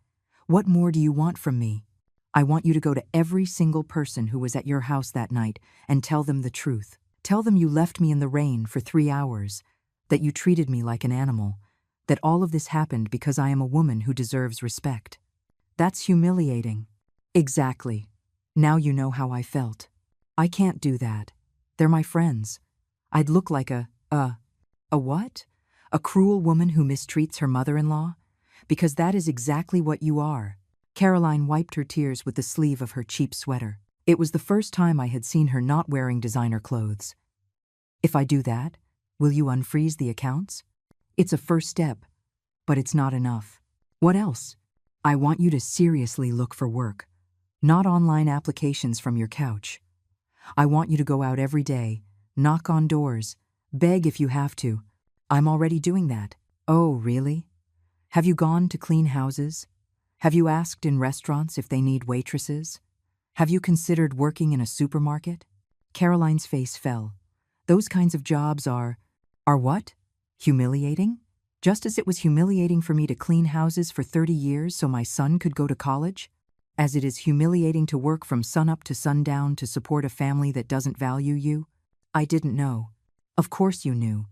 What more do you want from me? I want you to go to every single person who was at your house that night and tell them the truth. Tell them you left me in the rain for 3 hours, that you treated me like an animal, that all of this happened because I am a woman who deserves respect. That's humiliating. Exactly. Now you know how I felt. I can't do that. They're my friends. I'd look like a what? A cruel woman who mistreats her mother-in-law? Because that is exactly what you are. Caroline wiped her tears with the sleeve of her cheap sweater. It was the first time I had seen her not wearing designer clothes. If I do that, will you unfreeze the accounts? It's a first step, but it's not enough. What else? I want you to seriously look for work, not online applications from your couch. I want you to go out every day, knock on doors, beg if you have to. I'm already doing that. Oh, really? Have you gone to clean houses? Have you asked in restaurants if they need waitresses? Have you considered working in a supermarket? Caroline's face fell. Those kinds of jobs are what? Humiliating? Just as it was humiliating for me to clean houses for 30 years so my son could go to college? As it is humiliating to work from sunup to sundown to support a family that doesn't value you? I didn't know. Of course you knew.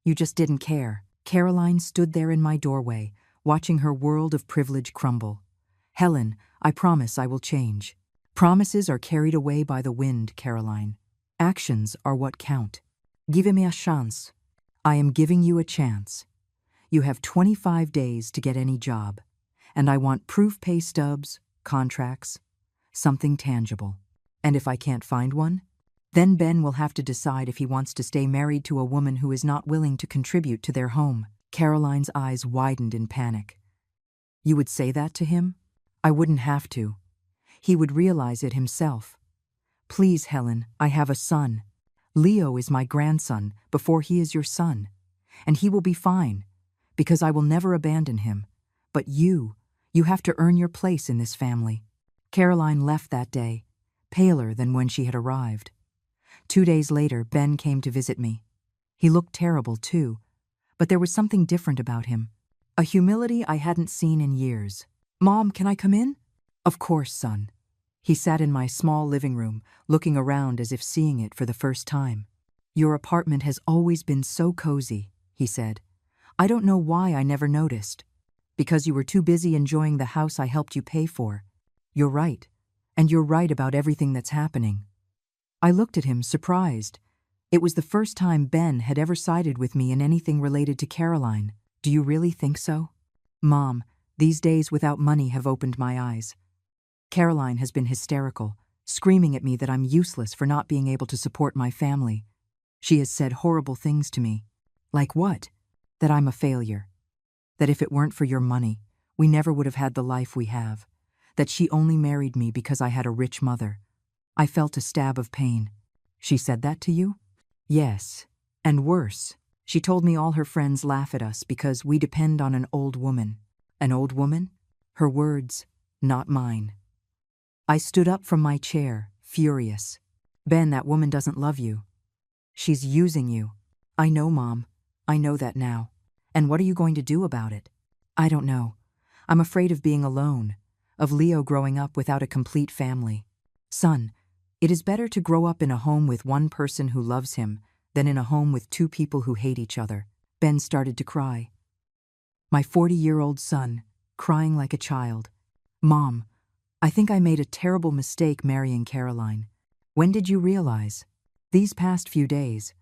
You just didn't care. Caroline stood there in my doorway, watching her world of privilege crumble. Helen, I promise I will change. Promises are carried away by the wind, Caroline. Actions are what count. Give me a chance. I am giving you a chance. You have 25 days to get any job, and I want proof pay stubs, contracts, something tangible. And if I can't find one, then Ben will have to decide if he wants to stay married to a woman who is not willing to contribute to their home. Caroline's eyes widened in panic. You would say that to him? I wouldn't have to. He would realize it himself. Please, Helen, I have a son. Leo is my grandson before he is your son. And he will be fine, because I will never abandon him. But you have to earn your place in this family. Caroline left that day, paler than when she had arrived. 2 days later, Ben came to visit me. He looked terrible, too, but there was something different about him. A humility I hadn't seen in years. Mom, can I come in? Of course, son. He sat in my small living room, looking around as if seeing it for the first time. Your apartment has always been so cozy, he said. I don't know why I never noticed. Because you were too busy enjoying the house I helped you pay for. You're right. And you're right about everything that's happening. I looked at him, surprised. It was the first time Ben had ever sided with me in anything related to Caroline. Do you really think so? Mom, these days without money have opened my eyes. Caroline has been hysterical, screaming at me that I'm useless for not being able to support my family. She has said horrible things to me. Like what? That I'm a failure. That if it weren't for your money, we never would have had the life we have. That she only married me because I had a rich mother. I felt a stab of pain. She said that to you? Yes. And worse, she told me all her friends laugh at us because we depend on an old woman. An old woman? Her words, not mine. I stood up from my chair, furious. Ben, that woman doesn't love you. She's using you. I know, Mom. I know that now. And what are you going to do about it? I don't know. I'm afraid of being alone, of Leo growing up without a complete family. Son, it is better to grow up in a home with one person who loves him than in a home with 2 people who hate each other. Ben started to cry. My 40-year-old son, crying like a child. Mom, I think I made a terrible mistake marrying Caroline. When did you realize? These past few days,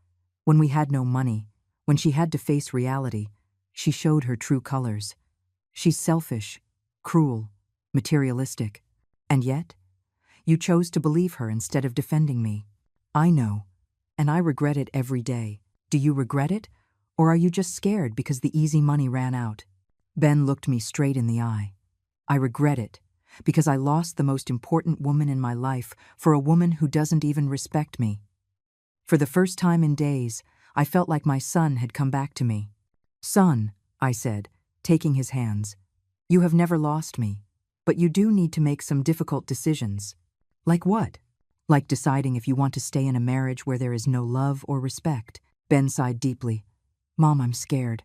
when we had no money, when she had to face reality, she showed her true colors. She's selfish, cruel, materialistic. And yet, you chose to believe her instead of defending me. I know, and I regret it every day. Do you regret it, or are you just scared because the easy money ran out? Ben looked me straight in the eye. I regret it, because I lost the most important woman in my life for a woman who doesn't even respect me. For the first time in days, I felt like my son had come back to me. Son, I said, taking his hands, you have never lost me, but you do need to make some difficult decisions. Like what? Like deciding if you want to stay in a marriage where there is no love or respect. Ben sighed deeply. Mom, I'm scared.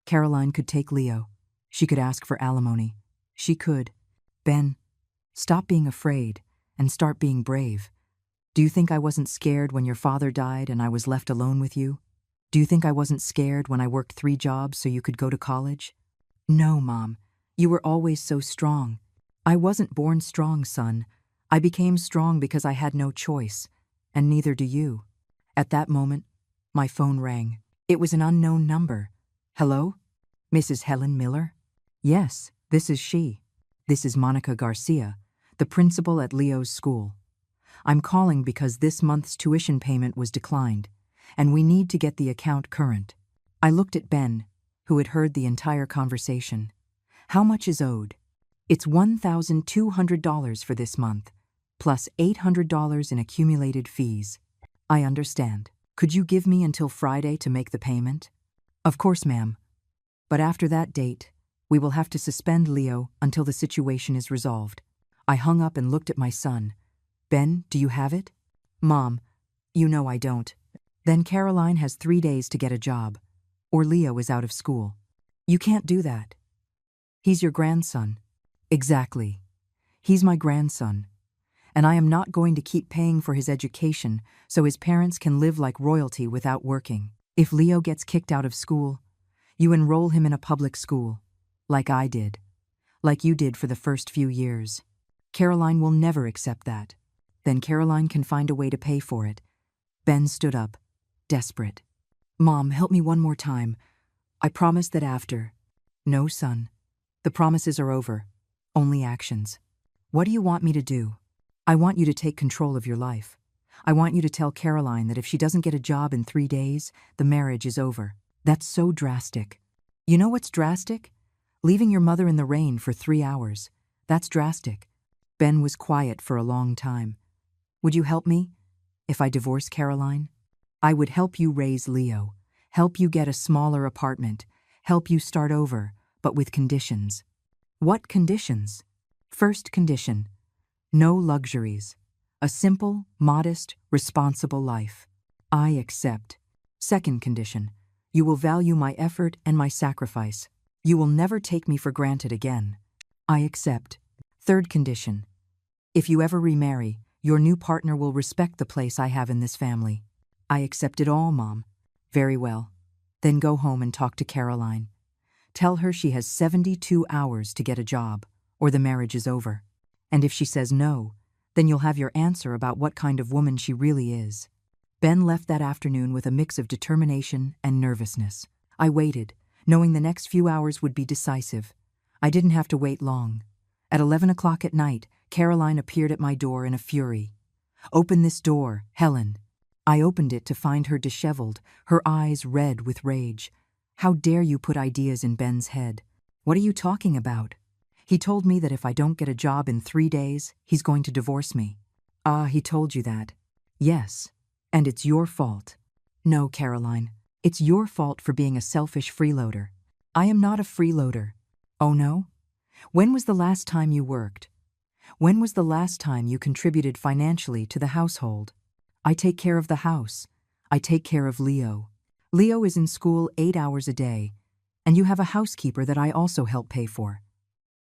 Caroline could take Leo. She could ask for alimony. She could. Ben, stop being afraid and start being brave. Do you think I wasn't scared when your father died and I was left alone with you? Do you think I wasn't scared when I worked 3 jobs so you could go to college? No, Mom. You were always so strong. I wasn't born strong, son. I became strong because I had no choice, and neither do you. At that moment, my phone rang. It was an unknown number. Hello? Mrs. Helen Miller? Yes, this is she. This is Monica Garcia, the principal at Leo's school. I'm calling because this month's tuition payment was declined, and we need to get the account current. I looked at Ben, who had heard the entire conversation. How much is owed? It's $1,200 for this month, plus $800 in accumulated fees. I understand. Could you give me until Friday to make the payment? Of course, ma'am. But after that date, we will have to suspend Leo until the situation is resolved. I hung up and looked at my son. Ben, do you have it? Mom, you know I don't. Then Caroline has 3 days to get a job, or Leo is out of school. You can't do that. He's your grandson. Exactly. He's my grandson. And I am not going to keep paying for his education so his parents can live like royalty without working. If Leo gets kicked out of school, you enroll him in a public school, like I did, like you did for the first few years. Caroline will never accept that. Then Caroline can find a way to pay for it. Ben stood up, desperate. Mom, help me one more time. I promise that after. No, son. The promises are over. Only actions. What do you want me to do? I want you to take control of your life. I want you to tell Caroline that if she doesn't get a job in 3 days, the marriage is over. That's so drastic. You know what's drastic? Leaving your mother in the rain for 3 hours. That's drastic. Ben was quiet for a long time. Would you help me if I divorce Caroline? I would help you raise Leo, help you get a smaller apartment, help you start over, but with conditions. What conditions? First condition, no luxuries. A simple, modest, responsible life. I accept. Second condition, you will value my effort and my sacrifice. You will never take me for granted again. I accept. Third condition, if you ever remarry, your new partner will respect the place I have in this family. I accept it all, Mom. Very well. Then go home and talk to Caroline. Tell her she has 72 hours to get a job, or the marriage is over. And if she says no, then you'll have your answer about what kind of woman she really is. Ben left that afternoon with a mix of determination and nervousness. I waited, knowing the next few hours would be decisive. I didn't have to wait long. At 11 o'clock at night, Caroline appeared at my door in a fury. Open this door, Helen. I opened it to find her disheveled, her eyes red with rage. How dare you put ideas in Ben's head? What are you talking about? He told me that if I don't get a job in 3 days, he's going to divorce me. Ah, he told you that. Yes, and it's your fault. No, Caroline, it's your fault for being a selfish freeloader. I am not a freeloader. Oh no? When was the last time you worked? When was the last time you contributed financially to the household? I take care of the house. I take care of Leo. Leo is in school 8 hours a day, and you have a housekeeper that I also help pay for.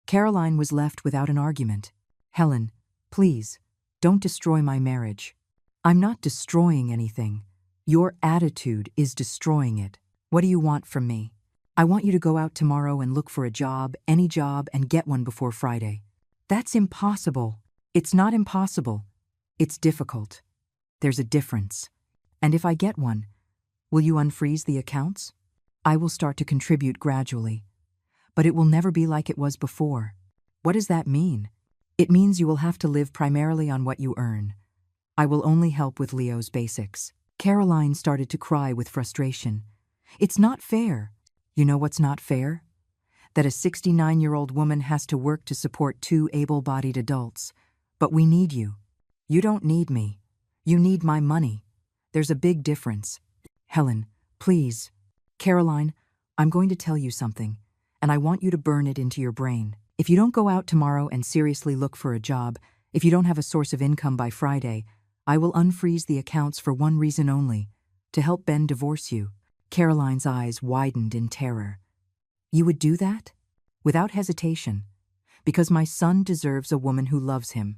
Caroline was left without an argument. Helen, please, don't destroy my marriage. I'm not destroying anything. Your attitude is destroying it. What do you want from me? I want you to go out tomorrow and look for a job, any job, and get one before Friday. That's impossible. It's not impossible. It's difficult. There's a difference. And if I get one, will you unfreeze the accounts? I will start to contribute gradually. But it will never be like it was before. What does that mean? It means you will have to live primarily on what you earn. I will only help with Leo's basics. Caroline started to cry with frustration. It's not fair. You know what's not fair? That a 69-year-old woman has to work to support 2 able-bodied adults. But we need you. You don't need me. You need my money. There's a big difference. Helen, please. Caroline, I'm going to tell you something, and I want you to burn it into your brain. If you don't go out tomorrow and seriously look for a job, if you don't have a source of income by Friday, I will unfreeze the accounts for one reason only, to help Ben divorce you. Caroline's eyes widened in terror. You would do that? without hesitation, because my son deserves a woman who loves him,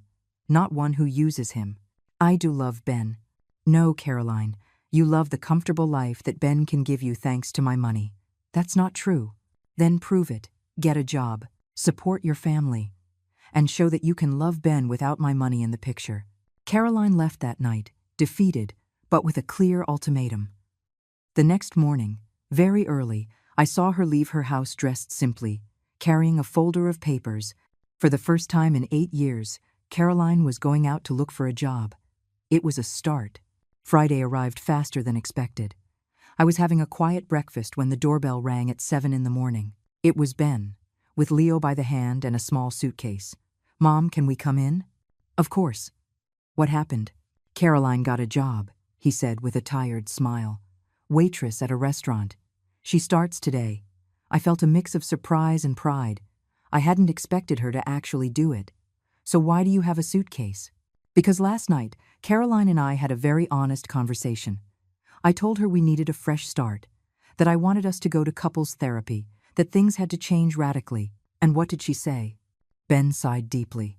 not one who uses him. I do love Ben. No, Caroline, you love the comfortable life that Ben can give you thanks to my money. That's not true. Then prove it. Get a job, support your family, and show that you can love Ben without my money in the picture. Caroline left that night, defeated, but with a clear ultimatum. The next morning, very early, I saw her leave her house dressed simply, carrying a folder of papers. For the first time in 8 years, Caroline was going out to look for a job. It was a start. Friday arrived faster than expected. I was having a quiet breakfast when the doorbell rang at 7 in the morning. It was Ben, with Leo by the hand and a small suitcase. "Mom, can we come in?" "Of course." "What happened?" "Caroline got a job," he said with a tired smile. "Waitress at a restaurant. She starts today." I felt a mix of surprise and pride. I hadn't expected her to actually do it. "So why do you have a suitcase?" "Because last night, Caroline and I had a very honest conversation. I told her we needed a fresh start, that I wanted us to go to couples therapy, that things had to change radically." "And what did she say?" Ben sighed deeply.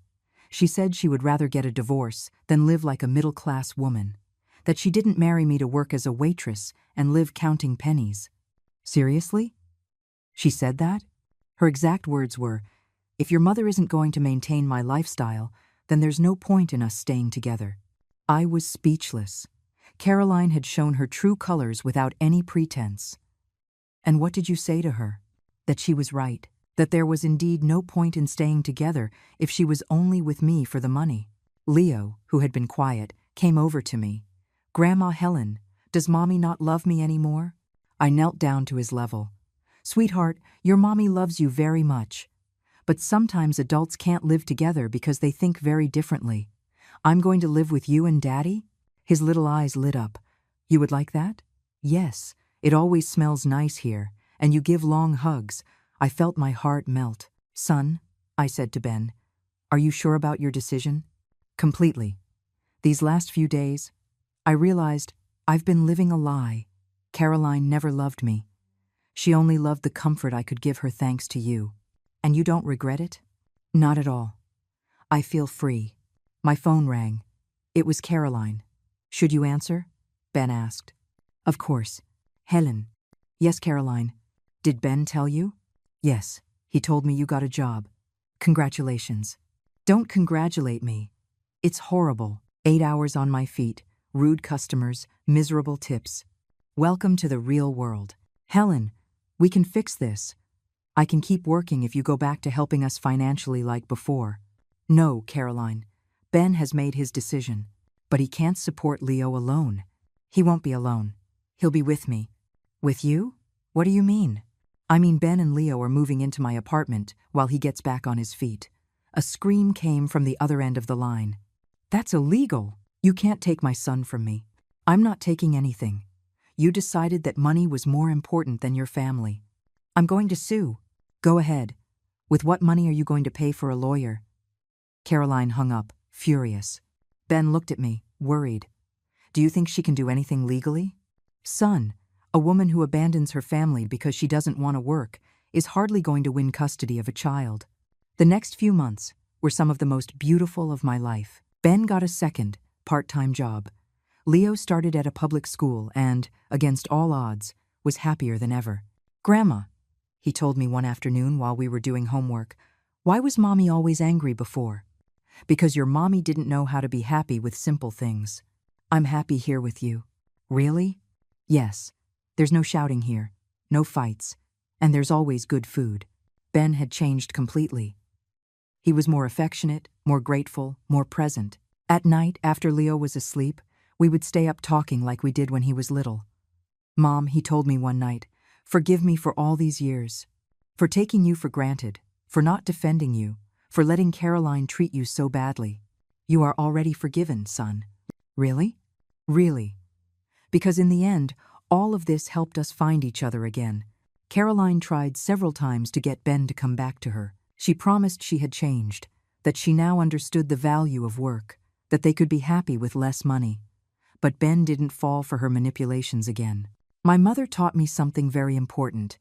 "She said she would rather get a divorce than live like a middle-class woman, that she didn't marry me to work as a waitress and live counting pennies." "Seriously? She said that?" "Her exact words were, 'If your mother isn't going to maintain my lifestyle, then there's no point in us staying together.'" I was speechless. Caroline had shown her true colors without any pretense. "And what did you say to her?" "That she was right, that there was indeed no point in staying together if she was only with me for the money." Leo, who had been quiet, came over to me. "Grandma Helen, does Mommy not love me anymore?" I knelt down to his level. "Sweetheart, your mommy loves you very much. But sometimes adults can't live together because they think very differently. I'm going to live with you and Daddy?" His little eyes lit up. "You would like that?" "Yes, it always smells nice here, and you give long hugs." I felt my heart melt. "Son," I said to Ben, "are you sure about your decision?" "Completely. These last few days, I realized I've been living a lie. Caroline never loved me. She only loved the comfort I could give her thanks to you. And you don't regret it?" "Not at all. I feel free." My phone rang. It was Caroline. "Should you answer?" Ben asked. "Of course. Helen." "Yes, Caroline. Did Ben tell you?" "Yes. He told me you got a job. Congratulations." "Don't congratulate me. It's horrible. 8 hours on my feet, rude customers, miserable tips. Welcome to the real world." "Helen, we can fix this. I can keep working if you go back to helping us financially like before." "No, Caroline. Ben has made his decision, but he can't support Leo alone." "He won't be alone. He'll be with me." "With you? What do you mean?" "I mean Ben and Leo are moving into my apartment while he gets back on his feet." A scream came from the other end of the line. "That's illegal. You can't take my son from me." "I'm not taking anything. You decided that money was more important than your family. I'm going to sue." "Go ahead. With what money are you going to pay for a lawyer?" Caroline hung up, furious. Ben looked at me, worried. "Do you think she can do anything legally?" "Son, a woman who abandons her family because she doesn't want to work is hardly going to win custody of a child." The next few months were some of the most beautiful of my life. Ben got a second, part-time job. Leo started at a public school and, against all odds, was happier than ever. "Grandma," he told me one afternoon while we were doing homework, "why was Mommy always angry before?" "Because your mommy didn't know how to be happy with simple things." "I'm happy here with you." "Really?" "Yes. There's no shouting here, no fights, and there's always good food." Ben had changed completely. He was more affectionate, more grateful, more present. At night, after Leo was asleep, we would stay up talking like we did when he was little. "Mom," he told me one night, "forgive me for all these years. For taking you for granted, for not defending you, for letting Caroline treat you so badly." "You are already forgiven, son." "Really?" "Really. Because in the end, all of this helped us find each other again." Caroline tried several times to get Ben to come back to her. She promised she had changed, that she now understood the value of work, that they could be happy with less money. But Ben didn't fall for her manipulations again. "My mother taught me something very important,"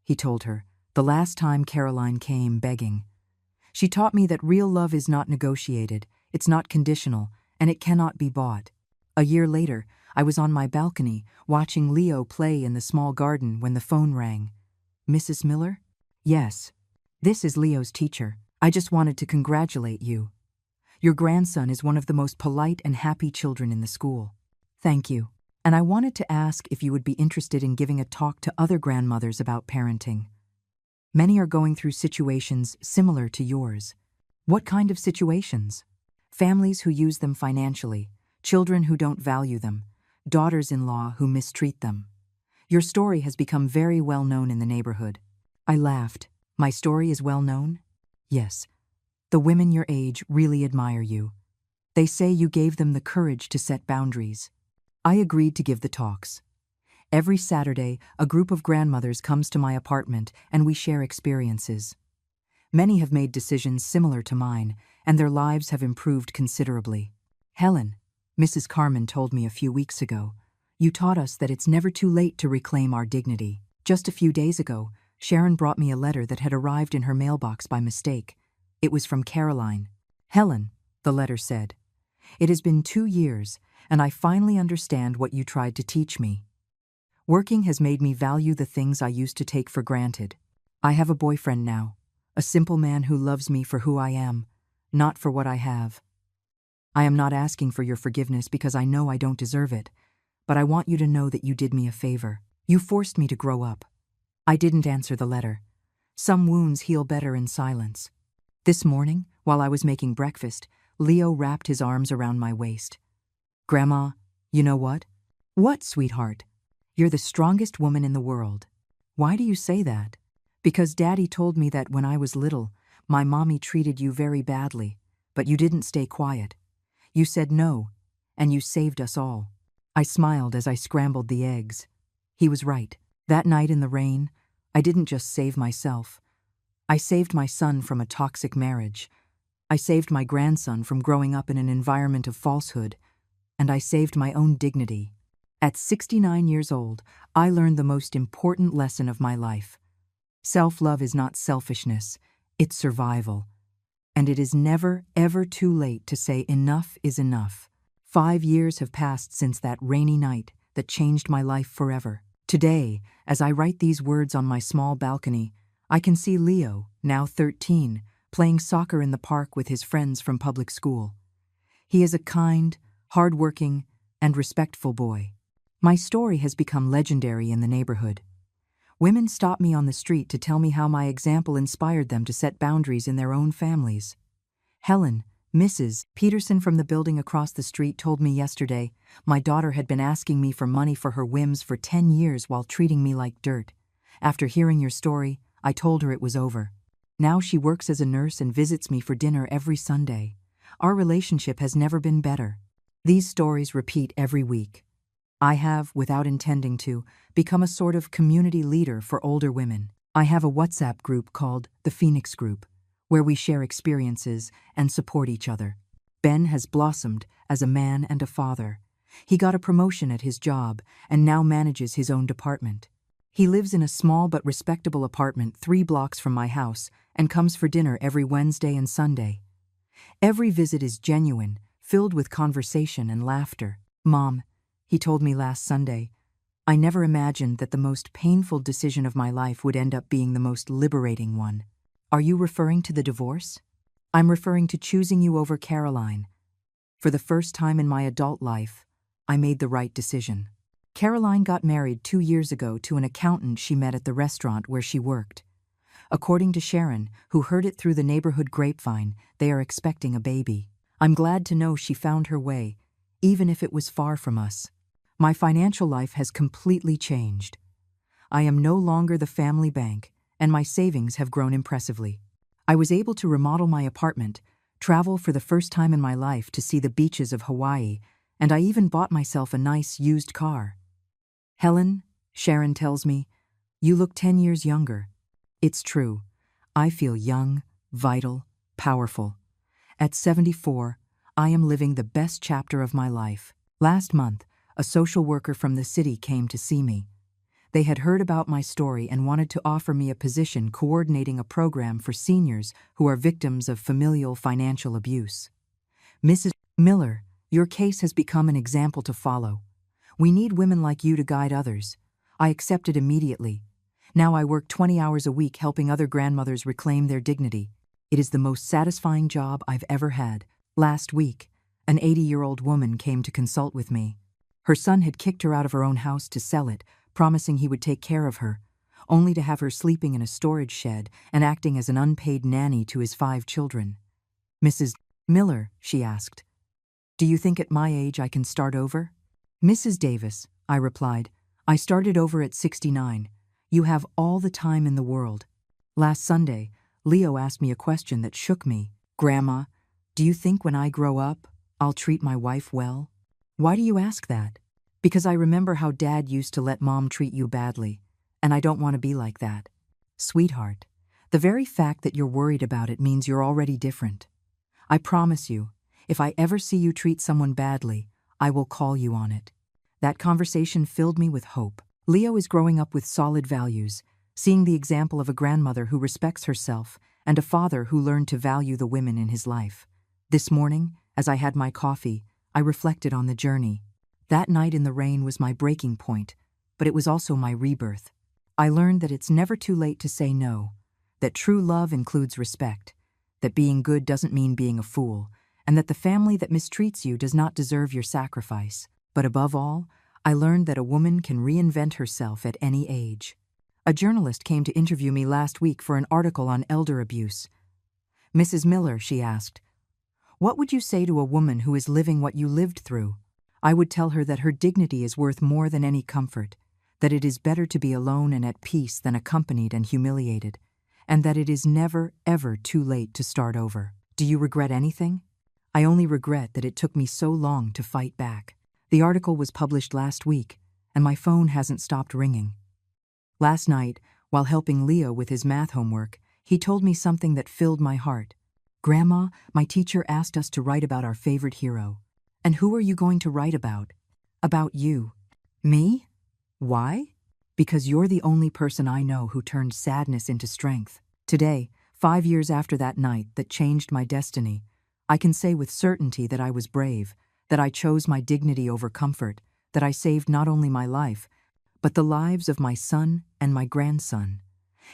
he told her, The last time Caroline came begging. She taught me that real love is not negotiated, it's not conditional, and it cannot be bought. A year later, I was on my balcony, watching Leo play in the small garden when the phone rang. Mrs. Miller? Yes. This is Leo's teacher. I just wanted to congratulate you. Your grandson is one of the most polite and happy children in the school. Thank you. And I wanted to ask if you would be interested in giving a talk to other grandmothers about parenting. Many are going through situations similar to yours. What kind of situations? Families who use them financially, children who don't value them, daughters-in-law who mistreat them. Your story has become very well known in the neighborhood. I laughed. My story is well known? Yes. The women your age really admire you. They say you gave them the courage to set boundaries. I agreed to give the talks. Every Saturday, a group of grandmothers comes to my apartment and we share experiences. Many have made decisions similar to mine, and their lives have improved considerably. Helen, Mrs. Carmen told me a few weeks ago, you taught us that it's never too late to reclaim our dignity. Just a few days ago, Sharon brought me a letter that had arrived in her mailbox by mistake. It was from Caroline. Helen, the letter said, it has been 2 years, and I finally understand what you tried to teach me. Working has made me value the things I used to take for granted. I have a boyfriend now, a simple man who loves me for who I am, not for what I have. I am not asking for your forgiveness because I know I don't deserve it, but I want you to know that you did me a favor. You forced me to grow up. I didn't answer the letter. Some wounds heal better in silence. This morning, while I was making breakfast, Leo wrapped his arms around my waist. Grandma, you know what? What, sweetheart? You're the strongest woman in the world. Why do you say that? Because Daddy told me that when I was little, my mommy treated you very badly, but you didn't stay quiet. You said no, and you saved us all. I smiled as I scrambled the eggs. He was right. That night in the rain, I didn't just save myself. I saved my son from a toxic marriage. I saved my grandson from growing up in an environment of falsehood. And I saved my own dignity. At 69 years old, I learned the most important lesson of my life. Self-love is not selfishness, it's survival. And it is never, ever too late to say enough is enough. 5 years have passed since that rainy night that changed my life forever. Today, as I write these words on my small balcony, I can see Leo, now 13, playing soccer in the park with his friends from public school. He is a kind, hard-working, and respectful boy. My story has become legendary in the neighborhood. Women stop me on the street to tell me how my example inspired them to set boundaries in their own families. Helen, Mrs. Peterson from the building across the street told me yesterday my daughter had been asking me for money for her whims for 10 years while treating me like dirt. After hearing your story, I told her it was over. Now she works as a nurse and visits me for dinner every Sunday. Our relationship has never been better. These stories repeat every week. I have, without intending to, become a sort of community leader for older women. I have a WhatsApp group called the Phoenix Group, where we share experiences and support each other. Ben has blossomed as a man and a father. He got a promotion at his job and now manages his own department. He lives in a small but respectable apartment 3 blocks from my house and comes for dinner every Wednesday and Sunday. Every visit is genuine, filled with conversation and laughter. Mom, he told me last Sunday, I never imagined that the most painful decision of my life would end up being the most liberating one. Are you referring to the divorce? I'm referring to choosing you over Caroline. For the first time in my adult life, I made the right decision. Caroline got married 2 years ago to an accountant she met at the restaurant where she worked. According to Sharon, who heard it through the neighborhood grapevine, they are expecting a baby. I'm glad to know she found her way, even if it was far from us. My financial life has completely changed. I am no longer the family bank, and my savings have grown impressively. I was able to remodel my apartment, travel for the first time in my life to see the beaches of Hawaii, and I even bought myself a nice used car. Helen, Sharon tells me, you look 10 years younger. It's true. I feel young, vital, powerful. At 74, I am living the best chapter of my life. Last month, a social worker from the city came to see me. They had heard about my story and wanted to offer me a position coordinating a program for seniors who are victims of familial financial abuse. Mrs. Miller, your case has become an example to follow. We need women like you to guide others. I accepted immediately. Now I work 20 hours a week helping other grandmothers reclaim their dignity. It is the most satisfying job I've ever had. Last week, an 80-year-old woman came to consult with me. Her son had kicked her out of her own house to sell it, promising he would take care of her, only to have her sleeping in a storage shed and acting as an unpaid nanny to his 5 children. Mrs. Miller, she asked, do you think at my age I can start over? Mrs. Davis, I replied, I started over at 69. You have all the time in the world. Last Sunday, Leo asked me a question that shook me. Grandma, do you think when I grow up, I'll treat my wife well? Why do you ask that? Because I remember how Dad used to let Mom treat you badly, and I don't want to be like that. Sweetheart, the very fact that you're worried about it means you're already different. I promise you, if I ever see you treat someone badly, I will call you on it. That conversation filled me with hope. Leo is growing up with solid values, seeing the example of a grandmother who respects herself and a father who learned to value the women in his life. This morning, as I had my coffee, I reflected on the journey. That night in the rain was my breaking point, but it was also my rebirth. I learned that it's never too late to say no, that true love includes respect, that being good doesn't mean being a fool, and that the family that mistreats you does not deserve your sacrifice. But above all, I learned that a woman can reinvent herself at any age. A journalist came to interview me last week for an article on elder abuse. Mrs. Miller, she asked, what would you say to a woman who is living what you lived through? I would tell her that her dignity is worth more than any comfort, that it is better to be alone and at peace than accompanied and humiliated, and that it is never, ever too late to start over. Do you regret anything? I only regret that it took me so long to fight back. The article was published last week, and my phone hasn't stopped ringing. Last night, while helping Leo with his math homework, he told me something that filled my heart. Grandma, my teacher asked us to write about our favorite hero. And who are you going to write about? About you. Me? Why? Because you're the only person I know who turned sadness into strength. Today, 5 years after that night that changed my destiny, I can say with certainty that I was brave, that I chose my dignity over comfort, that I saved not only my life, but the lives of my son and my grandson.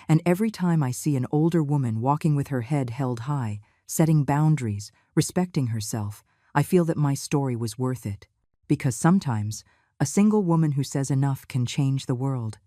And every time I see an older woman walking with her head held high, setting boundaries, respecting herself, I feel that my story was worth it. Because sometimes, a single woman who says enough can change the world.